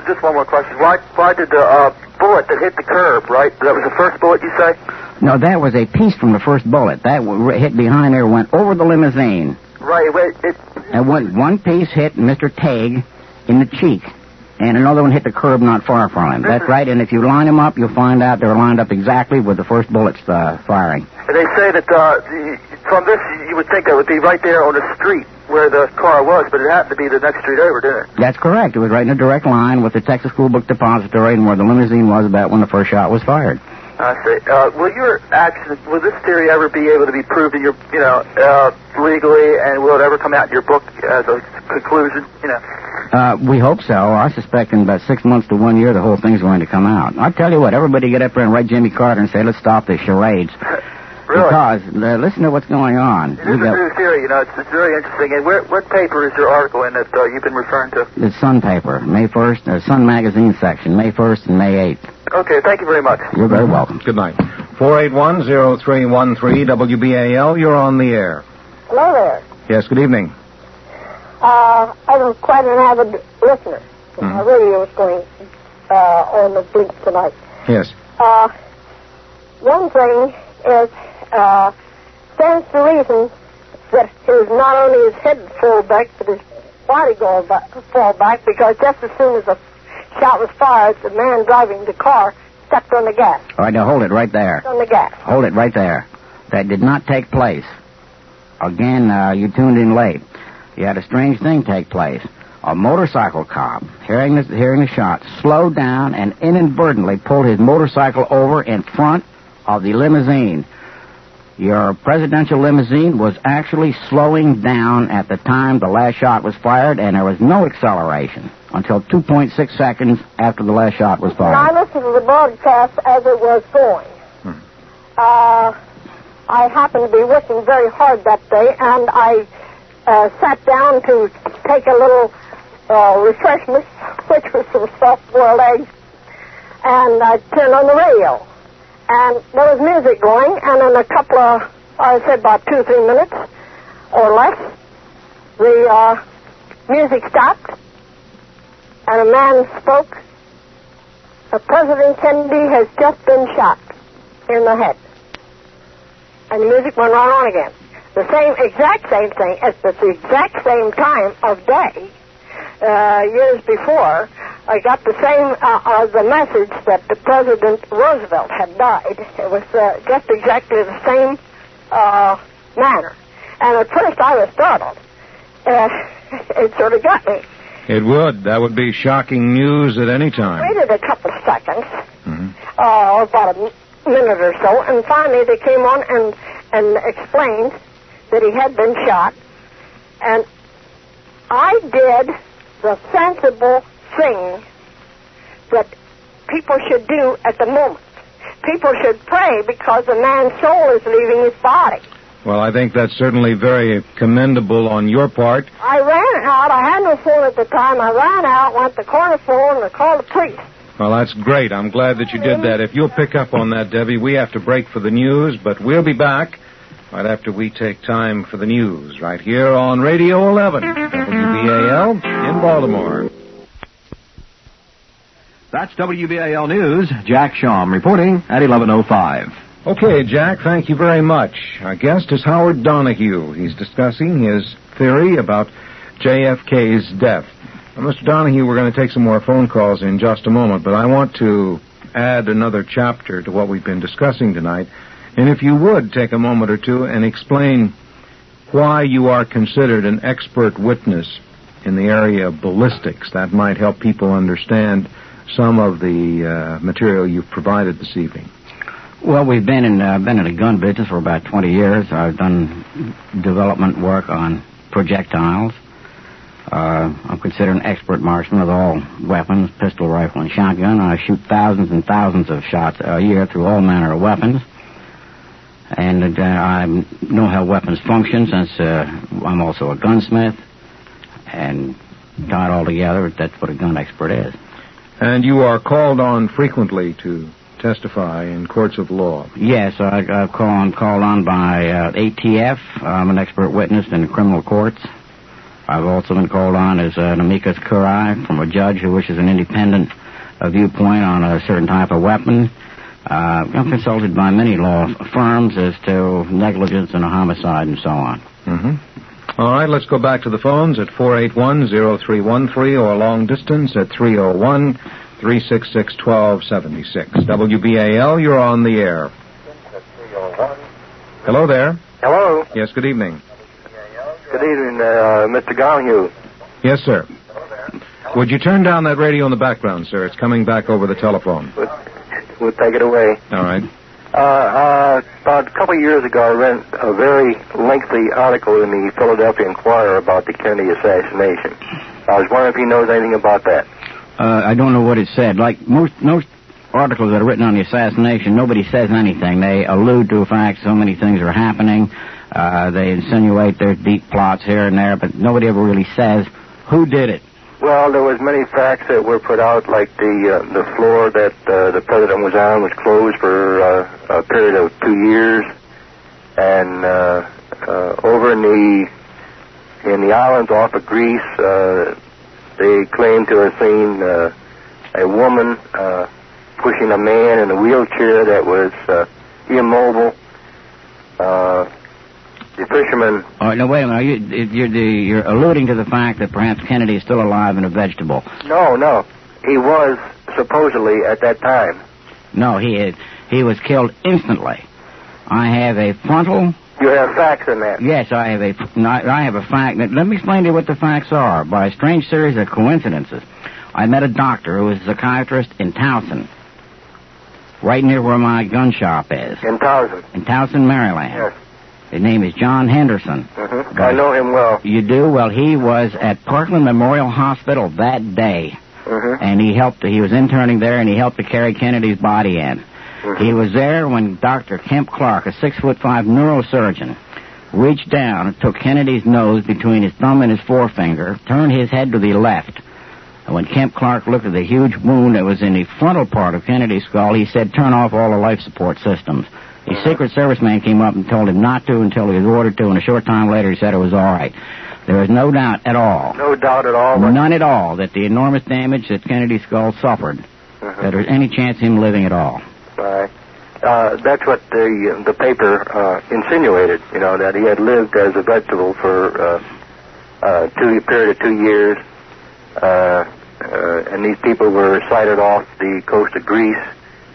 Just one more question. Why did the bullet that hit the curb, right? That was the first bullet, you say? No, that was a piece from the first bullet. That hit behind there, went over the limousine. Right. And one piece hit Mr. Tague in the cheek, and another one hit the curb not far from him. That's right, and if you line them up, you'll find out they're lined up exactly with the first bullets firing. They say that from this, you would think it would be right there on the street where the car was, but it happened to be the next street over, didn't it? That's correct. It was right in a direct line with the Texas School Book Depository and where the limousine was about when the first shot was fired. I see. Will this theory ever be able to be proved in your, legally, and will it ever come out in your book as a conclusion, We hope so. I suspect in about 6 months to 1 year the whole thing's going to come out. I'll tell you what, everybody get up there and write Jimmy Carter and say, let's stop this charades. Really? Because, listen to what's going on. It is a new theory, it's very interesting. And what paper is your article in that you've been referring to? The Sun paper, May 1st, Sun magazine section, May 1st and May 8th. Okay, thank you very much. You're very welcome. Good night. 481-0313, WBAL, you're on the air. Hello there. Yes, good evening. I'm quite an avid listener. My radio was going on the bleep tonight. Yes. One thing is, stands to reason that not only his head fall back, but his body fall back, because just as soon as the shot was fired, the man driving the car stepped on the gas. All right, now hold it right there. On the gas. Hold it right there. That did not take place. Again, you tuned in late. You had a strange thing take place. A motorcycle cop, hearing the shot, slowed down and inadvertently pulled his motorcycle over in front of the limousine. Your presidential limousine was actually slowing down at the time the last shot was fired, and there was no acceleration until 2.6 seconds after the last shot was fired. I listened to the broadcast as it was going. I happened to be working very hard that day, and I sat down to take a little refreshment, which was some soft-boiled eggs, and I turned on the radio. And there was music going, and in a couple of, I said about 2 or 3 minutes or less, the music stopped, and a man spoke. President Kennedy has just been shot in the head. And the music went right on again. The exact same thing, at the exact same time of day, years before, I got the same, the message that the President Roosevelt had died. It was just exactly the same manner. And at first I was startled. It sort of got me. It would. That would be shocking news at any time. I waited a couple of seconds, about a minute or so, and finally they came on and explained that he had been shot. And I did the sensible thing that people should do at the moment. People should pray because the man's soul is leaving his body. Well, I think that's certainly very commendable on your part. I ran out. I had no phone at the time. I ran out, went to the corner phone, and called the priest. Well, that's great. I'm glad that you did that. If you'll pick up on that, Debbie, we have to break for the news, but we'll be back right after we take time for the news, right here on Radio 11, WBAL in Baltimore. That's WBAL News. Jack Shawm reporting at 11:05. Okay, Jack, thank you very much. Our guest is Howard Donahue. He's discussing his theory about JFK's death. Now, Mr. Donahue, we're going to take some more phone calls in just a moment, but I want to add another chapter to what we've been discussing tonight. And if you would take a moment or two and explain why you are considered an expert witness in the area of ballistics, that might help people understand some of the material you've provided this evening. Well, we've been in the gun business for about 20 years. I've done development work on projectiles. I'm considered an expert marksman with all weapons, pistol, rifle, and shotgun. I shoot thousands and thousands of shots a year through all manner of weapons. And I know how weapons function since I'm also a gunsmith. And tied all together, that's what a gun expert is. And you are called on frequently to testify in courts of law. Yes, I'm called on by ATF. I'm an expert witness in criminal courts. I've also been called on as an amicus curiae from a judge who wishes an independent viewpoint on a certain type of weapon. I'm consulted by many law firms as to negligence and a homicide and so on. Mm-hmm. All right, let's go back to the phones at 481-0313 or long distance at 301-366-1276. WBAL, you're on the air. Hello there. Hello. Yes, good evening. Good evening, Mr. Donahue. Yes, sir. Would you turn down that radio in the background, sir? It's coming back over the telephone. We'll take it away. All right. About a couple of years ago, I read a very lengthy article in the Philadelphia Inquirer about the Kennedy assassination. I was wondering if he knows anything about that. I don't know what it said. Like most articles that are written on the assassination, nobody says anything. They allude to the fact so many things are happening. They insinuate there's deep plots here and there, but nobody ever really says who did it. Well, there was many facts that were put out, like the floor that the president was on was closed for a period of 2 years, and over in the islands off of Greece, they claimed to have seen a woman pushing a man in a wheelchair that was immobile. The fisherman... Oh, no, wait a minute. You're alluding to the fact that perhaps Kennedy is still alive and a vegetable. No. He was supposedly at that time. No, he was killed instantly. I have a frontal... You have facts in that? Yes, I have a fact. Let me explain to you what the facts are. By a strange series of coincidences, I met a doctor who was a psychiatrist in Towson, right near where my gun shop is. In Towson? In Towson, Maryland. Yes. His name is John Henderson. Mm-hmm. I know him well. You do? Well, he was at Parkland Memorial Hospital that day. Mm-hmm. And he was interning there, and he helped to carry Kennedy's body in. Mm-hmm. He was there when Dr. Kemp Clark, a 6'5" neurosurgeon, reached down and took Kennedy's nose between his thumb and his forefinger, turned his head to the left. And when Kemp Clark looked at the huge wound that was in the frontal part of Kennedy's skull, he said, "Turn off all the life support systems." The Secret Service man came up and told him not to until he was ordered to, and a short time later he said it was all right. There was no doubt at all. No doubt at all? None at all that the enormous damage that Kennedy's skull suffered, that there was any chance of him living at all. Right. That's what the paper insinuated, that he had lived as a vegetable for a period of 2 years, and these people were sighted off the coast of Greece.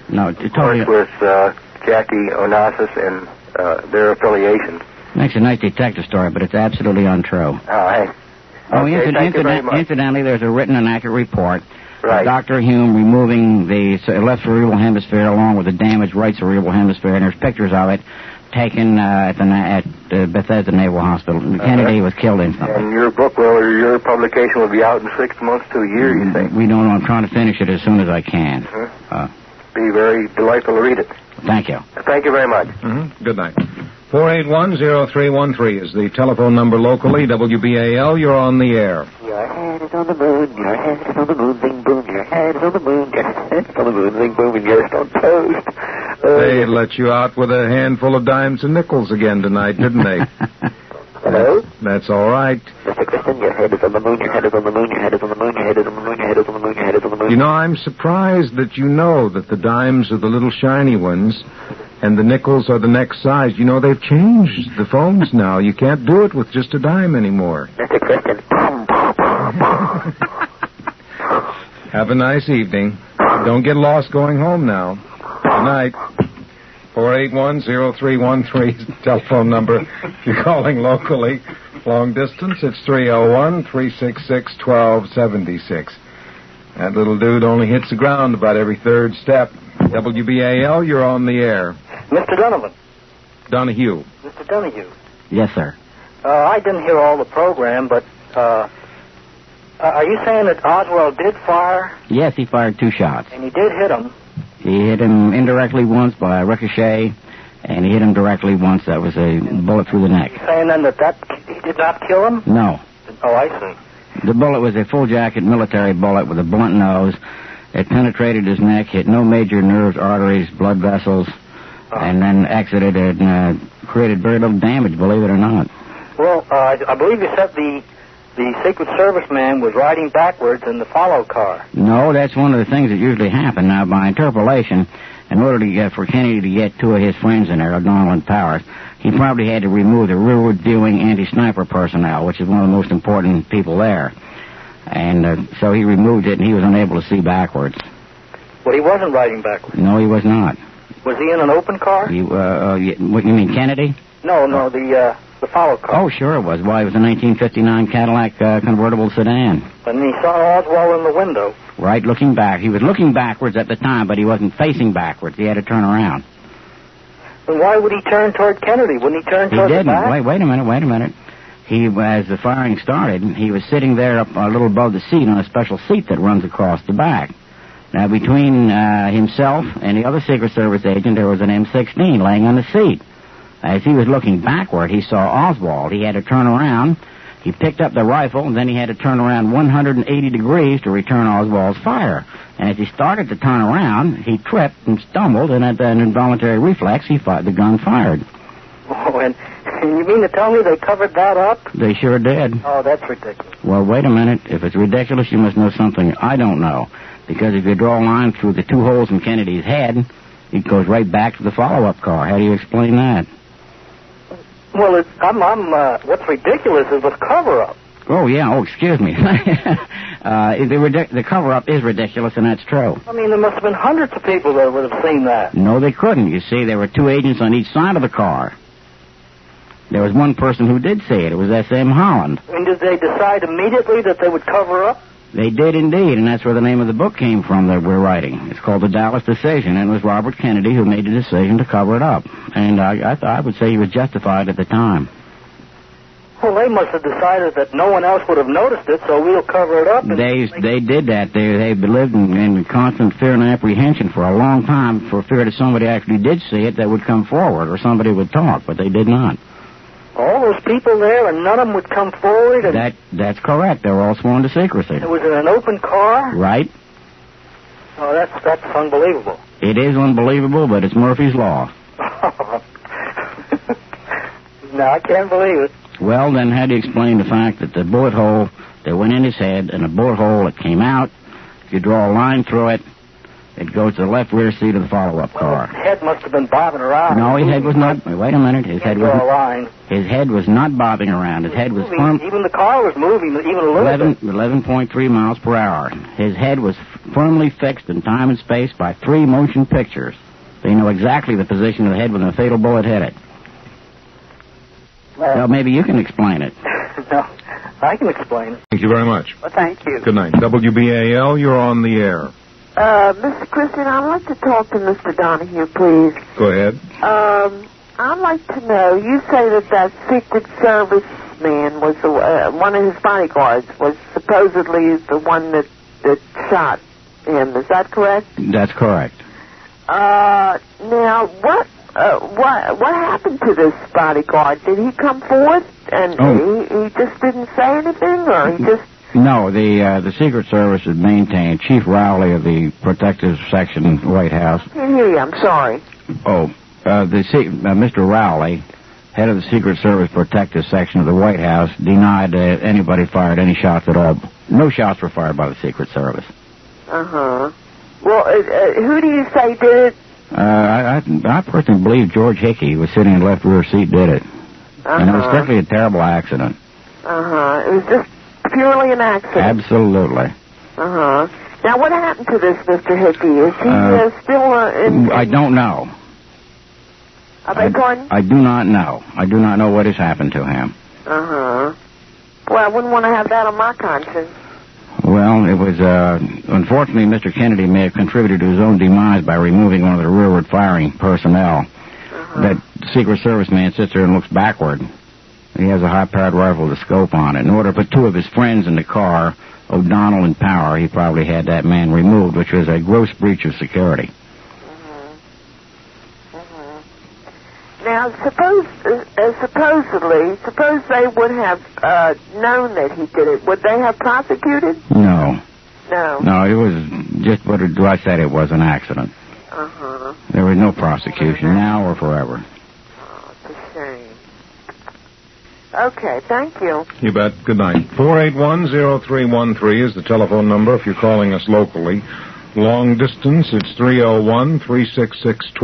No, of course, with Jackie Onassis and their affiliations. Makes a nice detective story, but it's absolutely untrue. Thank you very much. Incidentally, there's a written and accurate report. Right. Dr. Hume removing the left cerebral hemisphere along with the damaged right cerebral hemisphere, and there's pictures of it taken at Bethesda Naval Hospital. Kennedy was killed instantly. And your book, your publication will be out in 6 months to a year, you think? We don't know. I'm trying to finish it as soon as I can. Be very delightful to read it. Thank you. Thank you very much. Mm-hmm. Good night. 481-0313 is the telephone number locally. WBAL, you're on the air. Your head is on the moon, your head is on the moon, zing boom, your head is on the moon, your head is on the moon, zing boom, and you're on toast. They let you out with a handful of dimes and nickels again tonight, didn't they? Hello? That's all right. Mr. Kristen, your head is on the moon, your head is on the moon, your head is on the moon, your head is on the moon, your head is on the moon, your head is on the moon. You know, I'm surprised that you know that the dimes are the little shiny ones and the nickels are the next size. You know, they've changed the phones now. You can't do it with just a dime anymore. Mr. Kristen. Have a nice evening. Don't get lost going home now. Good night. 481-0313 telephone number. If you're calling locally, long distance, it's 301-366-1276. That little dude only hits the ground about every third step. WBAL, you're on the air. Mr. Donovan. Donahue. Mr. Donahue. Yes, sir. I didn't hear all the program, but are you saying that Oswald did fire? Yes, he fired 2 shots. And he did hit him? He hit him indirectly once by a ricochet, and he hit him directly once. That was a bullet through the neck. You're saying then that he did not kill him? No. Oh, I see. The bullet was a full-jacket military bullet with a blunt nose. It penetrated his neck, hit no major nerves, arteries, blood vessels, and then exited and created very little damage, believe it or not. Well, I believe you said the Secret Service man was riding backwards in the follow car. No, that's one of the things that usually happen. Now, by interpolation, in order to get, for Kennedy to get two of his friends in there, O'Donnell and Powers, he probably had to remove the rearward viewing anti-sniper personnel, which is one of the most important people there. And so he removed it, and he was unable to see backwards. But he wasn't riding backwards. No, he was not. Was he in an open car? What, you mean Kennedy? No, the follow car. Oh, sure it was. Why, it was a 1959 Cadillac convertible sedan. And he saw Oswald in the window. Right, looking back. He was looking backwards at the time, but he wasn't facing backwards. He had to turn around. Then why would he turn toward Kennedy? Wouldn't he turn toward the back? Wait a minute. He, as the firing started, he was sitting there up a little above the seat on a special seat that runs across the back. Now, between himself and the other Secret Service agent, there was an M16 laying on the seat. As he was looking backward, he saw Oswald. He had to turn around. He picked up the rifle, and then he had to turn around 180 degrees to return Oswald's fire. And as he started to turn around, he tripped and stumbled, and at an involuntary reflex, the gun fired. Oh, and you mean to tell me they covered that up? They sure did. Oh, that's ridiculous. Well, wait a minute. If it's ridiculous, you must know something I don't know. Because if you draw a line through the two holes in Kennedy's head, it goes right back to the follow-up car. How do you explain that? Well, what's ridiculous is the cover-up. Oh, yeah. Oh, excuse me. The cover-up is ridiculous, and that's true. I mean, there must have been hundreds of people that would have seen that. No, they couldn't. You see, there were two agents on each side of the car. There was one person who did see it. It was S.M. Holland. And did they decide immediately that they would cover up? They did indeed, and that's where the name of the book came from that we're writing. It's called The Dallas Decision, and it was Robert Kennedy who made the decision to cover it up. And I would say he was justified at the time. Well, they must have decided that no one else would have noticed it, so we'll cover it up. They did that. They lived in constant fear and apprehension for a long time for fear that somebody actually did see it that would come forward or somebody would talk, but they did not. All those people there, and none of them would come forward? And That's correct. They were all sworn to secrecy. It was in an open car? Right. Oh, that's unbelievable. It is unbelievable, but it's Murphy's Law. No, I can't believe it. Well, then how do you explain the fact that the bullet hole that went in his head and the bullet hole that came out, if you draw a line through it, it goes to the left rear seat of the follow-up car. His head must have been bobbing around. No, his head was not. Wait a minute. His head was not bobbing around. His head was even the car was moving, even a little bit. 11.3 miles per hour. His head was firmly fixed in time and space by 3 motion pictures. They know exactly the position of the head when the fatal bullet hit it. Well, maybe you can explain it. No, I can explain it. Thank you very much. Well, thank you. Good night. WBAL, you're on the air. Mr. Christian, I'd like to talk to Mr. Donahue, please. Go ahead. I'd like to know, you say that Secret Service man was one of his bodyguards, was supposedly the one that shot him. Is that correct? That's correct. Now, what happened to this bodyguard? Did he come forth and he just didn't say anything, or he just... No, the Secret Service had maintained Chief Rowley of the Protective Section, White House. I can't hear you. I'm sorry. Mr. Rowley, head of the Secret Service Protective Section of the White House, denied that anybody fired any shots at all. No shots were fired by the Secret Service. Uh-huh. Well, who do you say did it? I personally believe George Hickey, who was sitting in the left rear seat, did it. And it was strictly a terrible accident. Uh-huh. It was just purely an accident. Absolutely. Uh-huh. Now, what happened to this Mr. Hickey? Is he still in... I don't know. I beg pardon? I do not know. I do not know what has happened to him. Uh-huh. Well, I wouldn't want to have that on my conscience. Well, it was, unfortunately, Mr. Kennedy may have contributed to his own demise by removing one of the rearward firing personnel. Uh-huh. That Secret Service man sits there and looks backward. He has a high-powered rifle with a scope on it. In order to put 2 of his friends in the car, O'Donnell and Power, he probably had that man removed, which was a gross breach of security. Now, suppose they would have known that he did it. Would they have prosecuted? No. No. No, it was just what I said. It was an accident. Uh-huh. There was no prosecution now or forever. Oh, it's a shame. Okay, thank you. You bet. Good night. 481-0313 is the telephone number if you're calling us locally. Long distance, it's 301-366-1276.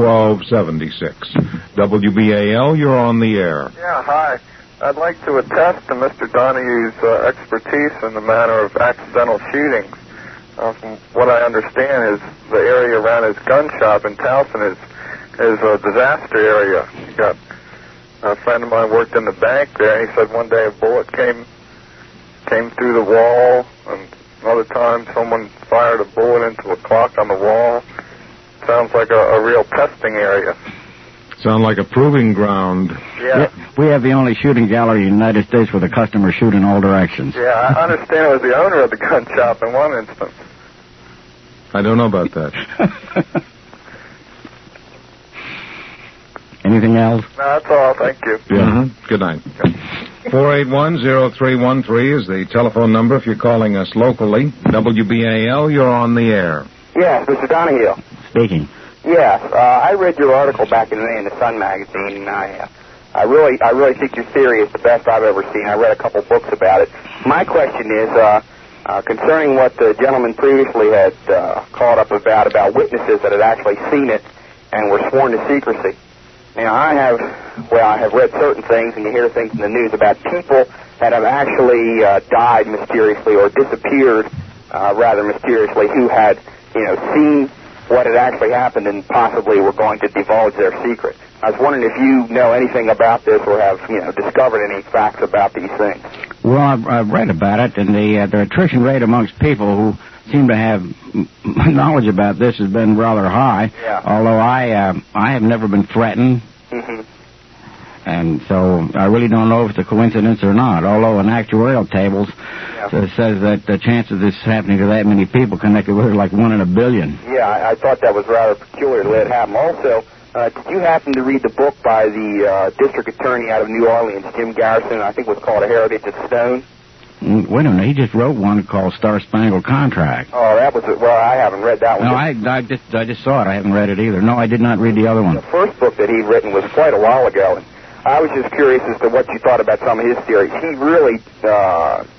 WBAL, you're on the air. Yeah, hi. I'd like to attest to Mr. Donahue's expertise in the matter of accidental shootings. From what I understand is the area around his gun shop in Towson is a disaster area. You got a friend of mine worked in the bank there, and he said one day a bullet came through the wall, and another time someone fired a bullet into a clock on the wall. Sounds like a real testing area. Sound like a proving ground. Yeah. We have the only shooting gallery in the United States where the customers shoot in all directions. Yeah, I understand it was the owner of the gun shop in one instance. I don't know about that. Anything else? No, that's all. Thank you. Yeah. Good night. 481-0313 is the telephone number if you're calling us locally. WBAL, you're on the air. Yes, Mr. Donahue. Speaking. Yes, I read your article back in the day in the Sun magazine, and I really think your theory is the best I've ever seen. I read a couple books about it. My question is concerning what the gentleman previously had called up about witnesses that had actually seen it and were sworn to secrecy. Now, I have read certain things, and you hear things in the news about people that have actually died mysteriously or disappeared rather mysteriously who had, seen what had actually happened and possibly were going to divulge their secret. I was wondering if you know anything about this or have, discovered any facts about these things. Well, I've read about it, and the attrition rate amongst people who seem to have knowledge about this has been rather high. Yeah. Although I have never been threatened, and so I really don't know if it's a coincidence or not. Although in actuarial tables it says that the chance of this happening to that many people connected with it like 1 in a billion. Yeah, I thought that was rather peculiar to let it happen. Also, did you happen to read the book by the district attorney out of New Orleans, Jim Garrison? I think it was called A Heritage of Stone. Wait a minute, he just wrote one called Star Spangled Contract. Oh, that was it. Well, I haven't read that one. No, I just saw it. I haven't read it either. No, I did not read the other one. The first book that he'd written was quite a while ago, and I was just curious as to what you thought about some of his theories. He really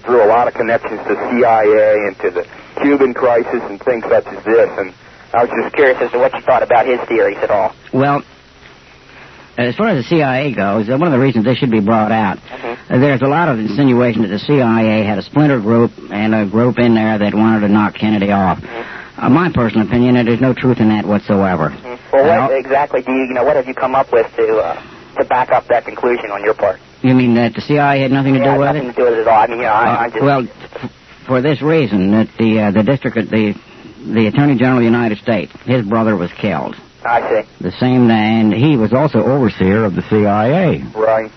drew a lot of connections to CIA and to the Cuban crisis and things such as this, and I was just curious as to what you thought about his theories at all. Well, as far as the CIA goes, one of the reasons this should be brought out, there's a lot of insinuation that the CIA had a splinter group and a group in there that wanted to knock Kennedy off. My personal opinion, there's no truth in that whatsoever. Well, what exactly do you, what have you come up with to back up that conclusion on your part? You mean that the CIA had nothing to do with it? Nothing to do with it at all. I mean, I just... Well, for this reason, that the Attorney General of the United States, his brother was killed. I see. The same day, and he was also overseer of the CIA. Right.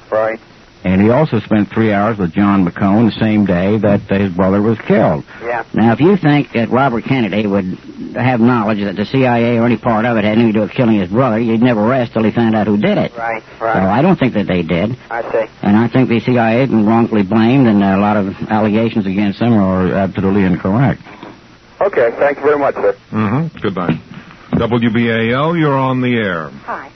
And he also spent 3 hours with John McCone the same day that his brother was killed. Yeah. Now, if you think that Robert Kennedy would have knowledge that the CIA or any part of it had anything to do with killing his brother, you'd never rest till he found out who did it. Right. So I don't think that they did. I see. And I think the CIA has been wrongfully blamed, and a lot of allegations against them are absolutely incorrect. Okay, thank you very much, sir. Goodbye. WBAL, you're on the air. Hi.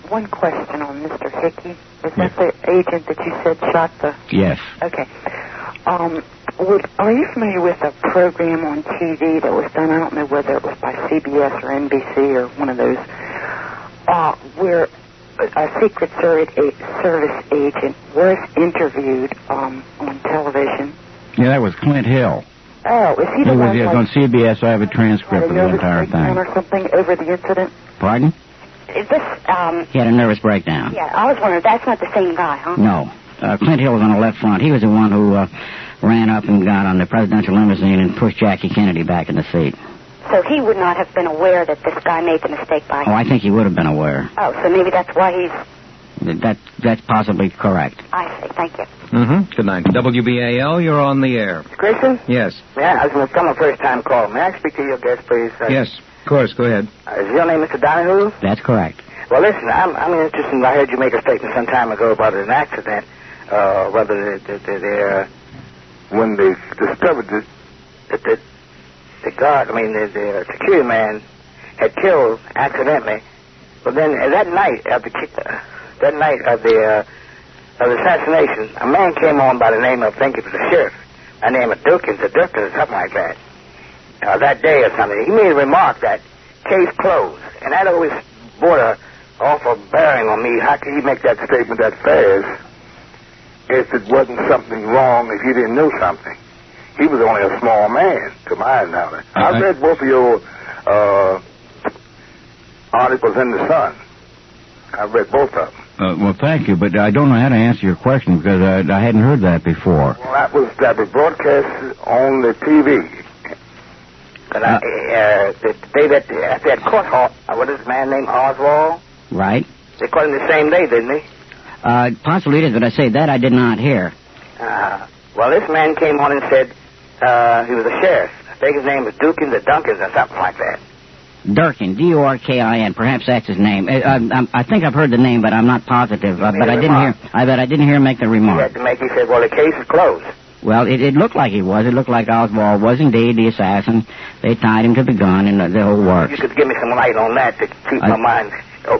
One question on Mr. Hickey. Is that the agent that you said shot the... Yes. Okay. Are you familiar with a program on TV that was done, I don't know whether it was by CBS or NBC or one of those, where a Secret Service agent was interviewed on television? Yeah, that was Clint Hill. Oh, is he the one? It was on CBS. I have a transcript of the entire thing. Or something over the incident? Pardon? Is this, He had a nervous breakdown. Yeah, I was wondering, that's not the same guy, huh? No. Clint Hill was on the left front. He was the one who ran up and got on the presidential limousine and pushed Jackie Kennedy back in the seat. So he would not have been aware that this guy made the mistake by... Oh, I think he would have been aware. Oh, so maybe that's why he's... That's possibly correct. I see. Thank you. Good night. WBAL, you're on the air. Grayson? Yes. Yeah, I'm a first-time call. May I speak to your guest, please? Yes, of course. Go ahead. Is your name Mr. Donahue? That's correct. Well, listen, I'm interested in... I heard you make a statement some time ago about an accident. Whether when they discovered that the security man had killed accidentally. But then that night of the assassination, a man came on by the name of, I think it was the sheriff, by the name of Dukins or something like that. that day or something. He made a remark that case closed, and that always brought a awful bearing on me. How could he make that statement that fast if it wasn't something wrong, if he didn't know something? He was only a small man, to my knowledge. I read both of your articles in the Sun. I read both of them. Well, thank you, but I don't know how to answer your question because I hadn't heard that before. Well, that was broadcast on the TV. But the day that they had caught, what is his man named Oswald? Right. They caught him the same day, didn't they? Possibly it is, but I say that I did not hear. Well, this man came on and said he was a sheriff. I think his name was Dukins or Dunkins or something like that. Durkin, D-U-R-K-I-N. Perhaps that's his name. I think I've heard the name, but I'm not positive. But I didn't hear. I bet I didn't hear him make the remark. He said, "Well, the case is closed." Well, it looked like he was. It looked like Oswald was indeed the assassin. They tied him to the gun, and the whole works. You could give me some light on that to keep my mind so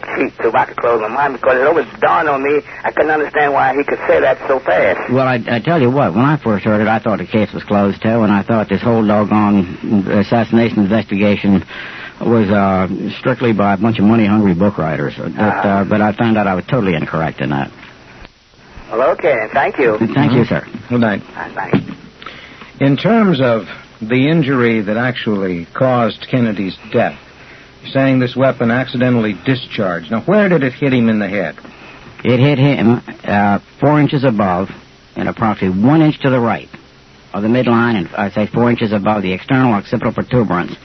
I could close my mind, because it always dawned on me I couldn't understand why he could say that so fast. Well, I tell you what, when I first heard it, I thought the case was closed, too, and I thought this whole doggone assassination investigation was strictly by a bunch of money-hungry book writers. But I found out I was totally incorrect in that. Well, okay, thank you. Thank you, sir. Good night. Night. In terms of the injury that actually caused Kennedy's death, you're saying this weapon accidentally discharged. Now, where did it hit him in the head? It hit him 4 inches above and approximately 1 inch to the right of the midline, and I'd say 4 inches above the external occipital protuberance.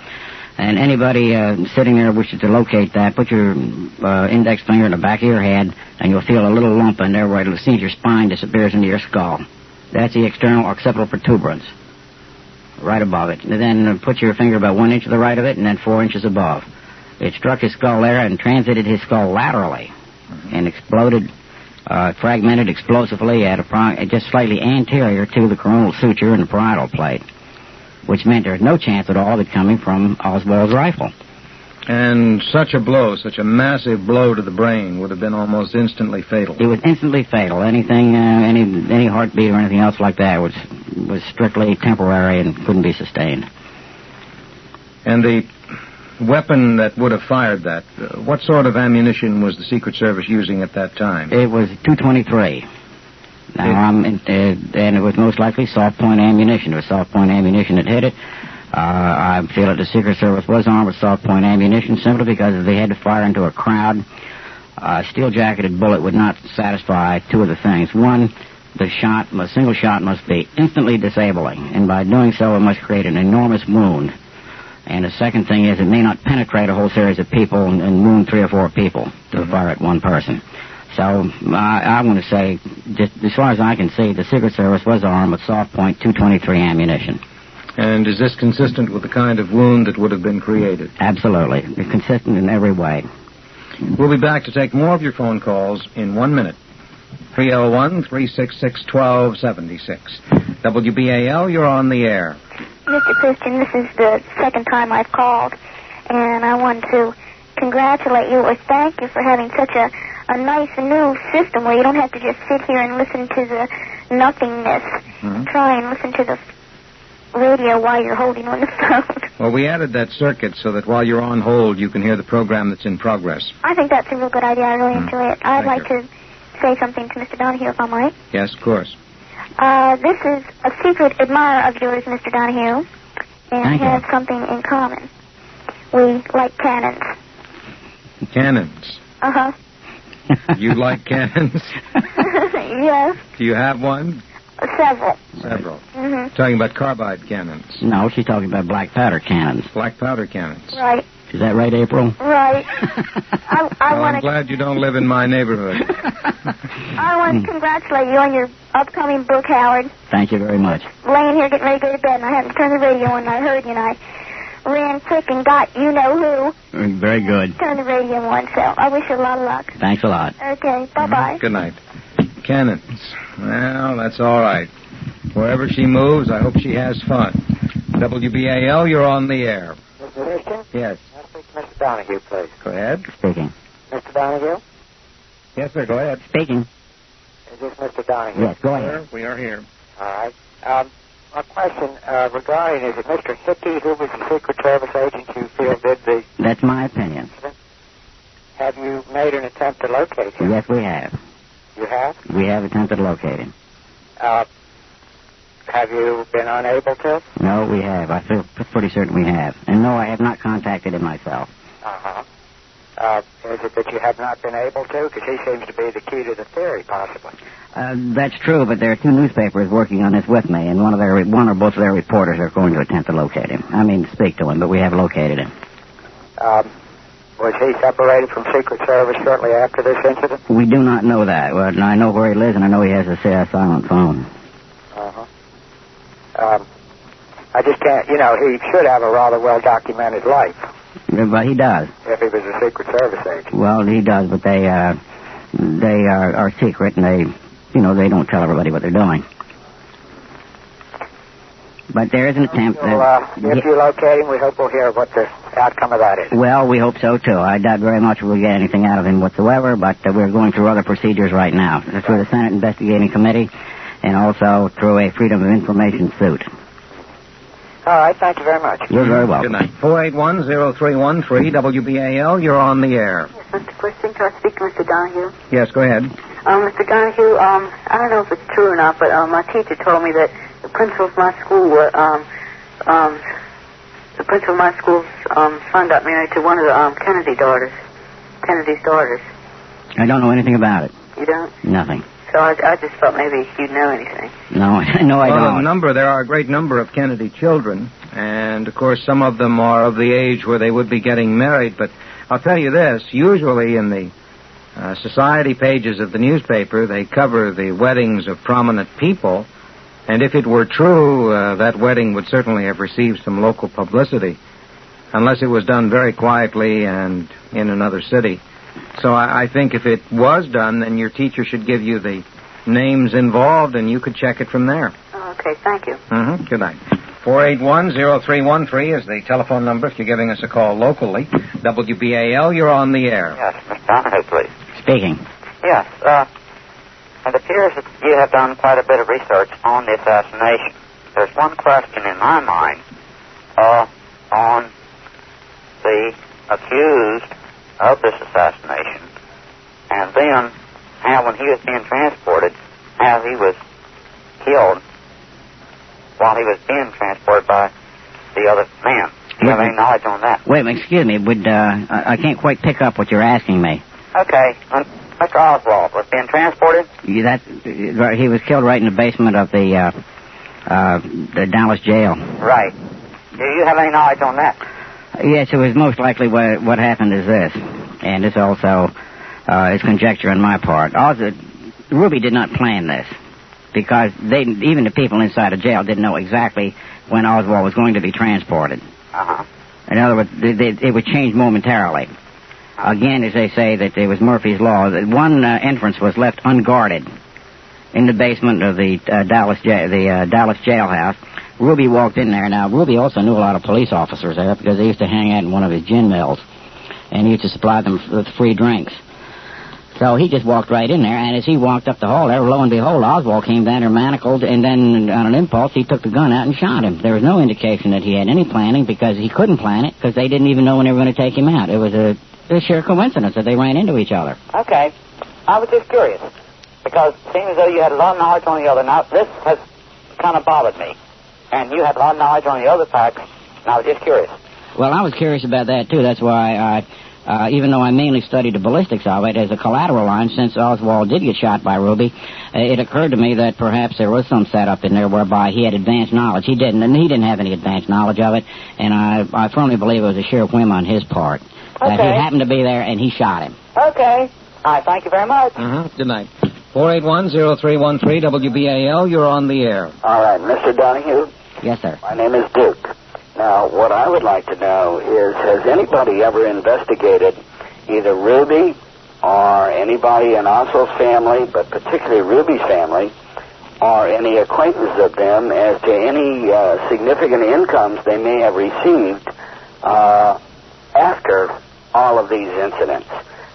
And anybody sitting there wishes to locate that, put your index finger in the back of your head, and you'll feel a little lump in there where it'll see your spine disappears into your skull. That's the external occipital protuberance, right above it. And then put your finger about 1 inch to the right of it, and then 4 inches above. It struck his skull there and transited his skull laterally, and exploded, fragmented explosively at just slightly anterior to the coronal suture and the parietal plate, which meant there's no chance at all of it coming from Oswald's rifle. And such a blow, such a massive blow to the brain would have been almost instantly fatal. It was instantly fatal. Anything, any heartbeat or anything else like that was strictly temporary and couldn't be sustained. And the weapon that would have fired that, what sort of ammunition was the Secret Service using at that time? It was .223. Now, and it was most likely soft-point ammunition. It was soft-point ammunition that hit it. I feel that the Secret Service was armed with soft-point ammunition simply because if they had to fire into a crowd, a steel-jacketed bullet would not satisfy two of the things. One, a single shot must be instantly disabling, and by doing so, it must create an enormous wound. And the second thing is it may not penetrate a whole series of people and wound 3 or 4 people to fire at one person. So I want to say, just as far as I can see, the Secret Service was armed with soft-point .223 ammunition. And is this consistent with the kind of wound that would have been created? Absolutely. It's consistent in every way. We'll be back to take more of your phone calls in 1 minute. 301-366-1276. WBAL, you're on the air. Mr. Christian, this is the second time I've called, and I want to congratulate you or thank you for having such a nice new system where you don't have to just sit here and listen to the nothingness. Mm-hmm. Try and listen to the radio while you're holding on the phone. Well, we added that circuit so that while you're on hold, you can hear the program that's in progress. I think that's a real good idea. I really enjoy it. I'd like to say something to Mr. Donahue, if I might. Yes, of course. This is a secret admirer of yours, Mr. Donahue, and we have something in common. We like cannons. Cannons? Uh-huh. You like cannons? Yes. Do you have one? Several. Mm-hmm. Talking about carbide cannons. No, she's talking about black powder cannons. Black powder cannons. Right. Is that right, April? Right. I'm glad you don't live in my neighborhood. I want to congratulate you on your upcoming book, Howard. Thank you very much. Laying here getting ready to go to bed, and I happened to turn the radio on, and I heard you, and I ran quick and got you-know-who. Very good. Turn the radio on, so I wish you a lot of luck. Thanks a lot. Okay, bye-bye. Good night. Cannons. Well, that's all right. Wherever she moves, I hope she has fun. WBAL, you're on the air. Mr. Houston? Yes. I'll speak to Mr. Donahue, please. Go ahead. Speaking. Mr. Donahue? Yes, sir, go ahead. Speaking. Is this Mr. Donahue? Yes, go ahead. We are here. All right. A question regarding, is it Mr. Hickey who was the Secret Service agent you feel did the... That's my opinion. Have you made an attempt to locate him? Yes, we have. You have? We have attempted to locate him. Have you been unable to? No, we have. I feel pretty certain we have. And no, I have not contacted him myself. Uh-huh. Is it that you have not been able to? Because he seems to be the key to the theory, possibly. That's true, but there are two newspapers working on this with me, and one or both of their reporters are going to attempt to locate him. I mean, speak to him, but we have located him. Was he separated from Secret Service shortly after this incident? We do not know that. Well, I know where he lives, and I know he has a silent phone. Uh-huh. I just can't, he should have a rather well-documented life. But he does. If he was a Secret Service agent. Well, he does, but they are secret, and they don't tell everybody what they're doing. But there is an attempt. If you locate him, we hope we'll hear what the outcome of that is. Well, we hope so, too. I doubt very much we'll get anything out of him whatsoever, but we're going through other procedures right now. Through the Senate Investigating Committee, and also through a Freedom of Information suit. All right, thank you very much. You're very welcome. Good night. 481-0313, WBAL, you're on the air. Yes, Mr. Question, can I speak to Mr. Donahue? Yes, go ahead. Mr. Donahue, I don't know if it's true or not, but my teacher told me that the principal of my school son got married to one of the Kennedy's daughters. I don't know anything about it. You don't? Nothing. So I just thought maybe you'd know anything. No, I don't. There are a great number of Kennedy children, and, of course, some of them are of the age where they would be getting married, but I'll tell you this, usually in the society pages of the newspaper, they cover the weddings of prominent people, and if it were true, that wedding would certainly have received some local publicity, unless it was done very quietly and in another city. So I think if it was done, then your teacher should give you the names involved, and you could check it from there. Oh, okay, thank you. Mm-hmm. Good night. 481-0313 is the telephone number if you're giving us a call locally. WBAL, you're on the air. Yes, Mr. Donahue, please. Speaking. Yes, it appears that you have done quite a bit of research on the assassination. There's one question in my mind on the accused of this assassination, and then how, when he was being transported, how he was killed while he was being transported by the other man. Do you have any knowledge on that? Wait a minute, excuse me. I can't quite pick up what you're asking me. Okay. When Mr. Oswald was being transported? He was killed right in the basement of the Dallas jail. Right. Do you have any knowledge on that? Yes, it was most likely what happened is this, and this also is conjecture on my part. Ruby did not plan this, because even the people inside the jail didn't know exactly when Oswald was going to be transported. Uh-huh. In other words, it would change momentarily. Again, as they say, that it was Murphy's Law, that one entrance was left unguarded in the basement of the Dallas jailhouse. Ruby walked in there. Now, Ruby also knew a lot of police officers there because they used to hang out in one of his gin mills, and he used to supply them with free drinks. So he just walked right in there, and as he walked up the hall there, lo and behold, Oswald came down there manacled, and then on an impulse, he took the gun out and shot him. There was no indication that he had any planning because he couldn't plan it because they didn't even know when they were going to take him out. It was a sheer coincidence that they ran into each other. Okay. I was just curious, because it seemed as though you had a lot of knowledge on the other. Now, this has kind of bothered me. And you had a lot of knowledge on the other facts, and I was just curious. Well, I was curious about that, too. That's why even though I mainly studied the ballistics of it as a collateral line, since Oswald did get shot by Ruby, it occurred to me that perhaps there was some setup in there whereby he had advanced knowledge. He didn't have any advanced knowledge of it, and I firmly believe it was a sheer whim on his part. Okay. That he happened to be there, and he shot him. Okay. All right, thank you very much. Mm-hmm. Good night. 481-0313, WBAL, you're on the air. All right, Mr. Donahue? Yes, sir. My name is Duke. Now, what I would like to know is, has anybody ever investigated either Ruby or anybody in Oswald's family, but particularly Ruby's family, or any acquaintance of them as to any significant incomes they may have received after all of these incidents?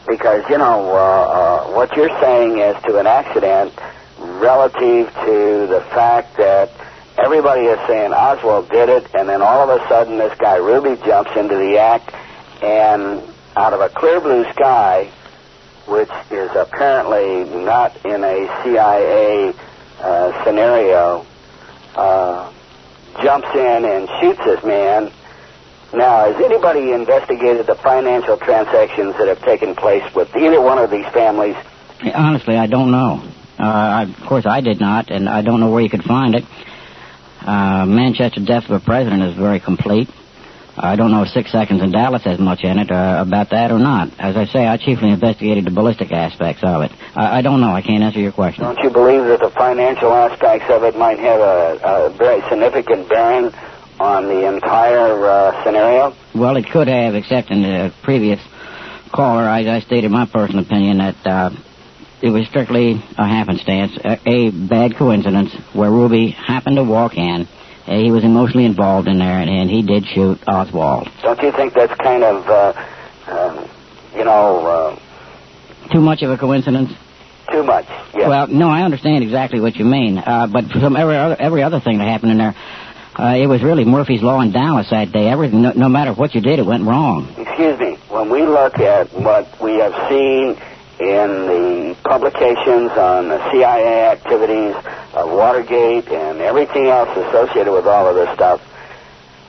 Because, what you're saying as to an accident relative to the fact that everybody is saying Oswald did it, and then all of a sudden this guy Ruby jumps into the act, and out of a clear blue sky, which is apparently not in a CIA scenario, jumps in and shoots this man. Now, has anybody investigated the financial transactions that have taken place with either one of these families? Honestly, I don't know. Of course, I did not, and I don't know where you could find it. Manchester Death of a President is very complete. I don't know if 6 Seconds in Dallas has much in it about that or not. As I say, I chiefly investigated the ballistic aspects of it. I don't know. I can't answer your question. Don't you believe that the financial aspects of it might have a very significant bearing on the entire scenario? Well, it could have, except in the previous caller, I stated my personal opinion that it was strictly a happenstance, a bad coincidence where Ruby happened to walk in. He was emotionally involved in there, and he did shoot Oswald. Don't you think that's kind of, too much of a coincidence? Too much, yes. Well, no, I understand exactly what you mean. But from every other thing that happened in there, it was really Murphy's Law in Dallas that day. Everything, no matter what you did, it went wrong. Excuse me. When we look at what we have seen in the publications on the CIA activities of Watergate and everything else associated with all of this stuff,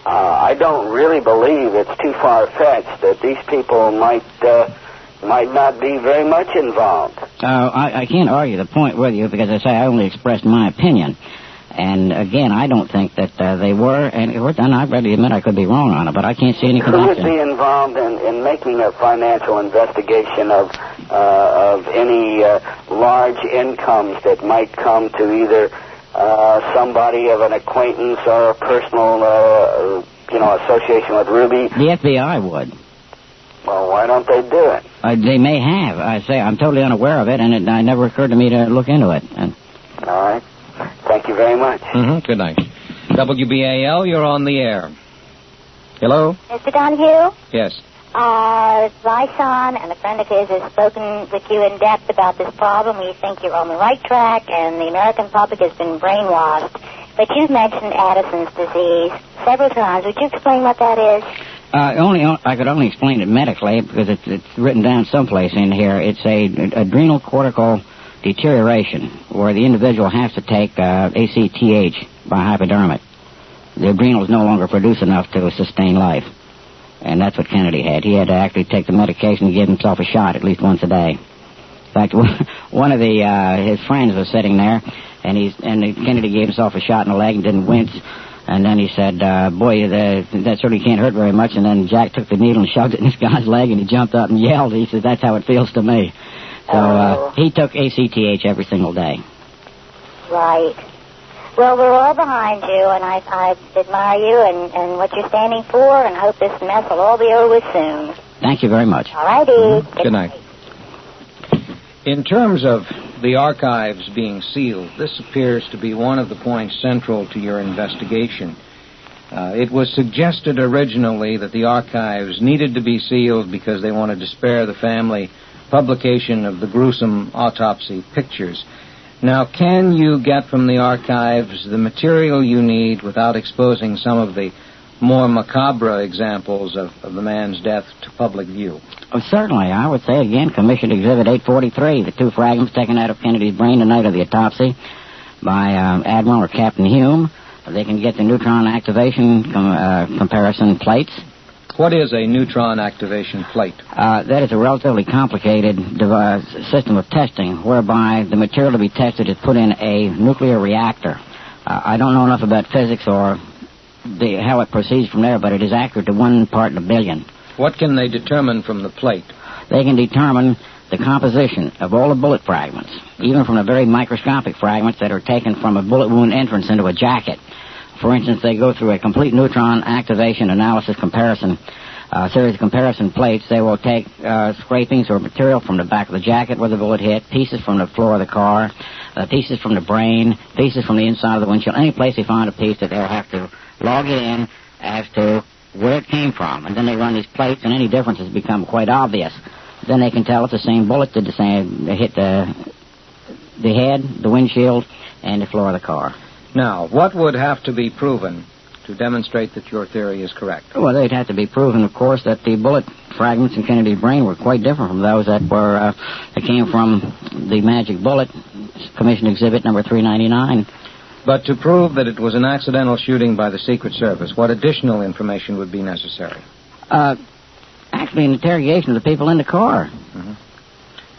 I don't really believe it's too far-fetched that these people might not be very much involved. I can't argue the point with you because, I say, I only expressed my opinion. And, again, I don't think that they were, and I readily admit I could be wrong on it, but I can't see any connection. Who would be involved in making a financial investigation of any large incomes that might come to either somebody of an acquaintance or a personal, association with Ruby? The FBI would. Well, why don't they do it? They may have. I say I'm totally unaware of it, and it never occurred to me to look into it. All right. Thank you very much. Mm-hmm. Good night. WBAL, you're on the air. Hello? Mr. Donahue? Yes. My son and a friend of his has spoken with you in depth about this problem. We think you're on the right track, and the American public has been brainwashed. But you've mentioned Addison's disease several times. Would you explain what that is? I could only explain it medically because it's written down someplace in here. It's a adrenal cortical deterioration where the individual has to take ACTH by hypodermic. The adrenals no longer produce enough to sustain life. And that's what Kennedy had. He had to actually take the medication and give himself a shot at least once a day. In fact, one of his friends was sitting there, and Kennedy gave himself a shot in the leg and didn't wince. And then he said, boy, that certainly can't hurt very much. And then Jack took the needle and shoved it in this guy's leg, and he jumped up and yelled. He says, that's how it feels to me. So he took ACTH every single day. Right. Well, we're all behind you, and I admire you and what you're standing for, and hope this mess will all be over soon. Thank you very much. All righty. Mm-hmm. Good night. In terms of the archives being sealed, this appears to be one of the points central to your investigation. It was suggested originally that the archives needed to be sealed because they wanted to spare the family publication of the gruesome autopsy pictures. Now, can you get from the archives the material you need without exposing some of the more macabre examples of the man's death to public view? Oh, certainly. I would say, again, Commission Exhibit 843, the 2 fragments taken out of Kennedy's brain the night of the autopsy by Admiral or Captain Hume. They can get the neutron activation comparison plates. What is a neutron activation plate? That is a relatively complicated system of testing whereby the material to be tested is put in a nuclear reactor. I don't know enough about physics or how it proceeds from there, but it is accurate to 1 part in a billion. What can they determine from the plate? They can determine the composition of all the bullet fragments, even from the very microscopic fragments that are taken from a bullet wound entrance into a jacket. For instance, they go through a complete neutron activation analysis comparison, series of comparison plates. They will take scrapings or material from the back of the jacket where the bullet hit, pieces from the floor of the car, pieces from the brain, pieces from the inside of the windshield. Any place they find a piece that they'll have to log it in as to where it came from. And then they run these plates, and any differences become quite obvious. Then they can tell if the same bullet did the same, hit the head, the windshield, and the floor of the car. Now, what would have to be proven to demonstrate that your theory is correct? Well, they'd have to be proven, of course, that the bullet fragments in Kennedy's brain were quite different from those that came from the magic bullet, Commission Exhibit number 399. But to prove that it was an accidental shooting by the Secret Service, what additional information would be necessary? Actually, an interrogation of the people in the car. Mm-hmm.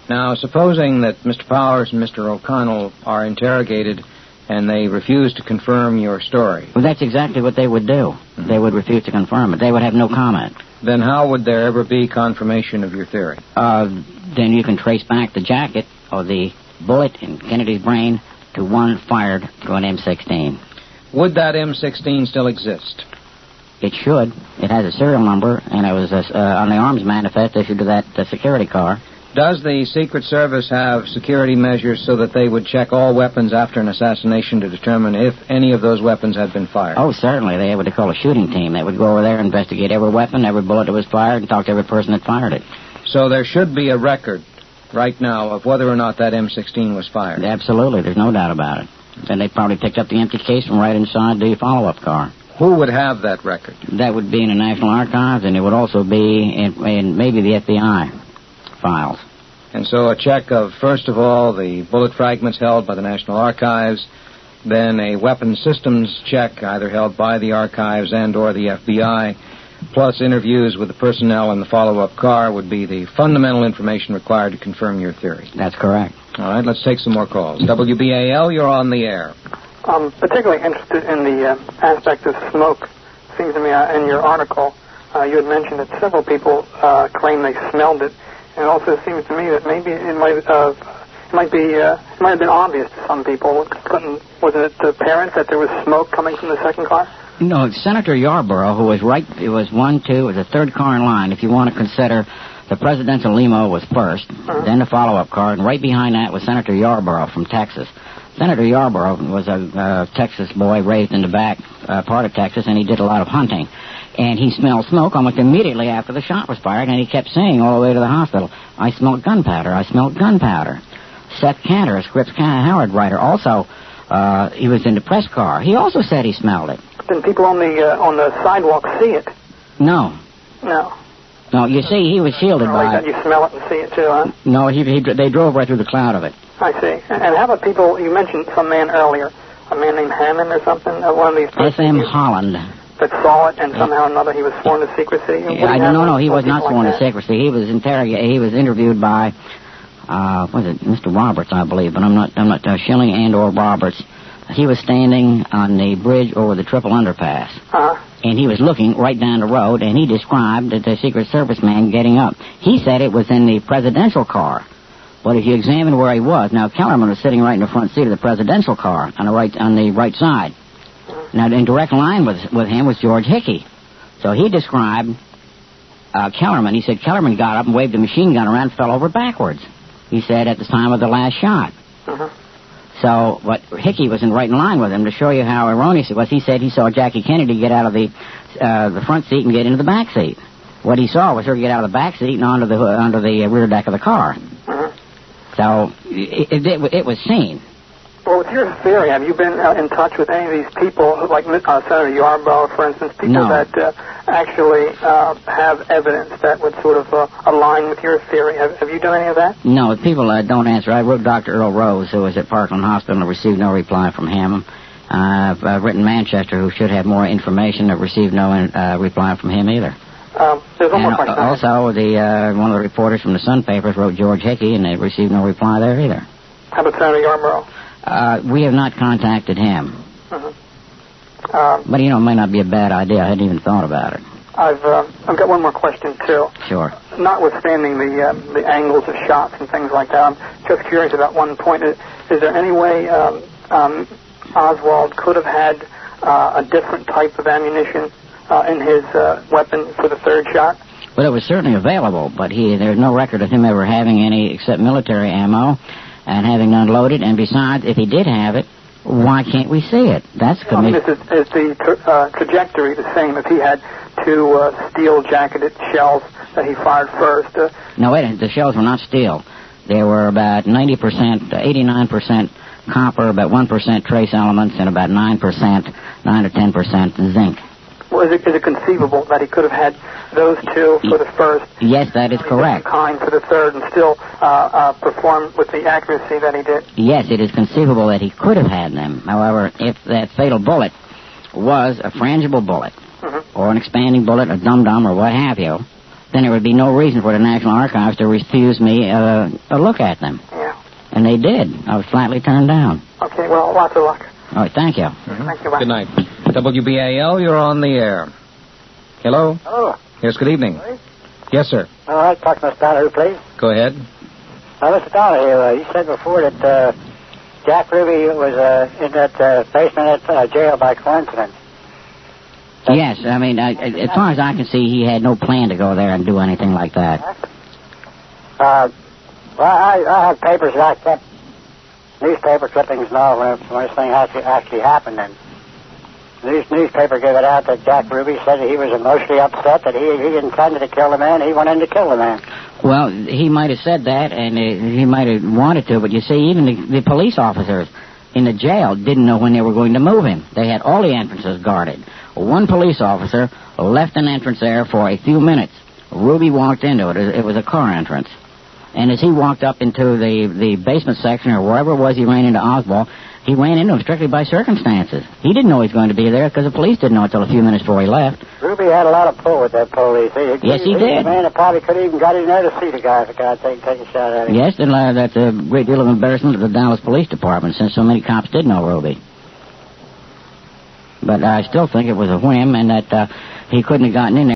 Now, supposing that Mr. Powers and Mr. O'Connell are interrogated and they refuse to confirm your story. Well, that's exactly what they would do. Mm-hmm. They would refuse to confirm it. They would have no comment. Then how would there ever be confirmation of your theory? Then you can trace back the jacket or the bullet in Kennedy's brain to one fired through an M16. Would that M16 still exist? It should. It has a serial number, and it was on the arms manifest issued to that security car. Does the Secret Service have security measures so that they would check all weapons after an assassination to determine if any of those weapons had been fired? Oh, certainly. They have what they call a shooting team. They would go over there, investigate every weapon, every bullet that was fired, and talk to every person that fired it. So there should be a record right now of whether or not that M16 was fired? Absolutely. There's no doubt about it. And they probably picked up the empty case from right inside the follow-up car. Who would have that record? That would be in the National Archives, and it would also be in maybe the FBI files. And so a check of, first of all, the bullet fragments held by the National Archives, then a weapons systems check, either held by the Archives and or the FBI, plus interviews with the personnel in the follow-up car would be the fundamental information required to confirm your theory. That's correct. All right, let's take some more calls. WBAL, you're on the air. I'm particularly interested in the aspect of smoke. It seems to me in your article you had mentioned that several people claim they smelled it, and it also seems to me that maybe it might have been obvious to some people. Was it apparent that there was smoke coming from the second car? No, Senator Yarborough, who was right, it was the third car in line, if you want to consider the presidential limo was first, then the follow-up car, and right behind that was Senator Yarborough from Texas. Senator Yarborough was a Texas boy raised in the back part of Texas, and he did a lot of hunting. And he smelled smoke almost immediately after the shot was fired, and he kept saying all the way to the hospital, I smelled gunpowder, I smelled gunpowder. Seth Cantor, a Scripps Howard writer, also, he was in the press car. He also said he smelled it. Didn't people on the sidewalk see it? No. No. No, you see, he was shielded by it. You smell it and see it, too, huh? No, they drove right through the cloud of it. I see. And how about people, you mentioned some man earlier, a man named Hammond or something, one of these persons. S.M. Holland. That saw it, and somehow or another he was sworn to secrecy? No, he was not sworn to secrecy. He was interviewed by, was it Mr. Roberts, I believe, but I'm not Schilling and or Roberts. He was standing on the bridge over the triple underpass. And he was looking right down the road, and he described the Secret Service man getting up. He said it was in the presidential car. But if you examine where he was, now Kellerman was sitting right in the front seat of the presidential car on the right side. Now, in direct line with him was George Hickey. So he described Kellerman. He said Kellerman got up and waved a machine gun around and fell over backwards. He said at the time of the last shot. So, but Hickey was right in line with him to show you how erroneous it was. He said he saw Jackie Kennedy get out of the front seat and get into the back seat. What he saw was her get out of the back seat and onto the rear deck of the car. So it was seen. Well, with your theory, have you been in touch with any of these people, like Senator Yarborough, for instance, people that actually have evidence that would sort of align with your theory? Have you done any of that? No, people don't answer. I wrote Dr. Earl Rose, who was at Parkland Hospital, and received no reply from him. I've written Manchester, who should have more information, and received no reply from him either. There's one more question. Also, one of the reporters from the Sun papers wrote George Hickey, and they received no reply there either. How about Senator Yarborough? We have not contacted him. But, it may not be a bad idea. I hadn't even thought about it. I've got one more question, too. Sure. Notwithstanding the angles of shots and things like that, I'm just curious about one point. Is there any way Oswald could have had a different type of ammunition in his weapon for the third shot? Well, it was certainly available, but there's no record of him ever having any except military ammo and having unloaded. And besides, if he did have it, why can't we see it? That's is the trajectory the same if he had two steel-jacketed shells that he fired first? No, the shells were not steel. They were about 90%, 89% copper, about 1% trace elements, and about 9 to 10% zinc. Well, is it conceivable that he could have had those two for the first? Yes, that is correct. Kind for the third, and still perform with the accuracy that he did? Yes, it is conceivable that he could have had them. However, if that fatal bullet was a frangible bullet, or an expanding bullet, a dum-dum, or what have you, then there would be no reason for the National Archives to refuse me a look at them. Yeah. And they did. I was flatly turned down. Okay, well, lots of luck. All right, thank you. Thank you. Bye. Good night. WBAL, you're on the air. Hello? Hello. Yes, good evening. Yes, sir. All right, talk to Mr. Donahue, please. Go ahead. Mr. Donahue, you said before that Jack Ruby was in that basement at jail by coincidence. Yes, I mean, as far as I can see, he had no plan to go there and do anything like that. Well, I have papers that I kept, newspaper clippings and all, when this thing actually happened, and the newspaper gave it out that Jack Ruby said that he was emotionally upset, that he intended to kill the man, he went in to kill the man. Well, he might have said that, and he might have wanted to, but you see, even the police officers in the jail didn't know when they were going to move him. They had all the entrances guarded. One police officer left an entrance there for a few minutes. Ruby walked into it. It was a car entrance. And as he walked up into the basement section or wherever it was he ran into Oswald, he ran into him strictly by circumstances. He didn't know he was going to be there because the police didn't know until a few minutes before he left. Ruby had a lot of pull with that police. Yes, he did. The man that probably could have even got in there to see the guy if the guy take a shot at him. Yes, and that's a great deal of embarrassment to the Dallas Police Department since so many cops did know Ruby. But I still think it was a whim and that he couldn't have gotten in there.